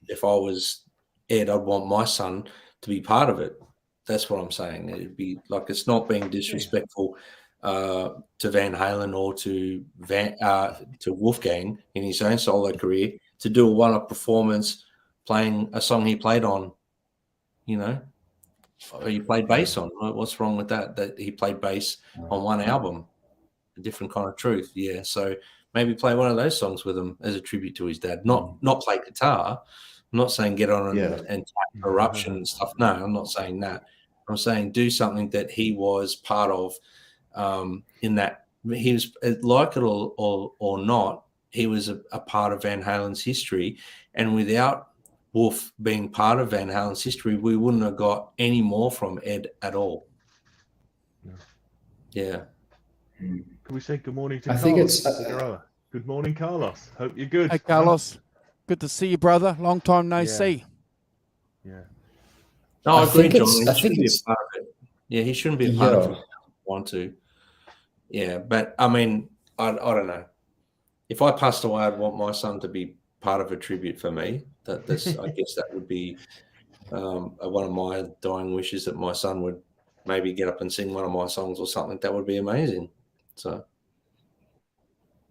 if I was Ed, I'd want my son to be part of it. That's what I'm saying. It'd be like, it's not being disrespectful to Van Halen or to Wolfgang in his own solo career to do a one-off performance playing a song he played on, or he played bass on. What's wrong with that? That he played bass on one album, A Different Kind of Truth. Yeah, so maybe play one of those songs with him as a tribute to his dad. Not play guitar. I'm not saying get on and type Eruption and stuff. No, I'm not saying that. I'm saying do something that he was part of. In that he was, like it or not, he was a part of Van Halen's history, and without Wolf being part of Van Halen's history, we wouldn't have got any more from Ed at all. Yeah. Can we say good morning to I Carlos? think it's Good morning, Carlos. Hope you're good. Hey, Carlos. Good to see you, brother. Long time no see. Yeah. No, I agree, think John. it's- He I shouldn't think be it's- a part of it. Yeah, he shouldn't be a part of it. Want to. Yeah, but I mean, I don't know. If I passed away, I'd want my son to be part of a tribute for me. That's I guess that would be one of my dying wishes, that my son would maybe get up and sing one of my songs or something. That would be amazing. So.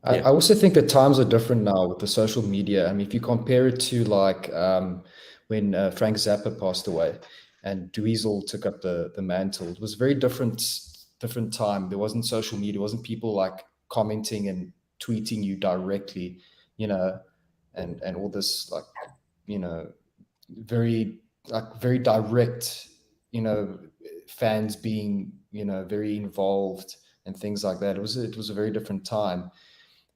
I also think that times are different now with the social media. I mean, if you compare it to like when Frank Zappa passed away and Dweezil took up the mantle, it was a very different time. There wasn't social media, there wasn't people like commenting and tweeting you directly, and all this like, very direct, fans being, very involved and things like that. It was a very different time.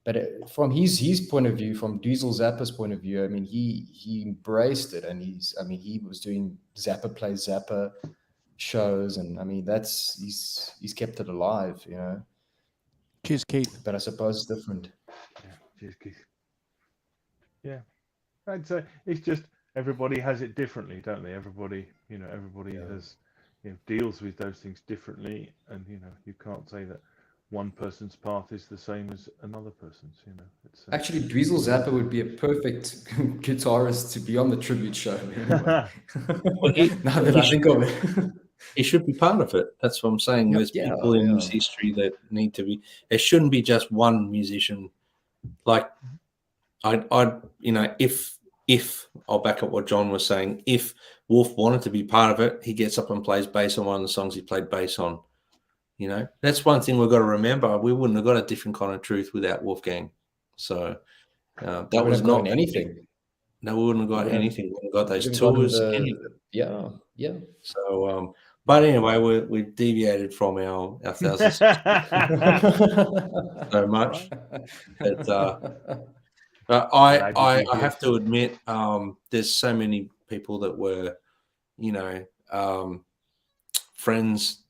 But from his point of view, from Dweezil Zappa's point of view, I mean, he embraced it, and he was doing Zappa Plays Zappa shows, and I mean, he's kept it alive, Cheers, Keith. But I suppose it's different. Yeah. Cheers, Keith. Yeah. I'd say it's just everybody has it differently, don't they? Everybody has, deals with those things differently, and you can't say that one person's path is the same as another person's. It's, Actually, Dweezil Zappa would be a perfect guitarist to be on the tribute show. Anyway. Now that I think of it, he should be part of it. That's what I'm saying. There's people in his history that need to be. There shouldn't be just one musician. Like, if I'll back up what John was saying, if Wolf wanted to be part of it, he gets up and plays bass on one of the songs he played bass on. That's one thing we've got to remember. We wouldn't have got A Different Kind of Truth without Wolfgang. So that was not anything. No, we wouldn't have got anything. We wouldn't have got those tours. Yeah. So, but anyway, we deviated from our 1,000 so much. But I have to admit, there's so many people that were, friends.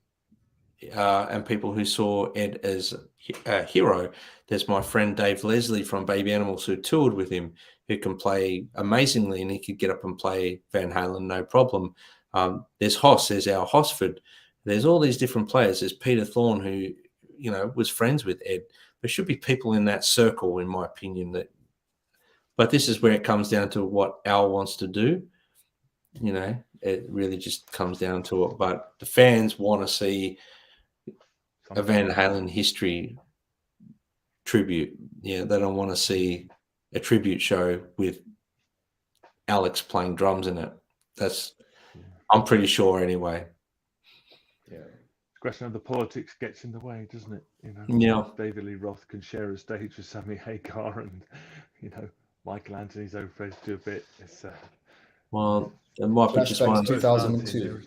And people who saw Ed as a hero. There's my friend Dave Leslie from Baby Animals, who toured with him, who can play amazingly, and he could get up and play Van Halen no problem. There's Hoss, there's Al Hosford. There's all these different players. There's Peter Thorne, who was friends with Ed. There should be people in that circle, in my opinion. But this is where it comes down to what Al wants to do. It really just comes down to it. But the fans want to see a Van Halen history tribute. Yeah, they don't want to see a tribute show with Alex playing drums in it. I'm pretty sure anyway. Yeah. The question of the politics gets in the way, doesn't it? Yeah. David Lee Roth can share a stage with Sammy Hagar, and Michael Anthony's over to a bit. It's well, it might be just one. 2002.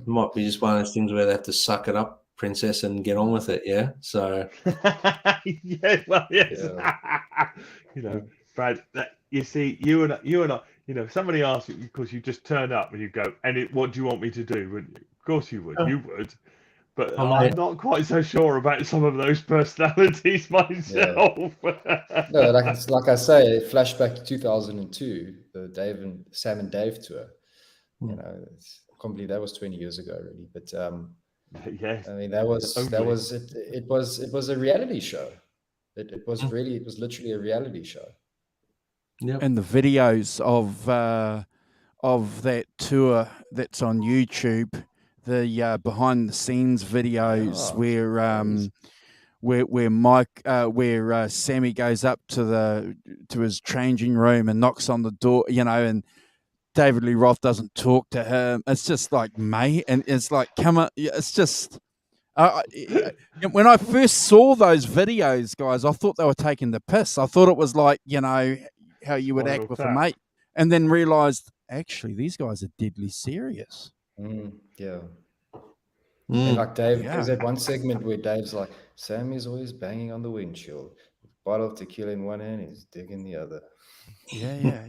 Might be just one of those things where they have to suck it up, princess, and get on with it. Yeah. So Yeah, well, yes. Yeah. You know, Brad, you see, you and I, you know, somebody asks you, of course, you just turn up and you go, what do you want me to do? Wouldn't you? Of course you would. You would. But I mean- I'm not quite so sure about some of those personalities myself. No, like I say, flashback to 2002, the Sam and Dave tour. You know, I can't believe that was 20 years ago, really. But Yes. I mean, that was it. It was a reality show. It was literally a reality show. yeah. And the videos of that tour that's on YouTube, the behind the scenes videos where Mike, where Sammy goes up to his changing room and knocks on the door, you know, and David Lee Roth doesn't talk to him. It's just like, mate, and it's like, come on, it's just. When I first saw those videos, guys, I thought they were taking the piss. I thought it was like, you know, how you would act with a mate, and then realized actually these guys are deadly serious. Yeah. And like Dave, there's that one segment where Dave's like, Sammy's always banging on the windshield. Bottle of tequila in one hand, he's digging the other. Yeah.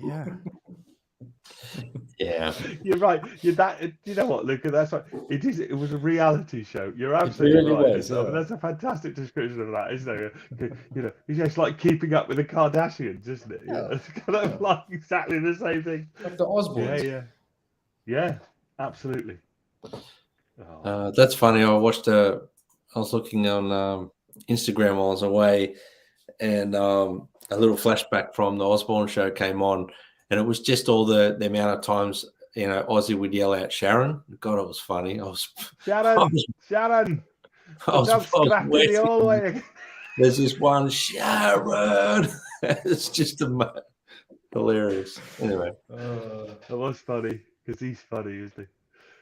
Yeah. You're right. You know what, Luca? That's right. It is. It was a reality show. You're absolutely really right. was, I mean, that's a fantastic description of that, isn't it? You know, it's just like keeping up with the Kardashians, isn't it? You know, it's kind of like exactly the same thing. Like the Osbournes. Yeah. Absolutely. Oh. That's funny. I was looking on Instagram while I was away, and a little flashback from the Osbourne show came on, and it was just all the amount of times, you know, Ozzy would yell out Sharon. God, it was funny. Sharon. All the way. There's this one Sharon. It's just hilarious. Anyway, that was funny because he's funny, isn't he?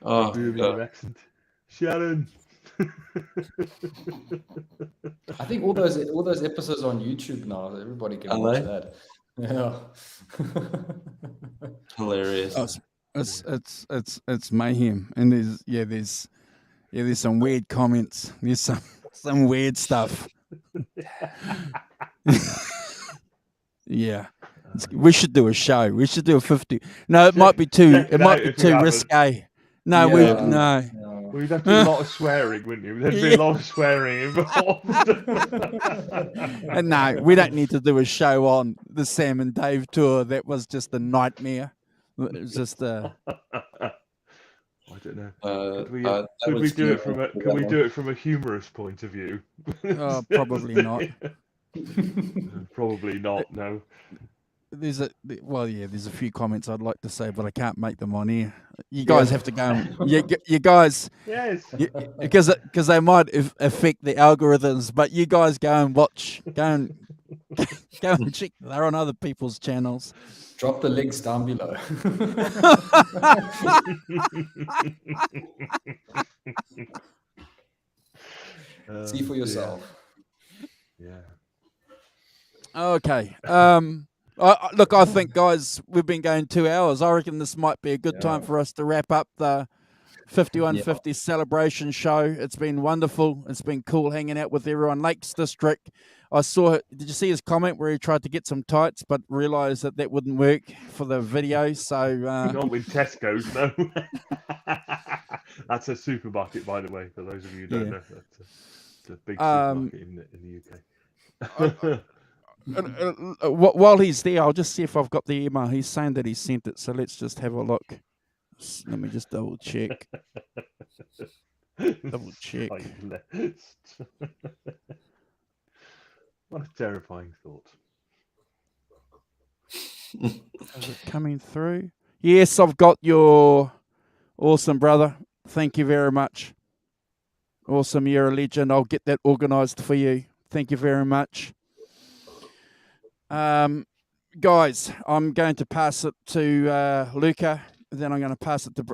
oh, God. Accent. Sharon. I think all those episodes on YouTube now. Everybody can watch that. Yeah. Hilarious. Oh, it's mayhem, and there's some weird comments. There's some weird stuff. Yeah. We should do a show. We should do a 50. No, it might be too. It might be too risque. No, no. Well, you'd have to do a lot of swearing, wouldn't you? There'd be a lot of swearing involved. And no, we don't need to do a show on the Sam and Dave tour. That was just a nightmare. It was just a. I don't know. Could we do it from a humorous point of view? Oh, probably not. Probably not. No. There's a few comments I'd like to say, but I can't make them on here. You guys have to go. And, you guys, yes, because they might affect the algorithms. But you guys go and watch, go and check. They're on other people's channels. Drop the links down below. See for yourself. Yeah. Okay. Look, I think, guys, we've been going 2 hours. I reckon this might be a good time for us to wrap up the 5150 celebration show. It's been wonderful. It's been cool hanging out with everyone. Lakes District. Did you see his comment where he tried to get some tights, but realised that wouldn't work for the video? So not with Tesco's, no. That's a supermarket, by the way, for those of you who don't know. That's a big supermarket in the UK. While he's there, I'll just see if I've got the email. He's saying that he sent it, so let's just have a look. Let me just double check. Double check. What a terrifying thought. Is it coming through? Yes, I've got your awesome, brother. Thank you very much. Awesome, you're a legend. I'll get that organised for you. Thank you very much. Guys, I'm going to pass it to Luca. Then I'm going to pass it to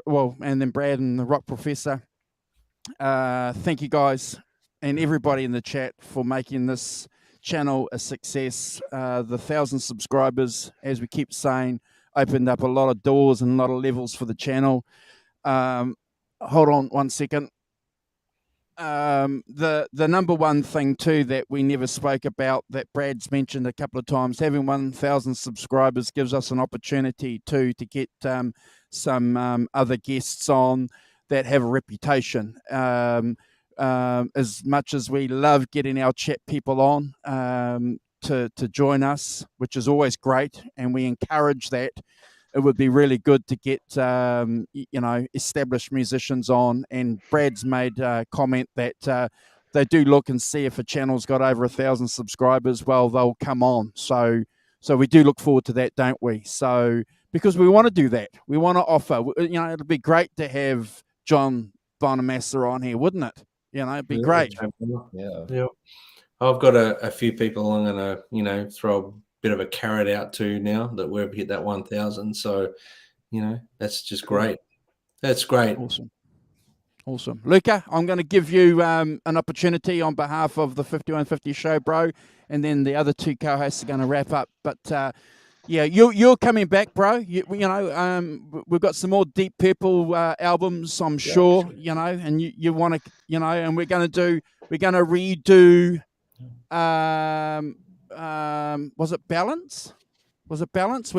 and then Brad and the Rock Professor. Thank you guys and everybody in the chat for making this channel a success. The 1,000 subscribers, as we keep saying, opened up a lot of doors and a lot of levels for the channel. hold on 1 second. The number one thing too that we never spoke about that Brad's mentioned a couple of times, having 1,000 subscribers gives us an opportunity to get some other guests on that have a reputation. As much as we love getting our chat people on to join us, which is always great, and we encourage that, it would be really good to get established musicians on. And Brad's made a comment that they do look and see if a channel's got over 1,000 subscribers, well, they'll come on. So we do look forward to that, don't we? So because we want to do that, we want to offer. It'd be great to have John Bonamassa on here, wouldn't it? It'd be great. Yeah. I've got a few people I'm gonna throw a bit of a carrot out to now that we've hit that 1,000. So, that's just great. That's great. Awesome. Luca, I'm going to give you an opportunity on behalf of the 5150 show, bro, and then the other two co-hosts are going to wrap up. But yeah, you're coming back, bro. We've got some more Deep Purple albums, I'm sure. And you want to, and we're going to redo. Was it Balance? We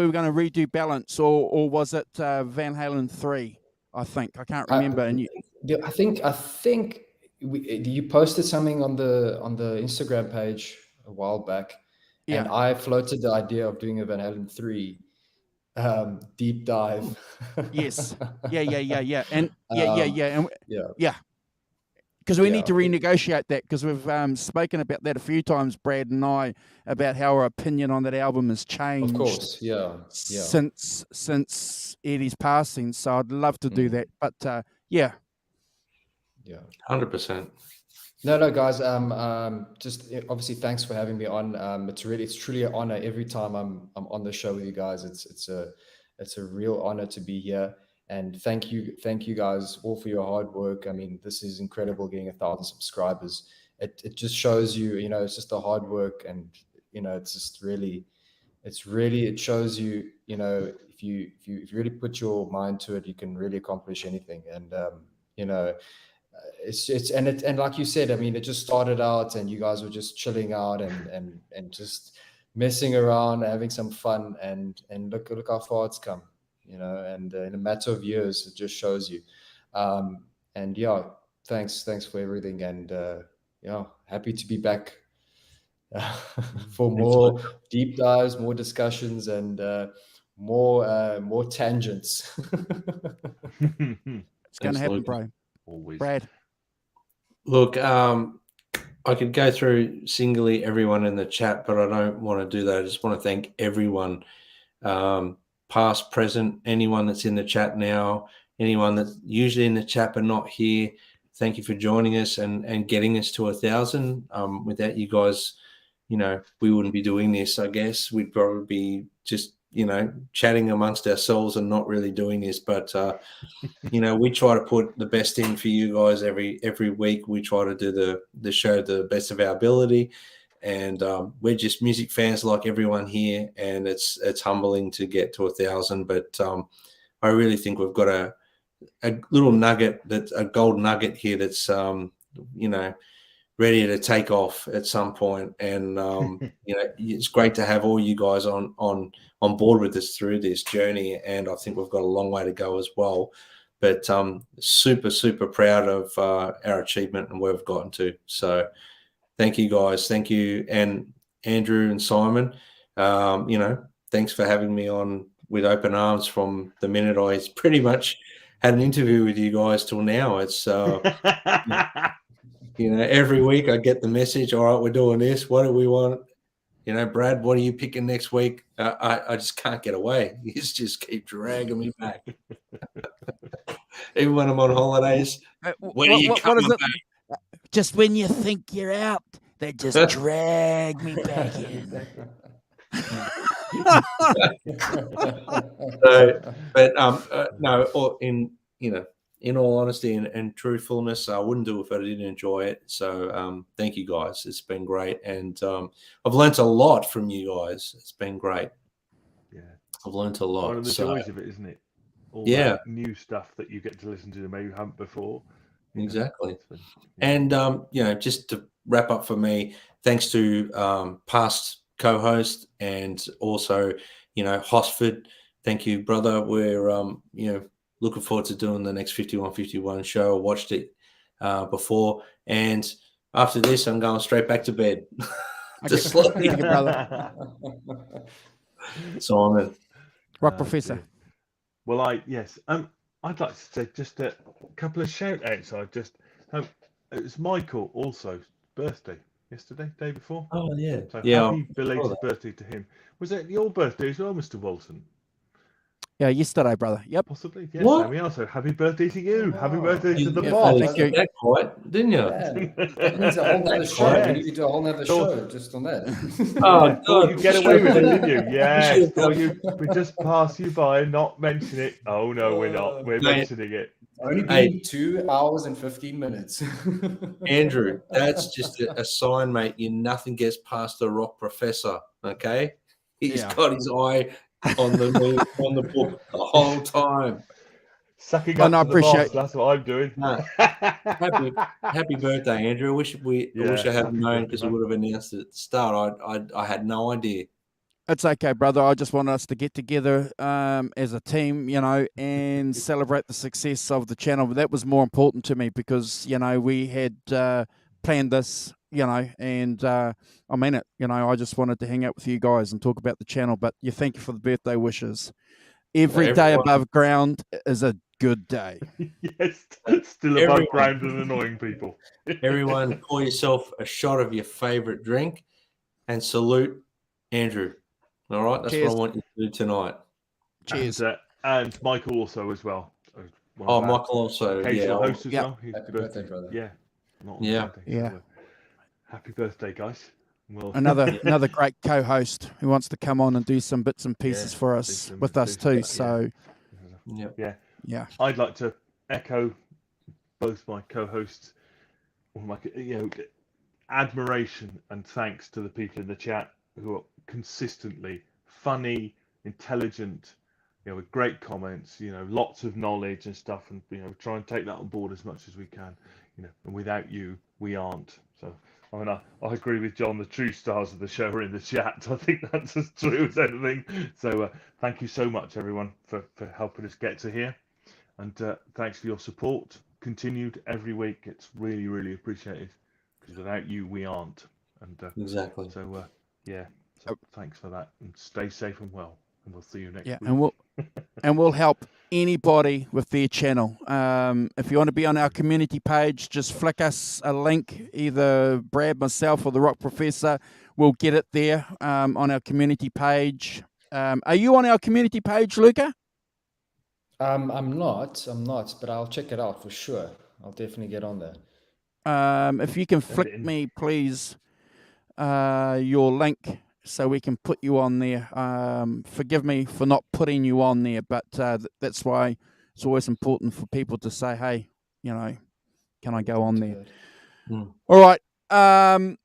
were going to redo Balance, or was it Van Halen 3? I think I can't remember. I think you posted something on the Instagram page a while back, and I floated the idea of doing a Van Halen 3 deep dive. Yes. Yeah. And yeah. Because we need to renegotiate that, because we've spoken about that a few times, Brad and I, about how our opinion on that album has changed. Of course, since Eddie's passing. So I'd love to do that, but yeah, 100%. No, guys. Just obviously, thanks for having me on. It's truly an honor every time I'm on the show with you guys. It's a real honor to be here. And thank you guys all for your hard work. I mean, this is incredible, getting 1,000 subscribers. It just shows you, it's just the hard work, and it's just really, it shows you, if you really put your mind to it, you can really accomplish anything. And and like you said, I mean, it just started out, and you guys were just chilling out and just messing around, having some fun, and look how far it's come. And in a matter of years, it just shows you. And yeah, thanks for everything. And happy to be back for more deep dives, more discussions, and more tangents. It's going to happen, bro. Always. Brad. Look, I could go through singly everyone in the chat, but I don't want to do that. I just want to thank everyone. Past, present, anyone that's in the chat now, anyone that's usually in the chat but not here, thank you for joining us and getting us to 1,000. Without you guys, we wouldn't be doing this. I guess we'd probably be just chatting amongst ourselves and not really doing this. But we try to put the best in for you guys every week. We try to do the show to the best of our ability. And we're just music fans like everyone here, and it's humbling to get to 1,000. But I really think we've got a little nugget, that's a gold nugget here that's ready to take off at some point. And it's great to have all you guys on board with us through this journey. And I think we've got a long way to go as well. But super proud of our achievement and where we've gotten to. So. Thank you, guys. Thank you, and Andrew and Simon. Thanks for having me on with open arms from the minute I pretty much had an interview with you guys till now. It's every week I get the message. All right, we're doing this. What do we want? Brad, what are you picking next week? I just can't get away. You just keep dragging me back. Even when I'm on holidays. When are you coming back? Just when you think you're out, they just drag me back in. In all honesty and truthfulness, I wouldn't do it if I didn't enjoy it. So thank you guys. It's been great. And I've learnt a lot from you guys. It's been great. Yeah. I've learnt a lot. One of the joys of it, isn't it? all Yeah. that new stuff that you get to listen to that maybe you haven't before. You know, Exactly. it's been- yeah. And just to wrap up for me, thanks to past co-host and also Hosford. Thank you, brother. We're looking forward to doing the next 5151 show. I watched it before, and after this, I'm going straight back to bed. To sleep. Thank you, brother. Simon. Rock Oh, Professor. dear. Well, I'd like to say just a couple of shout outs. It was Michael also birthday yesterday, day before. Oh yeah, So yeah. happy belated birthday to him. Was it your birthday as well, Mr. Wilson? Yeah, yesterday, brother. Yep. Possibly. Yes. What? There we are. So happy birthday to you. Oh, Happy wow. birthday to the Yeah, boss. thank you. That quite, didn't you? Man, that needs a whole nother show. Yes. We need to do a whole nother Thought- show just on that. Oh, Yeah, thought you'd get away with it, didn't you? Yes. should've Thought we just pass you by and not mention it. Oh no, we're not. We're Mate. mentioning it. Only been Hey. 2 hours and 15 minutes. Andrew, that's just a sign, mate. Nothing gets past the Rock Professor. Okay, he's Yeah. got his eye on the book the whole time. Sucking Oh, up no, I to the boss. appreciate- That's what I'm doing. No. Happy birthday, Andrew. I wish I had happy known birthday, because we man. would have announced it at the start. I had no idea. It's okay, brother. I just want us to get together as a team, and celebrate the success of the channel. That was more important to me because, we had planned this, and I mean it. I just wanted to hang out with you guys and talk about the channel. But thank you for the birthday wishes. Every day Everyone- above ground is a good day. Yes, still above Everyone. ground and annoying people. Everyone, pour yourself a shot of your favorite drink and salute Andrew. All right, that's Cheers. what I want you to do tonight. Cheers. And Michael also as well. One Oh, of our Michael also, occasional hosts as Yeah. well. His Happy birthday, brother. Yeah. Not on Yeah. Friday, Yeah. so, happy birthday, guys. Well, Another great co-host who wants to come on and do some bits and pieces Yeah, for do us some- with us do some too. bits, So Yeah. yeah, I'd like to echo both my co-hosts, or my admiration and thanks to the people in the chat who are consistently funny, intelligent, with great comments, lots of knowledge and stuff, and try and take that on board as much as we can. And without you, we aren't. So I mean, I agree with John. The true stars of the show are in the chat. I think that's as true as anything. So thank you so much, everyone, for helping us get to here. And thanks for your support, continued every week. It's really, really appreciated. Because without you, we aren't. And Exactly. so, So thanks for that. And stay safe and well. And we'll see you next week. and we'll help anybody with their channel. If you want to be on our community page, just flick us a link, either Brad, myself, or the Rock Professor. We'll get it there on our community page. Are you on our community page, Luca? I'm not, but I'll check it out for sure. I'll definitely get on there. If you can flick me, please, your link so we can put you on there. Forgive me for not putting you on there, but that's why it's always important for people to say, hey, can I go on there? All right.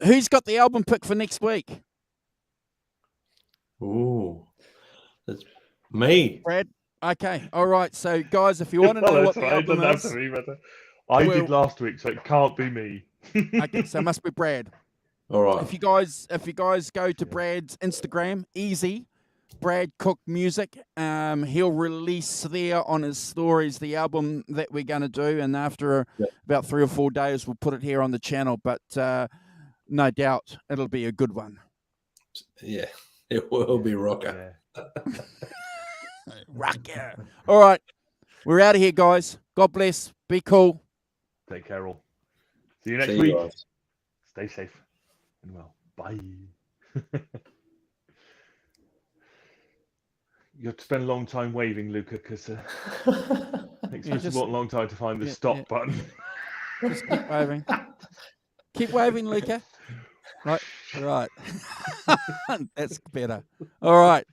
Who's got the album pick for next week? Ooh, that's me. Brad? Okay. All right. So, guys, if you want to know what the album is... I did last week, so it can't be me. Okay, so it must be Brad. All right. If you guys go to Brad's Instagram, easy, Brad Cook Music, he'll release there on his stories the album that we're going to do, and after about 3 or 4 days, we'll put it here on the channel. But no doubt it'll be a good one. Yeah, it will be rocker. Yeah. Rocker. All right, we're out of here, guys. God bless. Be cool. Take care, all. See you next See week. you guys. Stay safe and well. Bye. You have to spend a long time waving, Luca, because it takes me a long time to find the stop button. Just keep waving. Keep waving, Luca. Right. That's better. All right.